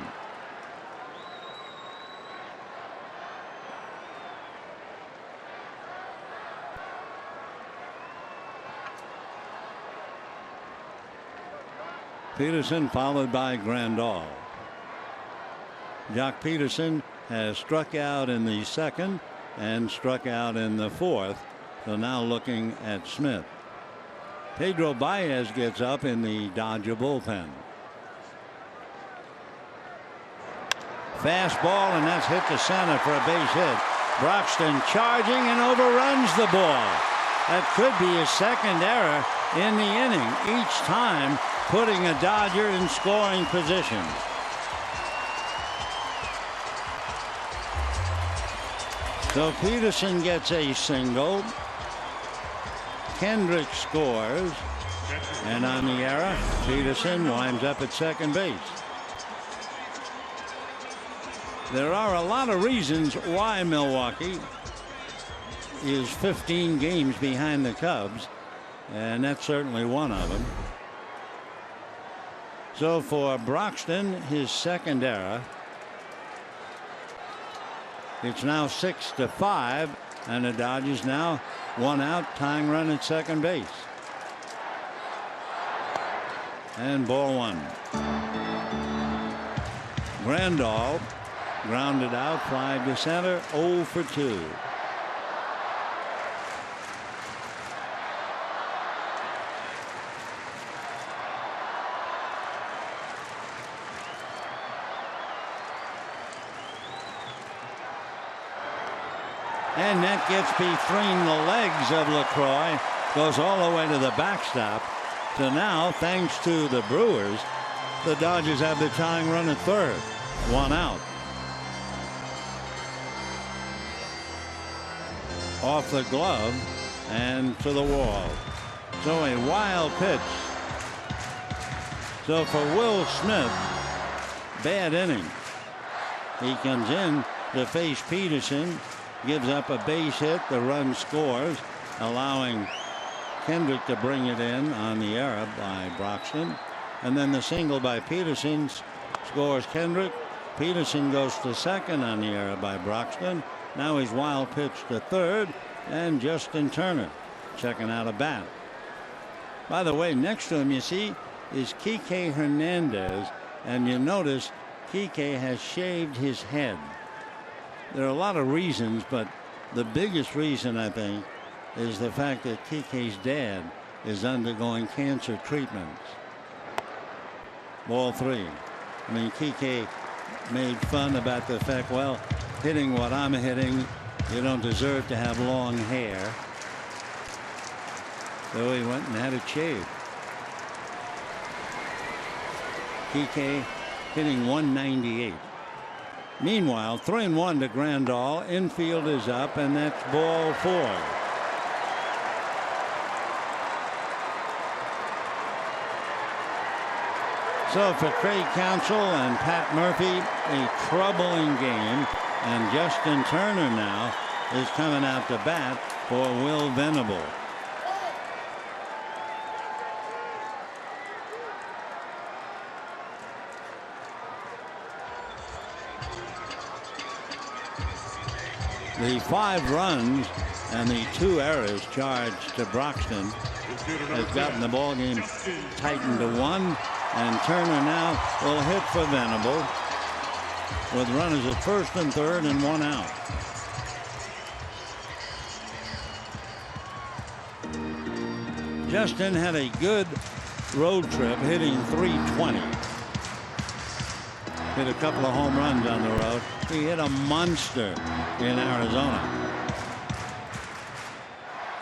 Peterson followed by Grandal. Jock Peterson has struck out in the second and struck out in the fourth. So now looking at Smith. Pedro Baez gets up in the Dodger bullpen. Fastball, and that's hit to center for a base hit. Broxton charging and overruns the ball. That could be his second error in the inning, each time putting a Dodger in scoring position. So Peterson gets a single. Kendrick scores, and on the error, Peterson winds up at second base. There are a lot of reasons why Milwaukee is 15 games behind the Cubs, and that's certainly one of them. So for Broxton, his second error, it's now 6-5, and the Dodgers now 1 out, tying run at second base. And ball one. Grandal grounded out, fly to center, 0 for 2. And that gets between the legs of LaCroix, goes all the way to the backstop. So now, thanks to the Brewers, the Dodgers have the tying run at third. 1 out. Off the glove and to the wall. So a wild pitch. So for Will Smith, bad inning. He comes in to face Peterson. Gives up a base hit. The run scores, allowing Kendrick to bring it in on the error by Broxton. And then the single by Peterson scores Kendrick. Peterson goes to second on the error by Broxton. Now he's wild pitch to third, and Justin Turner checking out a bat. By the way, next to him you see is Kike Hernandez, and you notice Kike has shaved his head. There are a lot of reasons, but the biggest reason, I think, is the fact that Kike's dad is undergoing cancer treatments. Ball 3. I mean, Kike made fun about the fact, well, hitting what I'm hitting, you don't deserve to have long hair. So he went and had it shaved. Kike hitting 198. Meanwhile, 3-1 to Grandal. Infield is up, and that's ball 4. So for Craig Counsell and Pat Murphy, a troubling game, and Justin Turner now is coming out to bat for Will Venable. The 5 runs and the 2 errors charged to Broxton has gotten the ball game tightened to 1, and Turner now will hit for Venable with runners at first and third and 1 out. Justin had a good road trip, hitting .320. Hit a couple of home runs on the road. He hit a monster in Arizona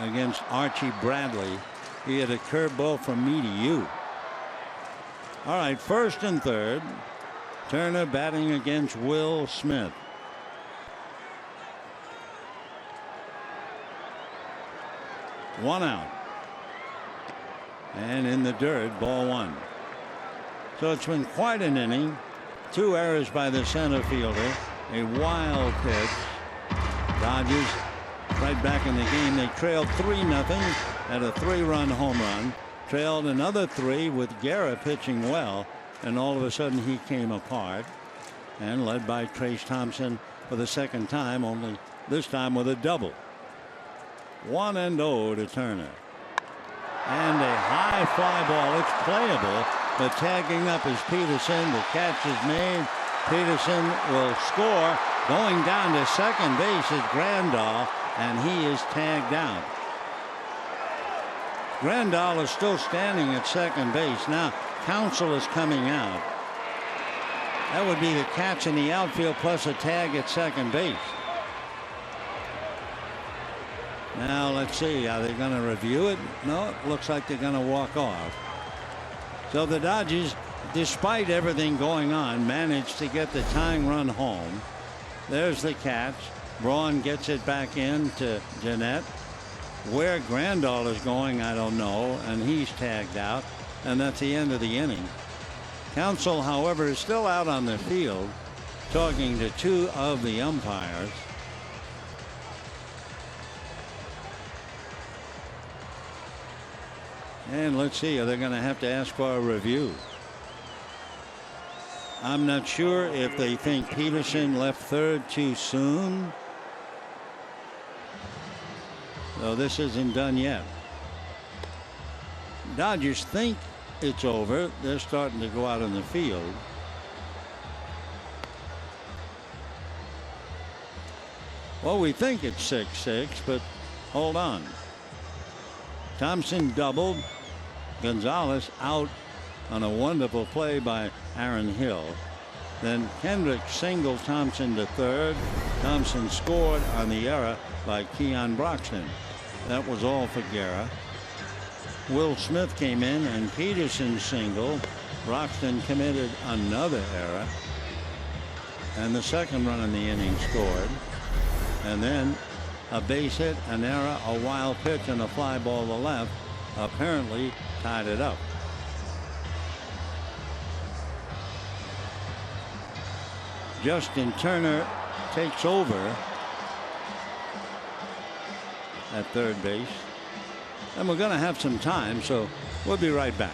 against Archie Bradley. He had a curveball from me to you. All right, first and third. Turner batting against Will Smith. One out. And in the dirt, ball 1. So it's been quite an inning. 2 errors by the center fielder. A wild pitch. Dodgers right back in the game. They trailed 3-0 at a 3-run home run. trailed another 3 with Guerra pitching well, and all of a sudden he came apart and led by Trace Thompson for the second time, only this time with a double. 1-0 to Turner. And a high fly ball. It's playable, but tagging up is Peterson. The catch is made. Peterson will score. Going down to second base is Grandal, and he is tagged out. Grandal is still standing at second base. Now Counsell is coming out. That would be the catch in the outfield plus a tag at second base. Now let's see. Are they going to review it? No, it looks like they're going to walk off. So the Dodgers, despite everything going on, managed to get the tying run home. There's the catch. Braun gets it back in to Jeanette. Where Grandal is going, I don't know, and he's tagged out, and that's the end of the inning. Counsell, however, is still out on the field talking to 2 of the umpires. And let's see, are they going to have to ask for a review? I'm not sure if they think Peterson left third too soon. So this isn't done yet. Dodgers think it's over. They're starting to go out on the field. Well, we think it's 6-6, but hold on. Thompson doubled. Gonzalez out on a wonderful play by Aaron Hill. Then Kendrick singled Thompson to third. Thompson scored on the error by Keon Broxton. That was all for Guerra. Will Smith came in and Peterson singled. Broxton committed another error. And the second run in the inning scored. And then a base hit, an error, a wild pitch, and a fly ball to left apparently tied it up. Justin Turner takes over at third base, and we're going to have some time, so we'll be right back.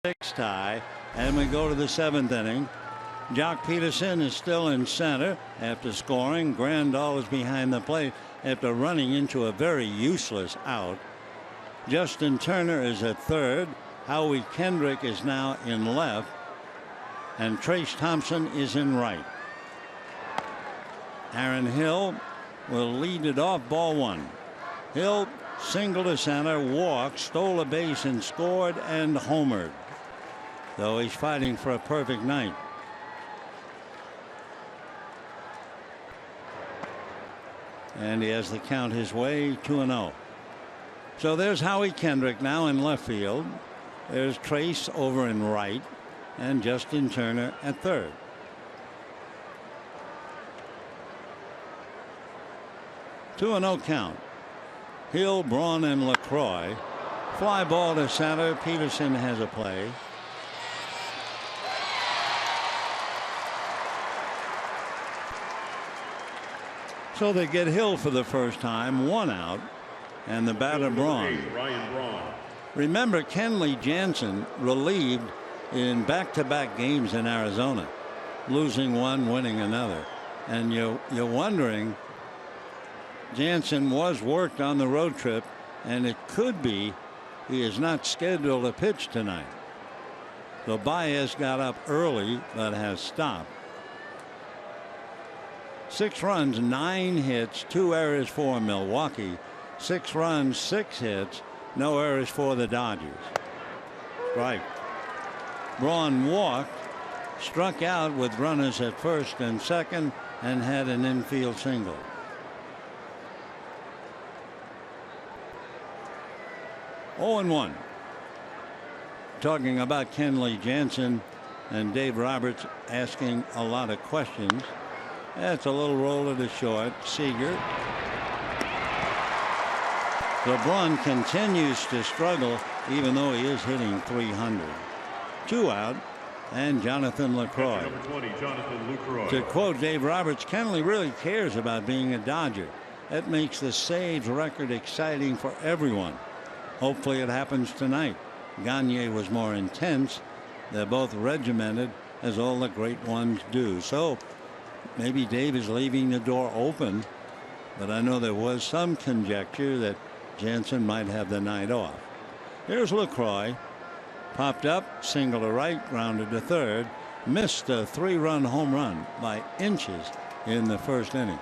Six tie, and we go to the seventh inning. Jock Peterson is still in center after scoring. Grandal is behind the plate after running into a very useless out. Justin Turner is at third. Howie Kendrick is now in left, and Trace Thompson is in right. Aaron Hill will lead it off, ball one. Hill single to center, walked, stole a base and scored and homered. Though he's fighting for a perfect night. and he has the count his way, 2-0. So there's Howie Kendrick now in left field. There's Trace over in right, and Justin Turner at third. Two and 0 count. Hill, Braun, and LaCroix. Fly ball to center. Peterson has a play. So they get Hill for the first time, 1 out, and the batter Braun. Remember, Kenley Jansen relieved in back-to-back games in Arizona, losing one, winning another, and you're wondering. Jansen was worked on the road trip, and it could be he is not scheduled to pitch tonight. So Baez got up early but has stopped. 6 runs, 9 hits, 2 errors for Milwaukee. 6 runs, 6 hits, no errors for the Dodgers. Right. Braun walked, struck out with runners at first and second, and had an infield single. Oh, 0-1. Talking about Kenley Jansen and Dave Roberts asking a lot of questions. That's a little roll to the short. Seager. LeBron continues to struggle even though he is hitting .300. 2 out, and Jonathan LaCroix. Number 20, Jonathan LaCroix. To quote Dave Roberts, Kenley really cares about being a Dodger. That makes the saves record exciting for everyone. Hopefully it happens tonight. Gagne was more intense. They're both regimented, as all the great ones do. So maybe Dave is leaving the door open, but I know there was some conjecture that Jansen might have the night off. Here's LaCroix. Popped up, single to right, grounded to third. Missed a 3-run home run by inches in the first inning.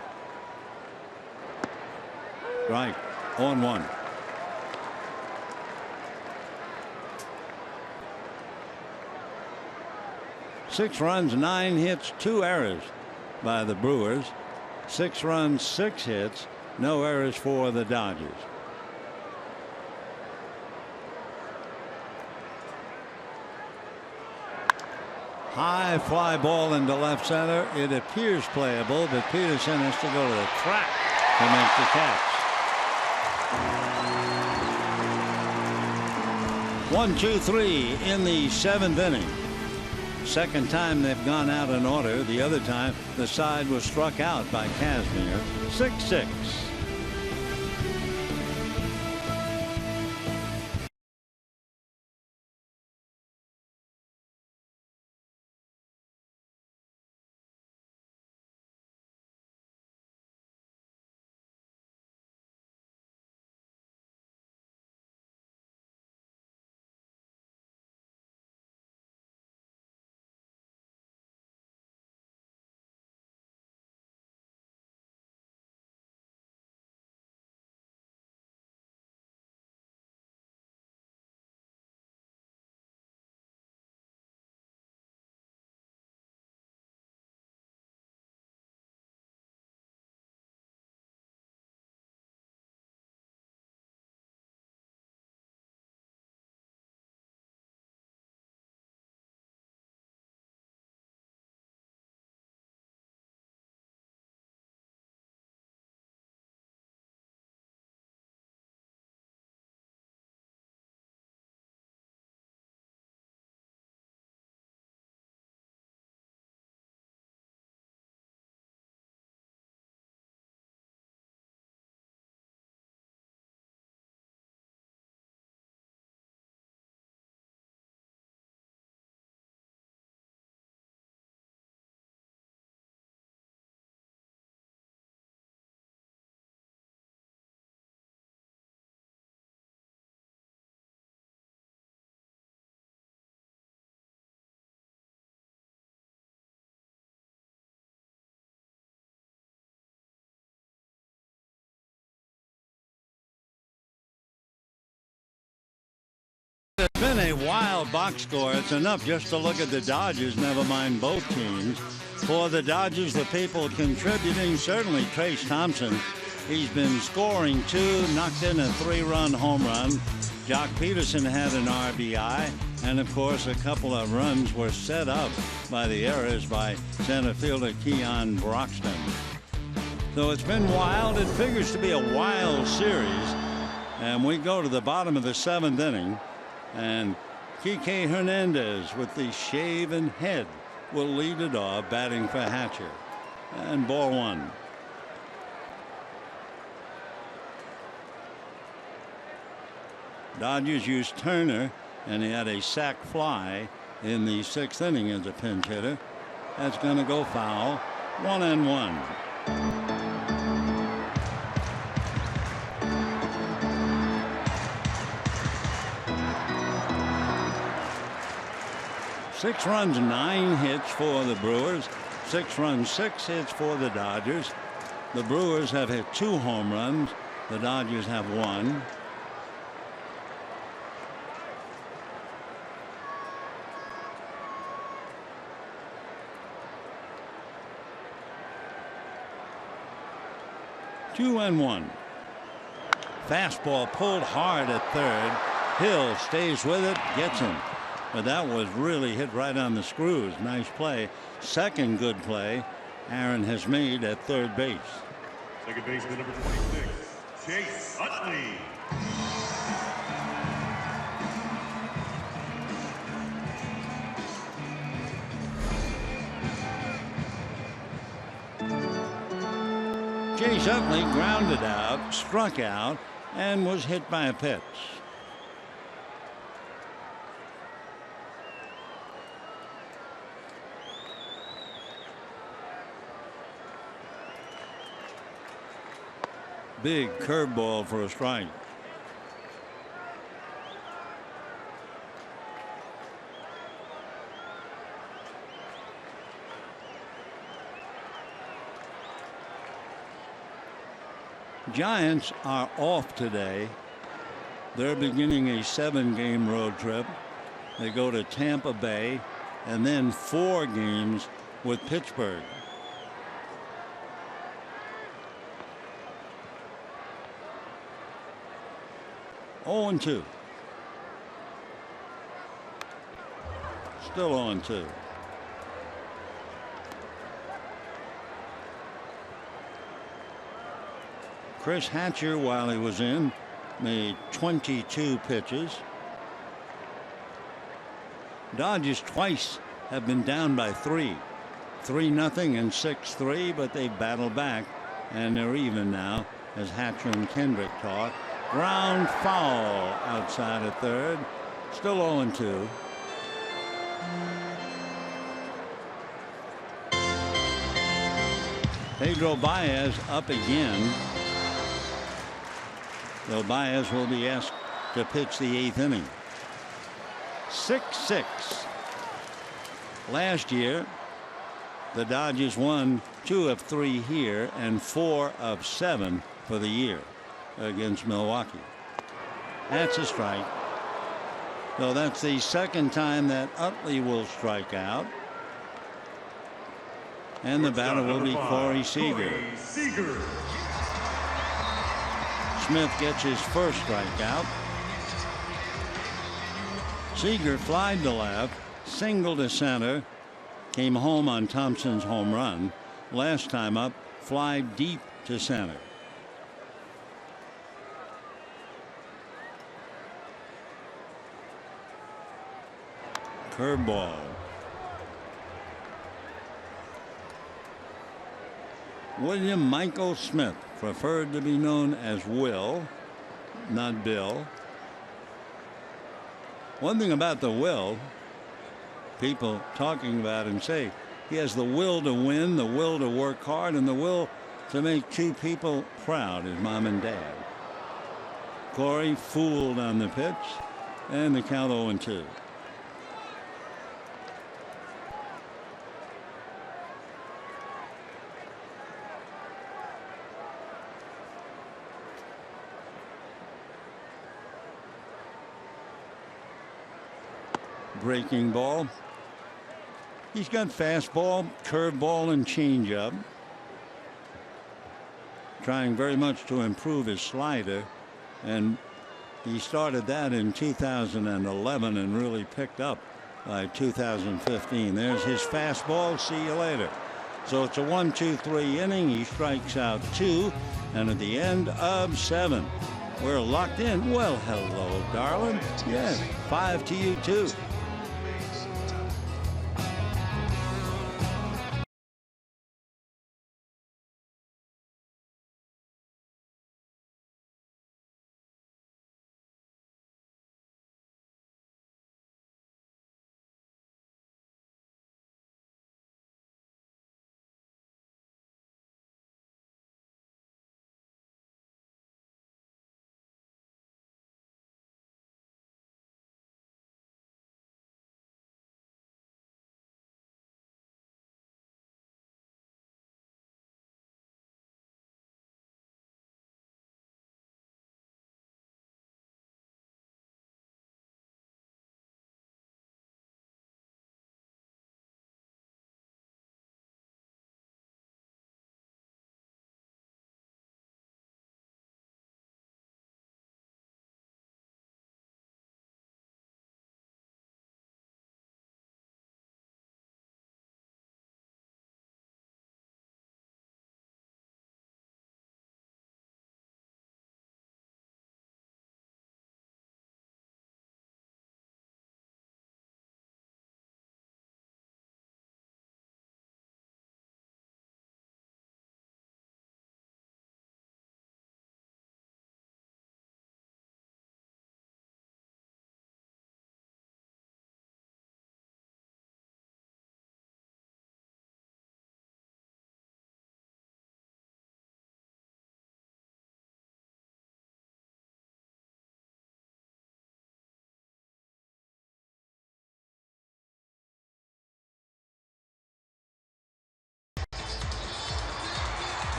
Right, 0-1. Six runs, 9 hits, 2 errors by the Brewers. 6 runs, 6 hits, no errors for the Dodgers. High fly ball into left center. It appears playable, but Peterson has to go to the track to make the catch. 1-2-3 in the 7th inning. Second time they've gone out in order. The other time the side was struck out by Kazmir. 6-6. It's been a wild box score. It's enough just to look at the Dodgers, never mind both teams. For the Dodgers, the people contributing, certainly Trace Thompson He's been scoring 2, knocked in a 3-run home run. Jock Peterson had an RBI, and of course a couple of runs were set up by the errors by center fielder Keon Broxton. So it's been wild. It figures to be a wild series, and we go to the bottom of the 7th inning, and Kike Hernandez with the shaven head will lead it off, batting for Hatcher, and ball 1. Dodgers used Turner, and he had a sac fly in the 6th inning as a pinch hitter. That's going to go foul. 1-1. Six runs, 9 hits for the Brewers. 6 runs, 6 hits for the Dodgers. The Brewers have hit 2 home runs. The Dodgers have 1. Two and 1. Fastball pulled hard at third. Hill stays with it, gets him. But that was really hit right on the screws. Nice play. Second good play Aaron has made at third base. Second baseman number 26, Chase Utley. Chase Utley grounded out, struck out, and was hit by a pitch. Big curveball for a strike. Giants are off today. They're beginning a 7-game road trip. They go to Tampa Bay and then 4 games with Pittsburgh. Oh, 0-2. Still 0-2. Chris Hatcher, while he was in, made 22 pitches. Dodgers twice have been down by 3. 3-0 and 6-3, but they battle back, and they're even now as Hatcher and Kendrick talk. Ground foul outside at third. Still 0-2. Pedro Baez up again. So Baez will be asked to pitch the 8th inning. 6-6. Last year, the Dodgers won 2 of 3 here and 4 of 7 for the year against Milwaukee. That's a strike. So that's the second time that Utley will strike out. And the batter will be Corey Seager. Smith gets his first strikeout. Seager flied to left, singled to center, came home on Thompson's home run. Last time up, fly deep to center. Curveball. William Michael Smith, preferred to be known as Will, not Bill. One thing about the Will, people talking about him say he has the will to win, the will to work hard, and the will to make 2 people proud, his mom and dad. Corey fooled on the pitch, and the count 0-2. Breaking ball. He's got fastball, curveball, and changeup. trying very much to improve his slider, and he started that in 2011 and really picked up by 2015. There's his fastball. See you later. So it's a 1-2-3 inning. He strikes out 2, and at the end of 7, we're locked in. Well, hello, darling. Yeah, 5 to you too.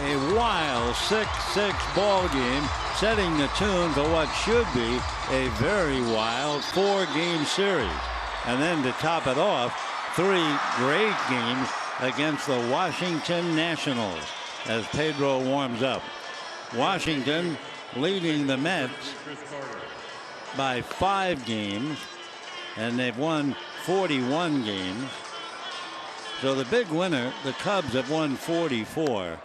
A wild 6-6 ball game, setting the tune for what should be a very wild 4-game series. And then to top it off, 3 great games against the Washington Nationals as Pedro warms up. Washington leading the Mets by 5 games, and they've won 41 games. So the big winner, the Cubs, have won 44.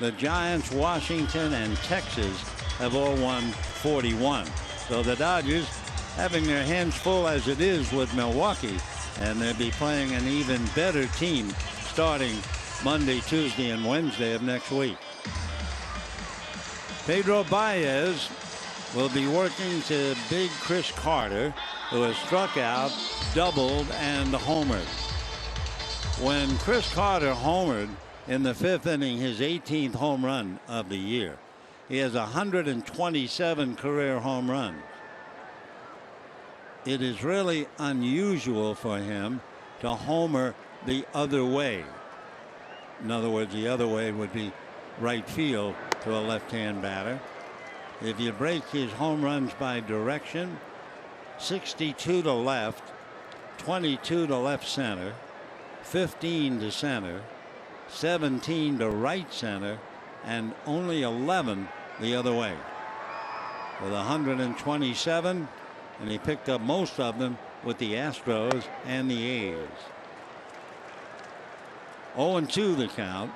The Giants, Washington, and Texas have all won 41. So the Dodgers having their hands full as it is with Milwaukee, and they'll be playing an even better team starting Monday, Tuesday, and Wednesday of next week. Pedro Baez will be working to big Chris Carter, who has struck out, doubled, and homered. When Chris Carter homered in the 5th inning, his 18th home run of the year, he has 127 career home runs. It is really unusual for him to homer the other way. In other words, the other way would be right field to a left-hand batter. If you break his home runs by direction, 62 to left, 22 to left center, 15 to center, 17 to right center, and only 11 the other way. With 127, and he picked up most of them with the Astros and the A's. 0-2 the count.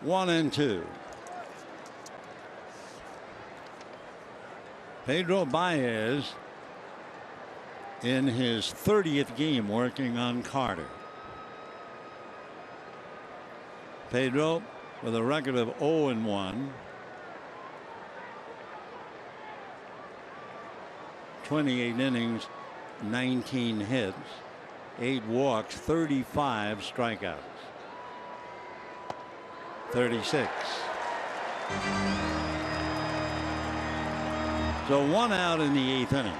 One and two. Pedro Baez in his 30th game working on Carter. Pedro with a record of 0-1. 28 innings, 19 hits, 8 walks, 35 strikeouts. 36. So 1 out in the 8th inning.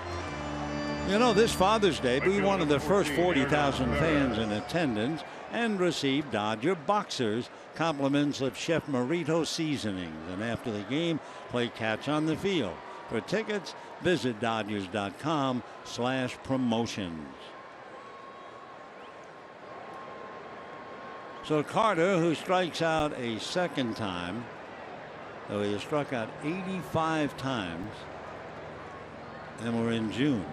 You know, this Father's Day, we wanted the first 40,000 fans in attendance and receive Dodger boxers, compliments of Chef Marito seasonings. And after the game, play catch on the field. For tickets, visit Dodgers.com/promotions. So Carter, who strikes out a second time, though he has struck out 85 times, and we're in June.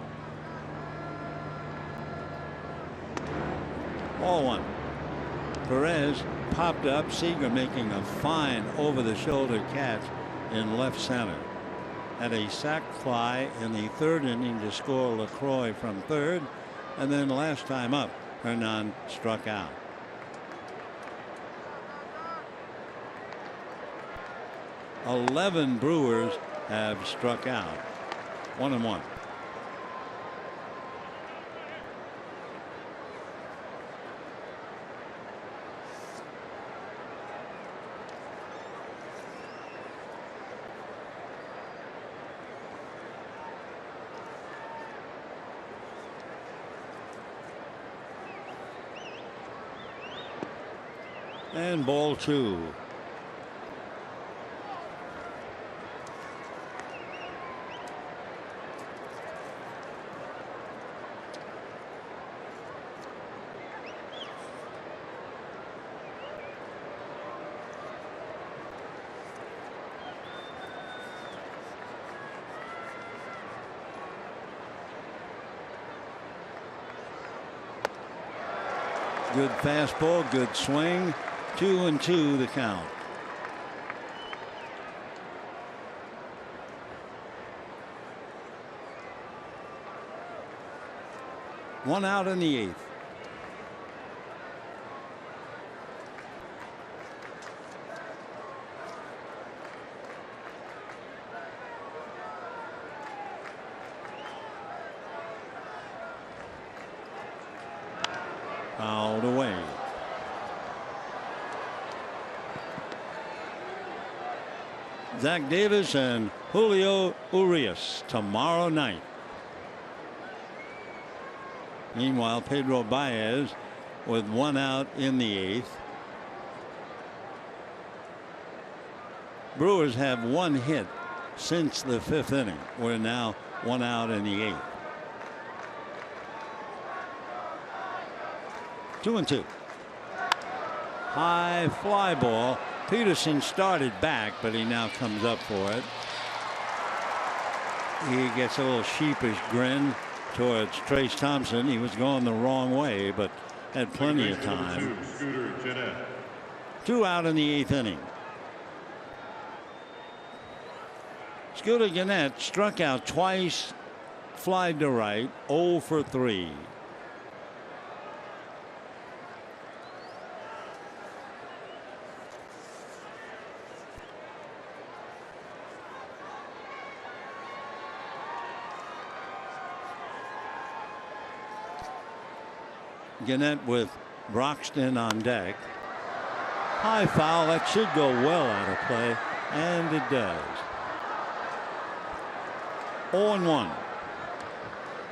Ball one. Perez popped up. Seager making a fine over-the-shoulder catch in left center. Had a sac fly in the third inning to score LaCroix from third, and then last time up, Hernan struck out. "11 Brewers have struck out. 1-1. And ball two. Good fastball, good swing. 2-2 the count. One out in the eighth. Fouled away. Zach Davis and Julio Urias tomorrow night. Meanwhile, Pedro Baez with one out in the eighth. Brewers have one hit since the fifth inning. We're now one out in the eighth. 2-2. High fly ball. Peterson started back, but he now comes up for it. He gets a little sheepish grin towards Trace Thompson. He was going the wrong way, but had plenty of time. Two out in the eighth inning. Scooter Gennett struck out twice, flied to right, 0 for 3. Gennett with Broxton on deck. High foul. That should go well out of play, and it does. 0-1.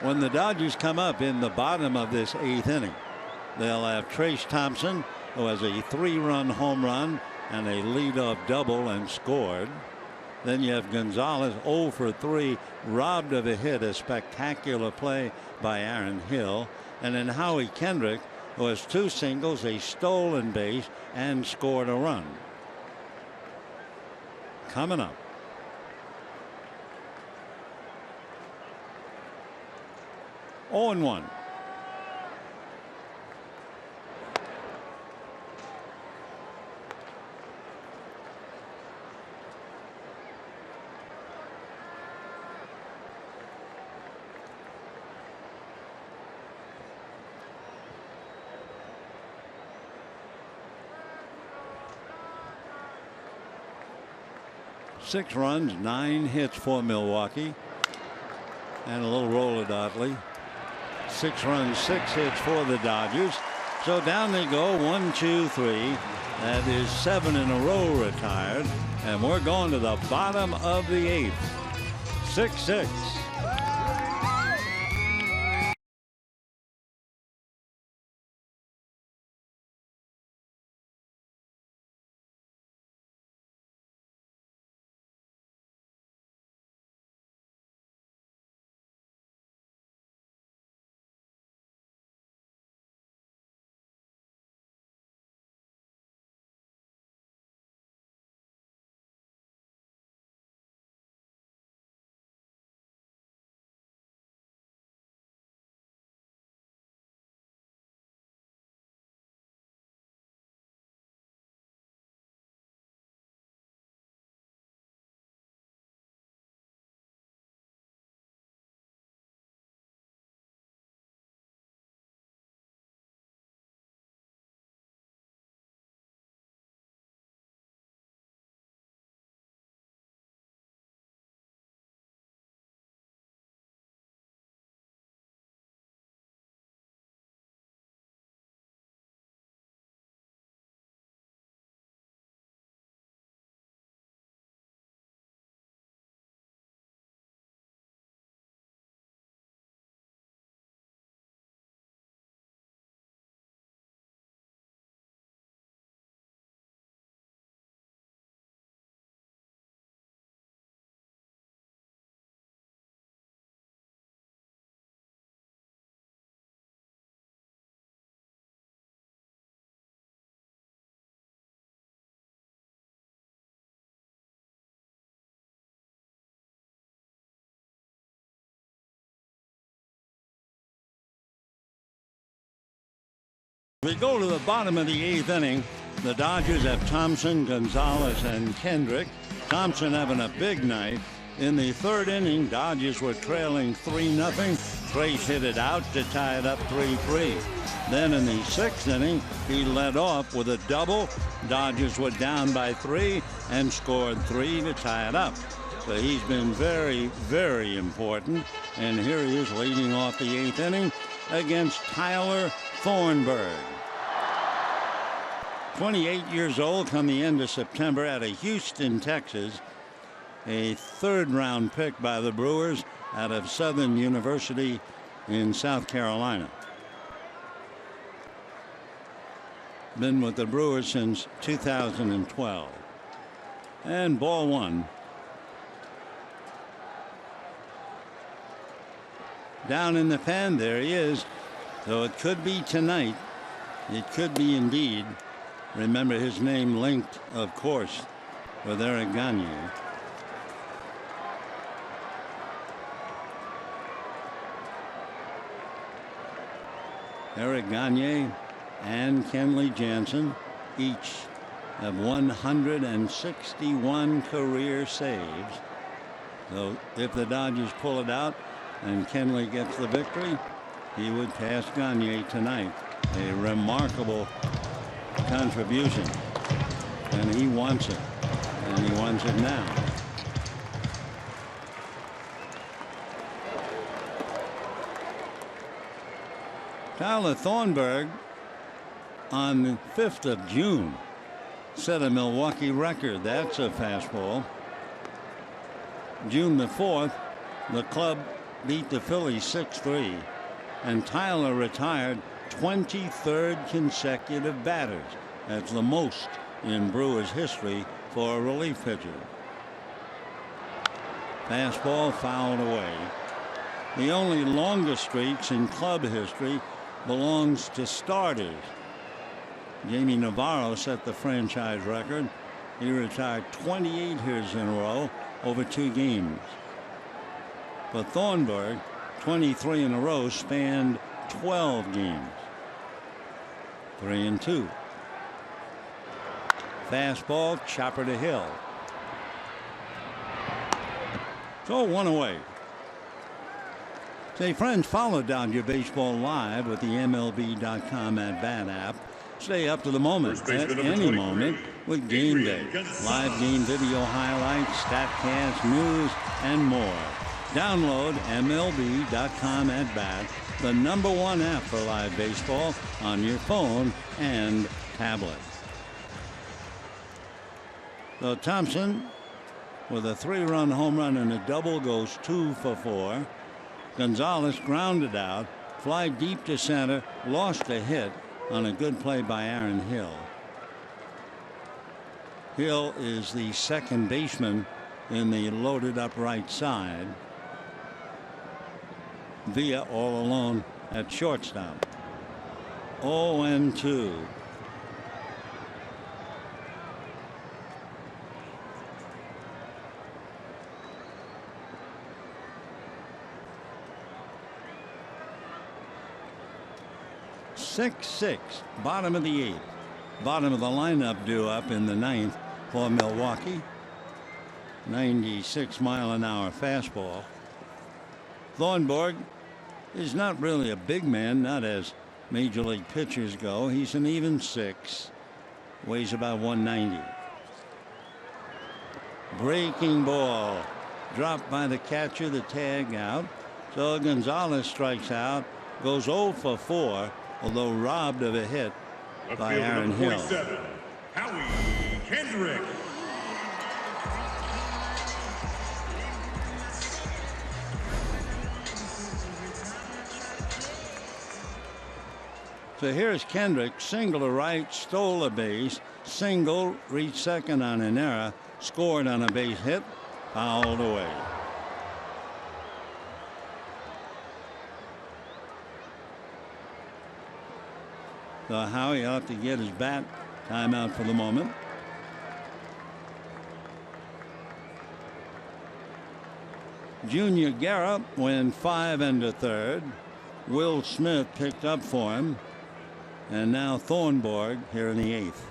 When the Dodgers come up in the bottom of this eighth inning, they'll have Trace Thompson, who has a 3-run home run and a leadoff double and scored. Then you have Gonzalez 0 for 3, robbed of a hit, a spectacular play by Aaron Hill. And then Howie Kendrick, who has 2 singles, a stolen base, and scored a run. Coming up. Oh and 1. Six runs, 9 hits for Milwaukee, and a little roller Dotley. 6 runs, 6 hits for the Dodgers. So down they go, 1, 2, 3. That is 7 in a row retired, and we're going to the bottom of the eighth. 6-6. We go to the bottom of the 8th inning. The Dodgers have Thompson, Gonzalez, and Kendrick. Thompson having a big night. In the 3rd inning, Dodgers were trailing 3-0. Trace hit it out to tie it up 3-3. Then in the 6th inning, he led off with a double. Dodgers were down by 3 and scored 3 to tie it up. So he's been very, very important. And here he is leading off the 8th inning against Tyler Thornburg. 28 years old come the end of September out of Houston, Texas. A 3rd-round pick by the Brewers out of Southern University in South Carolina. Been with the Brewers since 2012. And ball 1. Down in the pen, there he is. So it could be tonight. It could be indeed. Remember his name linked, of course, with Eric Gagne. Eric Gagne and Kenley Jansen each have 161 career saves. So if the Dodgers pull it out and Kenley gets the victory, he would pass Gagne tonight. A remarkable contribution, and he wants it, and he wants it now. Tyler Thornburg on the 5th of June set a Milwaukee record. That's a fastball. June the 4th, the club beat the Phillies 6-3, and Tyler retired 23rd consecutive batters. That's the most in Brewers history for a relief pitcher. Fastball fouled away. The only longest streaks in club history belongs to starters. Jamie Navarro set the franchise record. He retired 28 years in a row over 2 games. But Thornburg, 23 in a row, spanned 12 games. 3-2. Fastball, chopper to Hill. So 1 away. Say, friends, follow Dodger Baseball live with the MLB.com at-bat app. Stay up to the moment at any moment with Game Day. Live game video highlights, StatCast, news, and more. Download MLB.com at-bat, the #1 app for live baseball on your phone and tablet. So Thompson with a 3-run home run and a double goes 2 for 4. Gonzalez grounded out, fly deep to center, lost a hit on a good play by Aaron Hill. Hill is the second baseman in the loaded up right side. Villa all alone at shortstop. 0-2. Six, bottom of the 8th. Bottom of the lineup due up in the 9th for Milwaukee. 96-mile-an-hour fastball. Thornburg is not really a big man, not as major league pitchers go. He's an even 6, weighs about 190. Breaking ball dropped by the catcher, the tag out. So Gonzalez strikes out, goes 0 for 4, although robbed of a hit by Aaron Hill. Howie Kendrick. So here's Kendrick, single to right, stole a base, single, reached second on an error, scored on a base hit, fouled away. So Howie ought to get his bat. Timeout for the moment. Junior Guerra went 5 1/3. Will Smith picked up for him. And now Thornburg here in the 8th.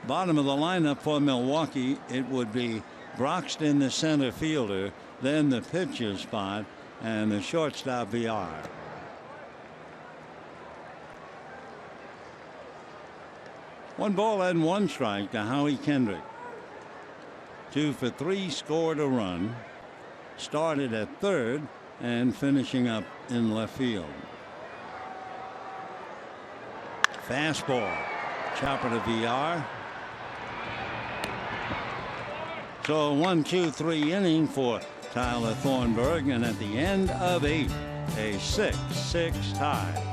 Bottom of the lineup for Milwaukee, it would be Broxton, the center fielder, then the pitcher spot, and the shortstop VR. One ball and one strike to Howie Kendrick. 2 for 3, scored a run, started at third and finishing up in left field. Fastball, chopper to VR. So a 1-2-3 inning for Tyler Thornburg, and at the end of 8, a 6-6 tie.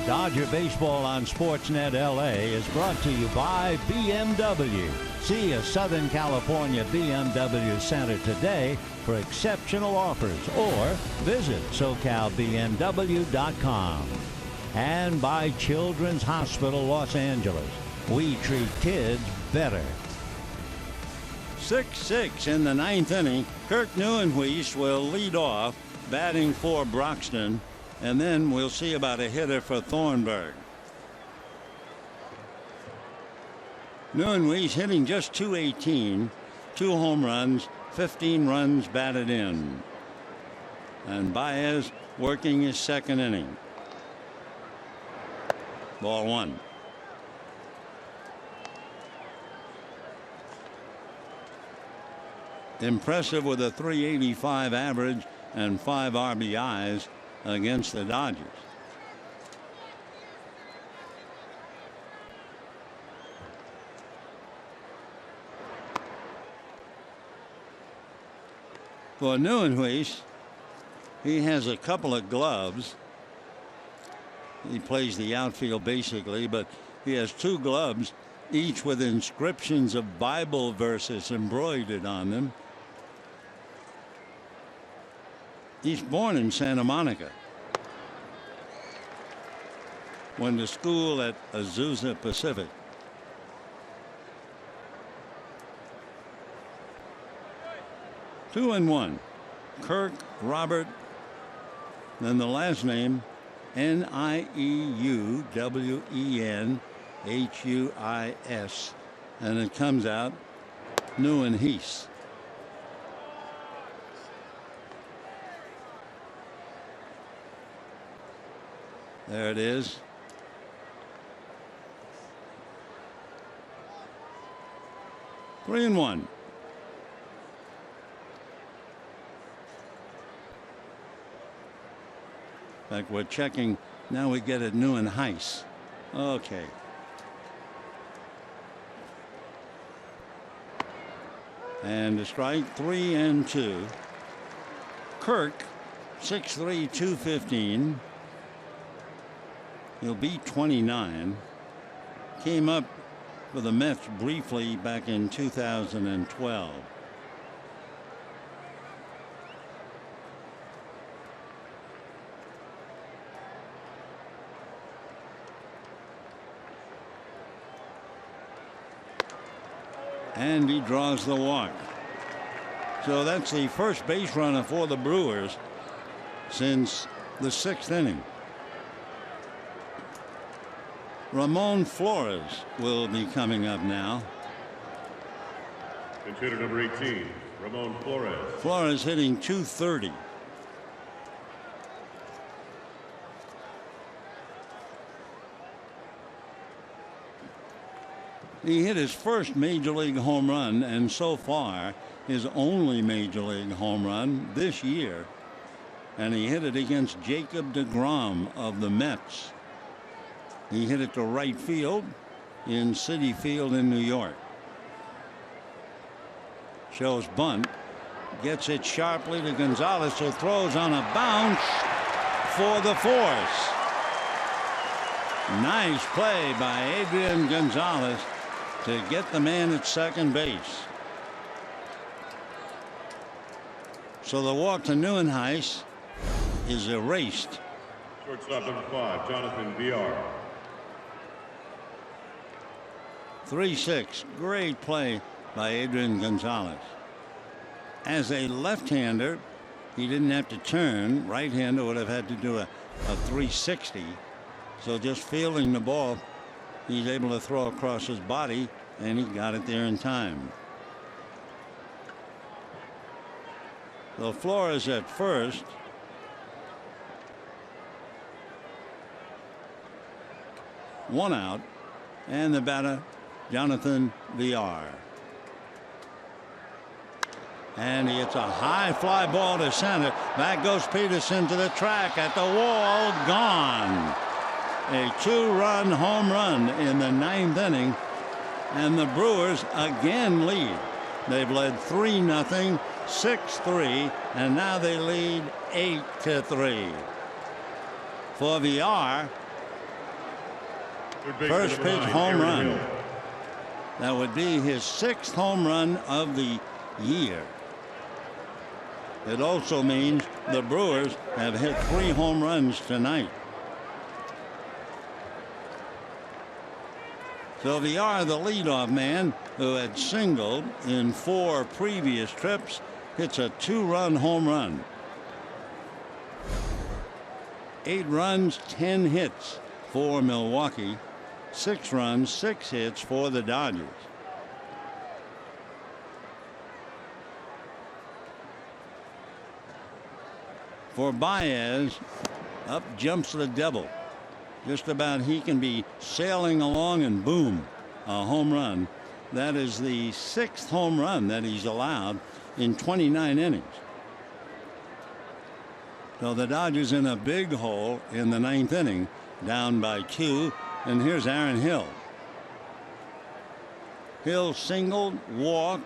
Dodger Baseball on Sportsnet LA is brought to you by BMW. See a Southern California BMW Center today for exceptional offers, or visit SoCalBMW.com. And by Children's Hospital Los Angeles. We treat kids better. 6-6 in the 9th inning. Kirk Neuenhuis will lead off, batting for Broxton. And then we'll see about a hitter for Thornburg. Neuenhuis hitting just .218, 2 home runs, 15 runs batted in. And Baez working his 2nd inning. Ball 1. Impressive with a .385 average and 5 RBIs against the Dodgers. For Neuenhuis, he has a couple of gloves. He plays the outfield basically, but he has 2 gloves, each with inscriptions of Bible verses embroidered on them. He's born in Santa Monica. Went to school at Azusa Pacific. Two and one. Kirk Robert. Then the last name Nieuwenhuis, and it comes out Neuenhuis. There it is. Three and one. In fact, we're checking. Now we get it Neuenhuis. Okay. And a strike, 3 and 2. Kirk, 6'3", 215. He'll be 29. Came up for the Mets briefly back in 2012. And he draws the walk. So that's the first base runner for the Brewers since the 6th inning. Ramon Flores will be coming up now. Hitter number 18, Ramon Flores. Flores hitting .230. He hit his first major league home run, and so far his only major league home run this year. And he hit it against Jacob deGrom of the Mets. He hit it to right field in Citi Field in New York. Shows bunt. Gets it sharply to Gonzalez, who throws on a bounce for the force. Nice play by Adrian Gonzalez to get the man at second base. So the walk to Neuenhuis is erased. Shortstop number 5, Jonathan VR. 3-6. Great play by Adrian Gonzalez. As a left-hander, he didn't have to turn. Right-hander would have had to do a 360. So just fielding the ball, he's able to throw across his body, and he got it there in time. So Flores at first. One out, and the batter, Jonathan VR. And he hits a high fly ball to center. Back goes Peterson to the track, at the wall, gone. A 2-run home run in the 9th inning, and the Brewers again lead. They've led 3-0, 6-3, and now they lead 8-3. For VR, first pitch home run. That would be his 6th home run of the year. It also means the Brewers have hit 3 home runs tonight. So VR, the leadoff man who had singled in 4 previous trips, hits a 2-run home run. 8 runs, 10 hits for Milwaukee. 6 runs, 6 hits for the Dodgers. For Baez, up jumps the devil. Just about he can be sailing along, and boom, a home run. That is the 6th home run that he's allowed in 29 innings. So the Dodgers in a big hole in the 9th inning, down by 2. And here's Aaron Hill. Hill singled, walked,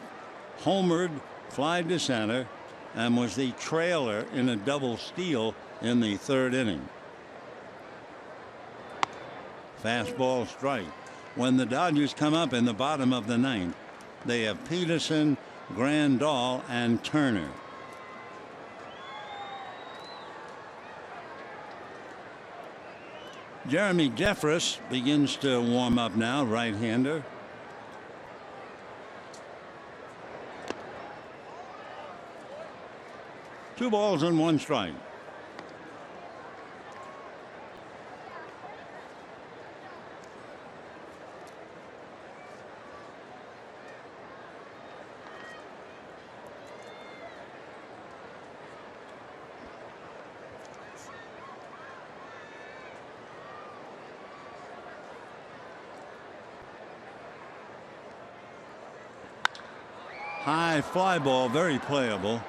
homered, fly to center, and was the trailer in a double steal in the 3rd inning. Fastball strike. When the Dodgers come up in the bottom of the 9th, they have Peterson, Grandal, and Turner. Jeremy Jeffress begins to warm up now, right-hander. Two balls and 1 strike. High fly ball, very playable.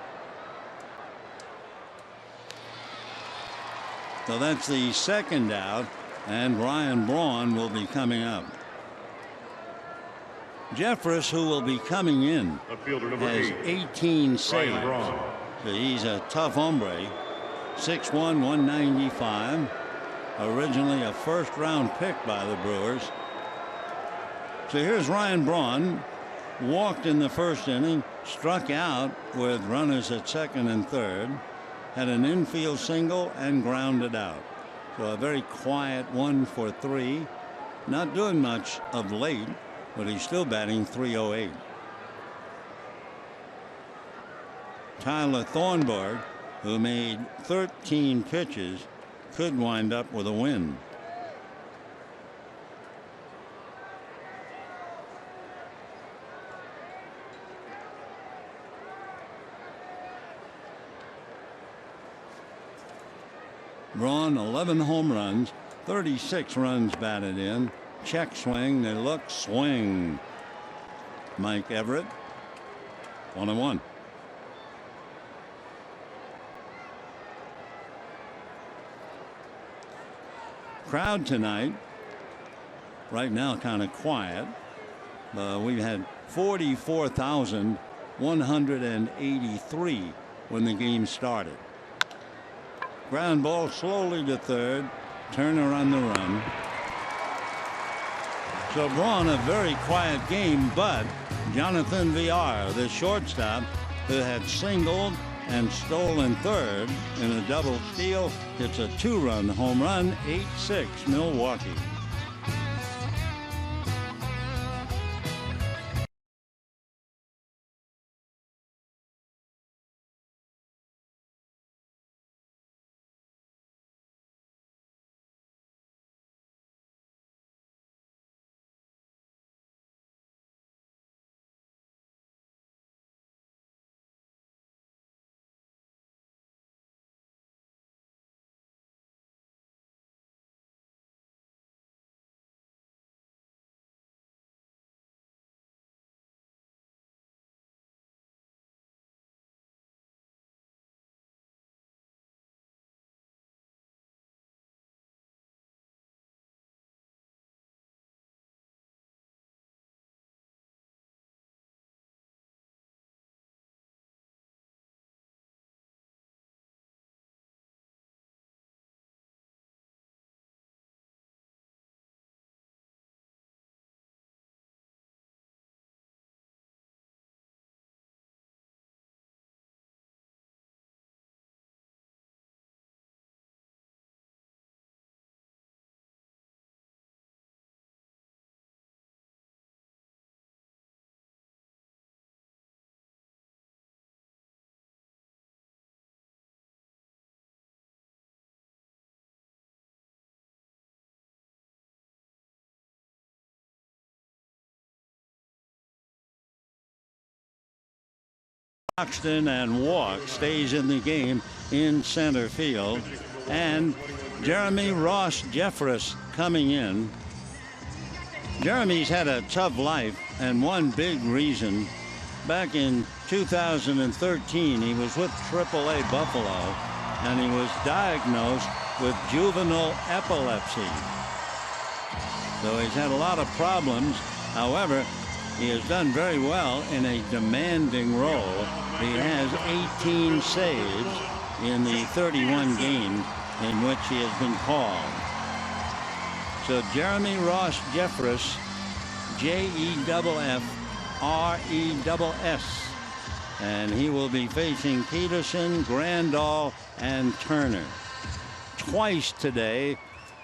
So that's the 2nd out, and Ryan Braun will be coming up. Jeffress, who will be coming in, has 18 saves. So he's a tough hombre. 6'1", 195. Originally a 1st-round pick by the Brewers. So here's Ryan Braun, walked in the first inning, struck out with runners at second and third, had an infield single and grounded out. So a very quiet 1 for 3. Not doing much of late, but he's still batting .308. Tyler Thornburg, who made 13 pitches, could wind up with a win. Braun 11 home runs, 36 runs batted in. Check swing, they look, swing. Mike Everett 1-1. Crowd tonight right now kind of quiet. We've had 44,183 when the game started. Ground ball slowly to third. Turner on the run. So Braun, a very quiet game, but Jonathan Villar, the shortstop, who had singled and stolen third in a double steal, hits a 2-run home run. 8-6 Milwaukee. Buxton and walk, stays in the game in center field, and Jeremy Ross Jeffress coming in. Jeremy's had a tough life, and one big reason, back in 2013 he was with AAA Buffalo and he was diagnosed with juvenile epilepsy. So he's had a lot of problems. However, he has done very well in a demanding role. He has 18 saves in the 31 games in which he has been called. So Jeremy Ross Jeffress, Jeffress, and he will be facing Peterson, Grandal, and Turner. Twice today,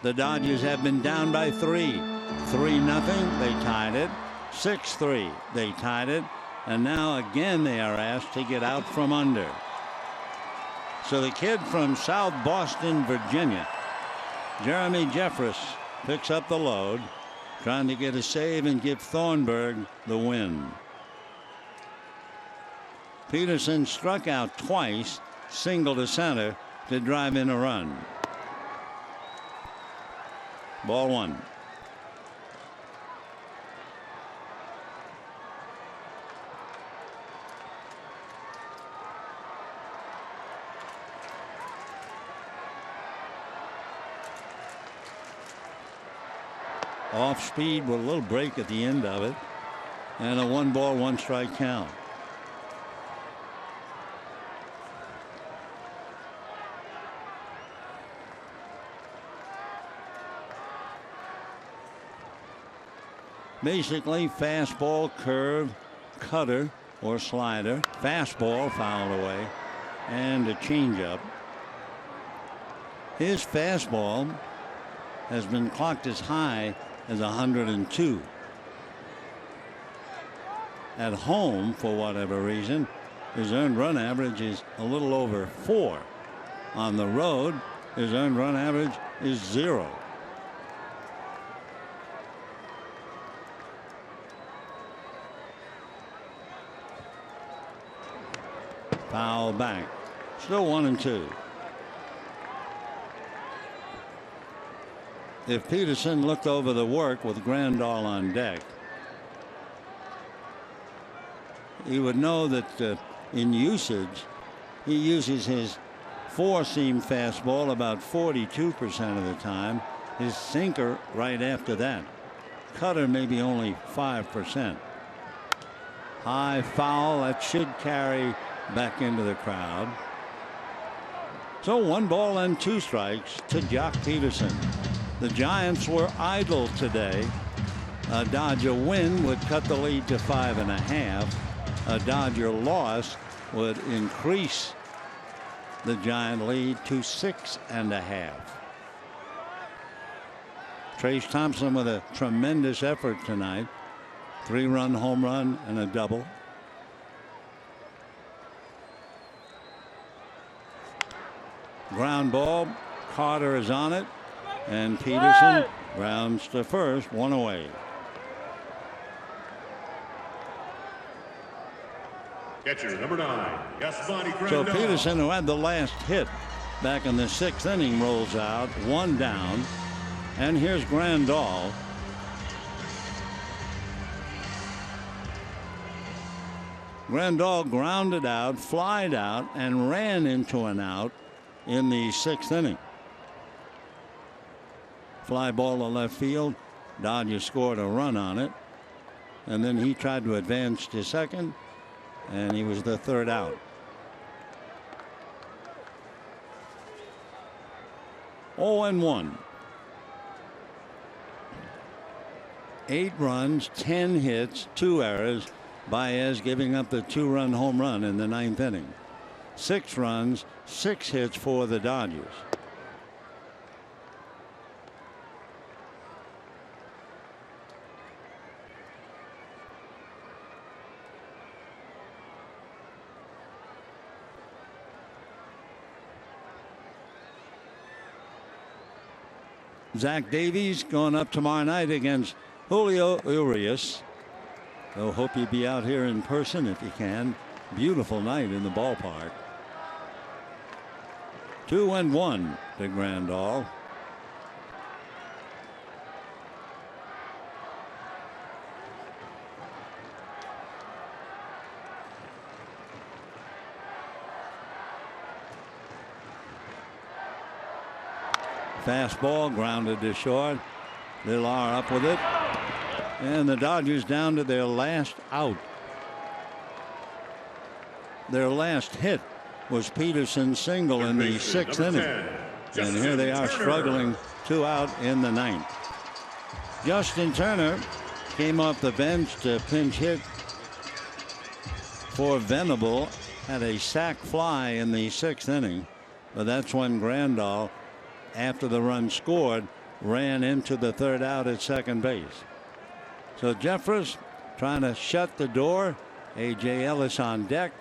the Dodgers have been down by 3. 3-0, they tied it. 6-3, they tied it, and now again they are asked to get out from under. So the kid from South Boston, Virginia, Jeremy Jeffress, picks up the load, trying to get a save and give Thornburg the win. Peterson struck out twice, single to center to drive in a run. Ball 1. Off speed with a little break at the end of it, and a 1-ball, 1-strike count. Basically fastball, curve, cutter or slider, fastball fouled away, and a changeup. His fastball has been clocked as high as 102. At home, for whatever reason, his earned run average is a little over 4. On the road, his earned run average is 0. Foul back. Still 1-2. If Peterson looked over the work with Grandal on deck, he would know that in usage, he uses his four-seam fastball about 42% of the time. His sinker right after that. Cutter maybe only 5%. High foul that should carry back into the crowd. So 1 ball and 2 strikes to Jock Peterson. The Giants were idle today. A Dodger win would cut the lead to 5.5. A Dodger loss would increase the Giant lead to 6.5. Trace Thompson with a tremendous effort tonight. 3-run home run and a double. Ground ball. Carter is on it. And Peterson grounds to first, 1 away. Catcher number 9, Yasmani So Grandal. Peterson, who had the last hit back in the 6th inning, rolls out, 1 down. And here's Grandal. Grandal grounded out, flied out, and ran into an out in the 6th inning. Fly ball to left field. Dodgers scored a run on it. And then he tried to advance to second, and he was the 3rd out. Oh, and 1. 8 runs, 10 hits, 2 errors. Baez giving up the 2-run home run in the 9th inning. 6 runs, 6 hits for the Dodgers. Zach Davies going up tomorrow night against Julio Urias. So hope you be out here in person if you can. Beautiful night in the ballpark. 2-1 to Grandal. Fastball grounded to short. Villar up with it. And the Dodgers down to their last out. Their last hit was Peterson's single in the 6th inning. And here they are struggling 2 out in the 9th. Justin Turner came off the bench to pinch hit for Venable. Had a sac fly in the 6th inning. But that's when Grandal, after the run scored, ran into the 3rd out at second base. So Jeffress trying to shut the door. A.J. Ellis on deck.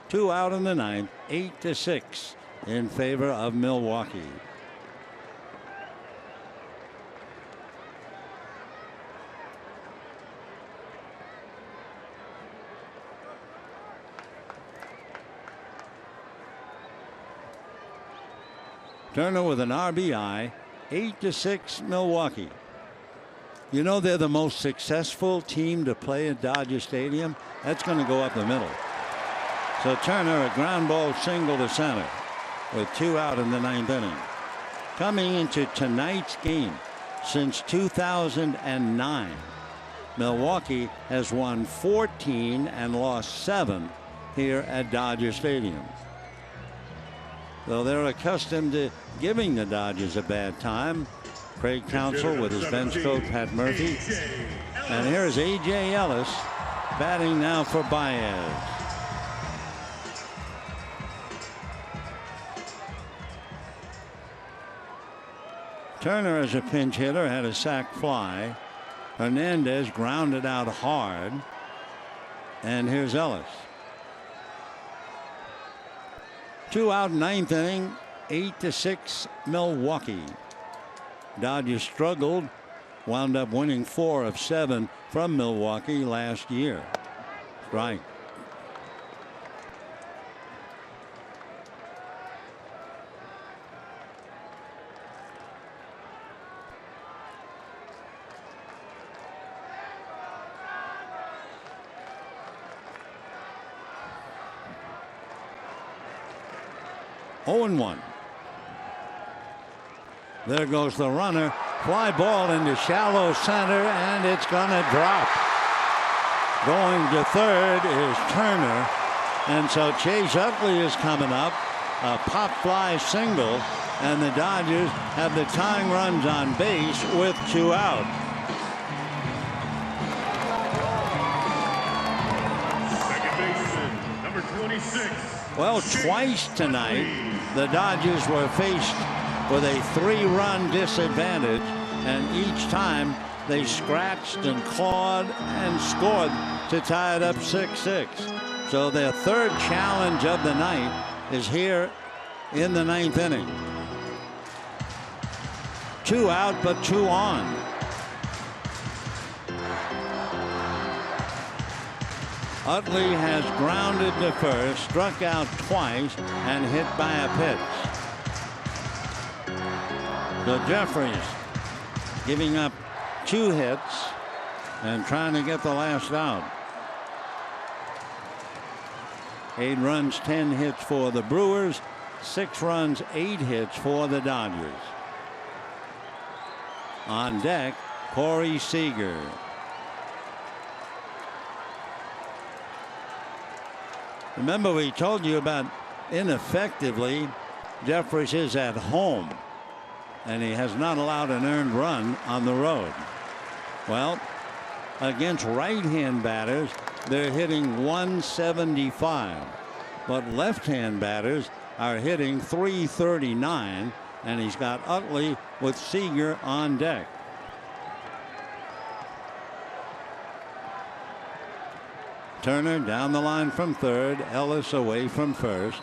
2 out in the 9th. 8-6 in favor of Milwaukee. Turner with an RBI. 8-6 Milwaukee. You know they're the most successful team to play at Dodger Stadium. That's going to go up the middle. So Turner, a ground ball single to center with 2 out in the 9th inning. Coming into tonight's game, since 2009, Milwaukee has won 14 and lost 7 here at Dodger Stadium. Though they're accustomed to giving the Dodgers a bad time. Craig Counsell with his bench coach Pat Murphy And here's A.J. Ellis batting now for Baez. Turner, as a pinch hitter, had a sac fly. Hernandez grounded out hard. And here's Ellis. 2 out, 9th inning, 8-6 Milwaukee. Dodgers struggled, wound up winning 4 of 7 from Milwaukee last year. Strike. Oh, 0-1. There goes the runner. Fly ball into shallow center, and it's going to drop. Going to third is Turner. And so Chase Utley is coming up. A pop fly single, and the Dodgers have the tying runs on base with 2 out. Second baseman, number 26. Well, twice tonight, the Dodgers were faced with a 3-run disadvantage, and each time they scratched and clawed and scored to tie it up 6-6. So their third challenge of the night is here in the 9th inning. 2 out, but 2 on. Utley has grounded to first, struck out twice, and hit by a pitch. So Jeffries giving up 2 hits and trying to get the last out. 8 runs, 10 hits for the Brewers, 6 runs, 8 hits for the Dodgers. On deck, Corey Seager. Remember, we told you about ineffectively Jeffries is at home, and he has not allowed an earned run on the road. Well, against right-hand batters, they're hitting 175, but left-hand batters are hitting 339, and he's got Utley with Seager on deck. Turner down the line from third, Ellis away from first.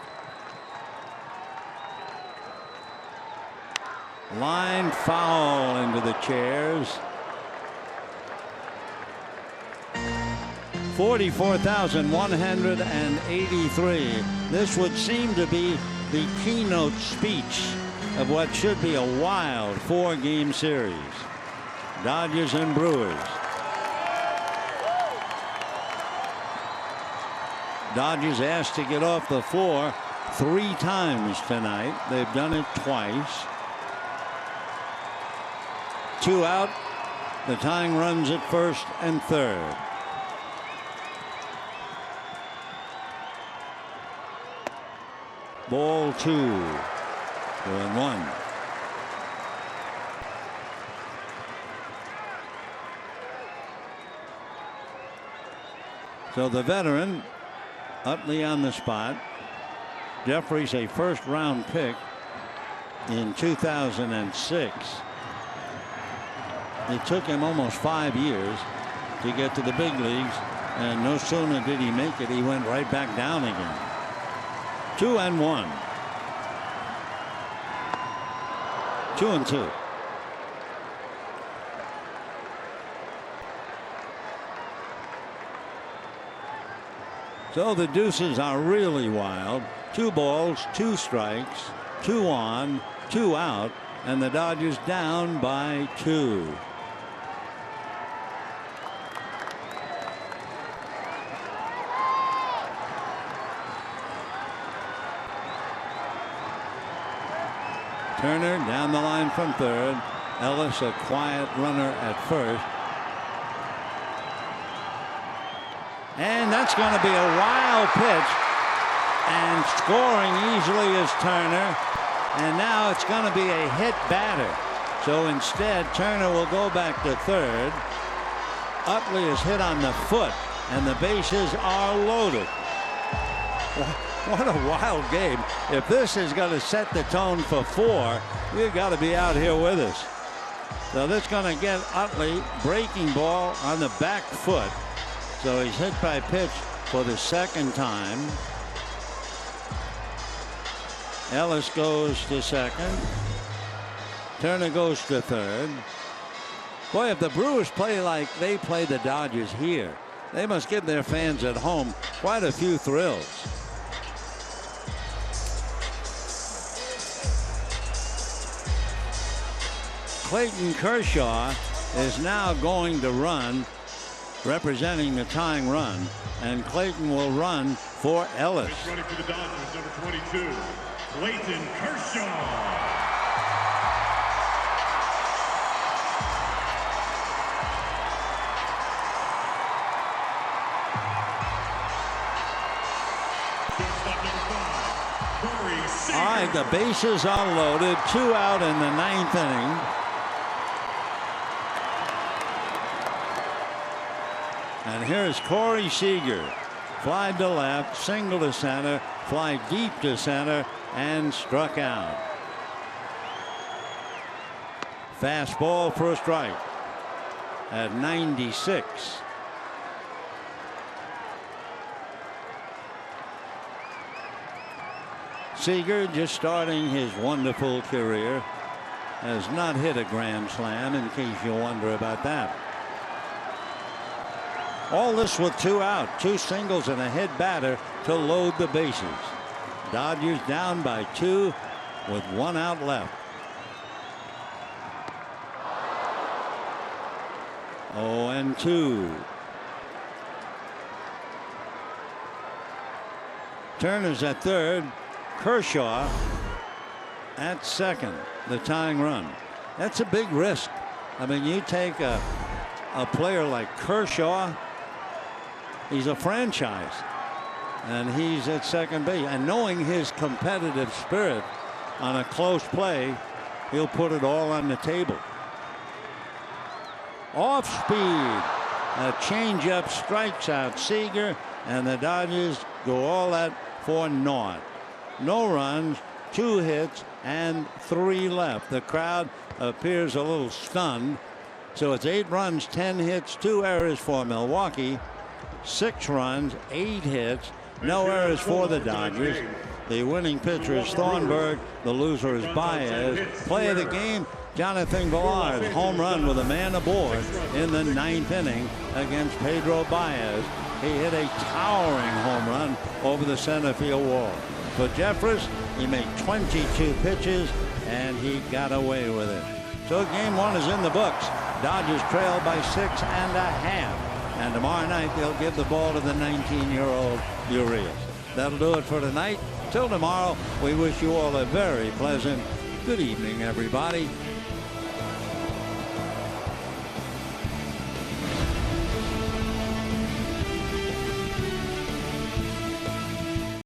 Line foul into the chairs. 44,183. This would seem to be the keynote speech of what should be a wild 4-game series. Dodgers and Brewers. Dodgers asked to get off the floor 3 times tonight. They've done it twice. 2 out. The tying runs at first and third. Ball 2. 2-1. So the veteran Utley on the spot. Jeffries, a first-round pick in 2006. It took him almost 5 years to get to the big leagues, and no sooner did he make it, he went right back down again. 2-1. 2-2. So the deuces are really wild. 2 balls, 2 strikes, 2 on, 2 out, and the Dodgers down by 2. Turner down the line from third. Ellis, a quiet runner at first. And that's going to be a wild pitch, and scoring easily is Turner, and now it's going to be a hit batter. So instead, Turner will go back to third. Utley is hit on the foot, and the bases are loaded. What a wild game. If this is going to set the tone for 4, you've got to be out here with us. So this is going to get Utley, breaking ball on the back foot. So he's hit by pitch for the second time. Ellis goes to second. Turner goes to third. Boy, if the Brewers play like they play the Dodgers here, they must give their fans at home quite a few thrills. Clayton Kershaw is now going to run, representing the tying run, and Clayton will run for Ellis. Running for the Dodgers, number 22, Clayton Kershaw. All right, the bases are loaded. 2 out in the 9th inning. And here's Corey Seager. Fly to left, single to center, fly deep to center, and struck out. Fastball for a strike at 96. Seager, just starting his wonderful career, has not hit a grand slam, in case you wonder about that. All this with 2 out, 2 singles and a hit batter to load the bases. Dodgers down by 2 with 1 out left. 0-2. Turner's at third. Kershaw at second, the tying run. That's a big risk. I mean, you take a player like Kershaw, he's a franchise, and he's at second base. And knowing his competitive spirit on a close play, he'll put it all on the table. Off speed, a changeup strikes out Seager, and the Dodgers go all out for naught. No runs, 2 hits, and 3 left. The crowd appears a little stunned. So it's 8 runs, 10 hits, 2 errors for Milwaukee. 6 runs, 8 hits, no errors for the Dodgers. The winning pitcher is Thornburg. The loser is Baez. Play of the game, Jonathan Villar's home run with a man aboard in the 9th inning against Pedro Baez. He hit a towering home run over the center field wall. For Jeffress, he made 22 pitches, and he got away with it. So game 1 is in the books. Dodgers trail by 6.5. And tomorrow night, they'll give the ball to the 19-year-old Urias. That'll do it for tonight. Till tomorrow, we wish you all a very pleasant good evening, everybody.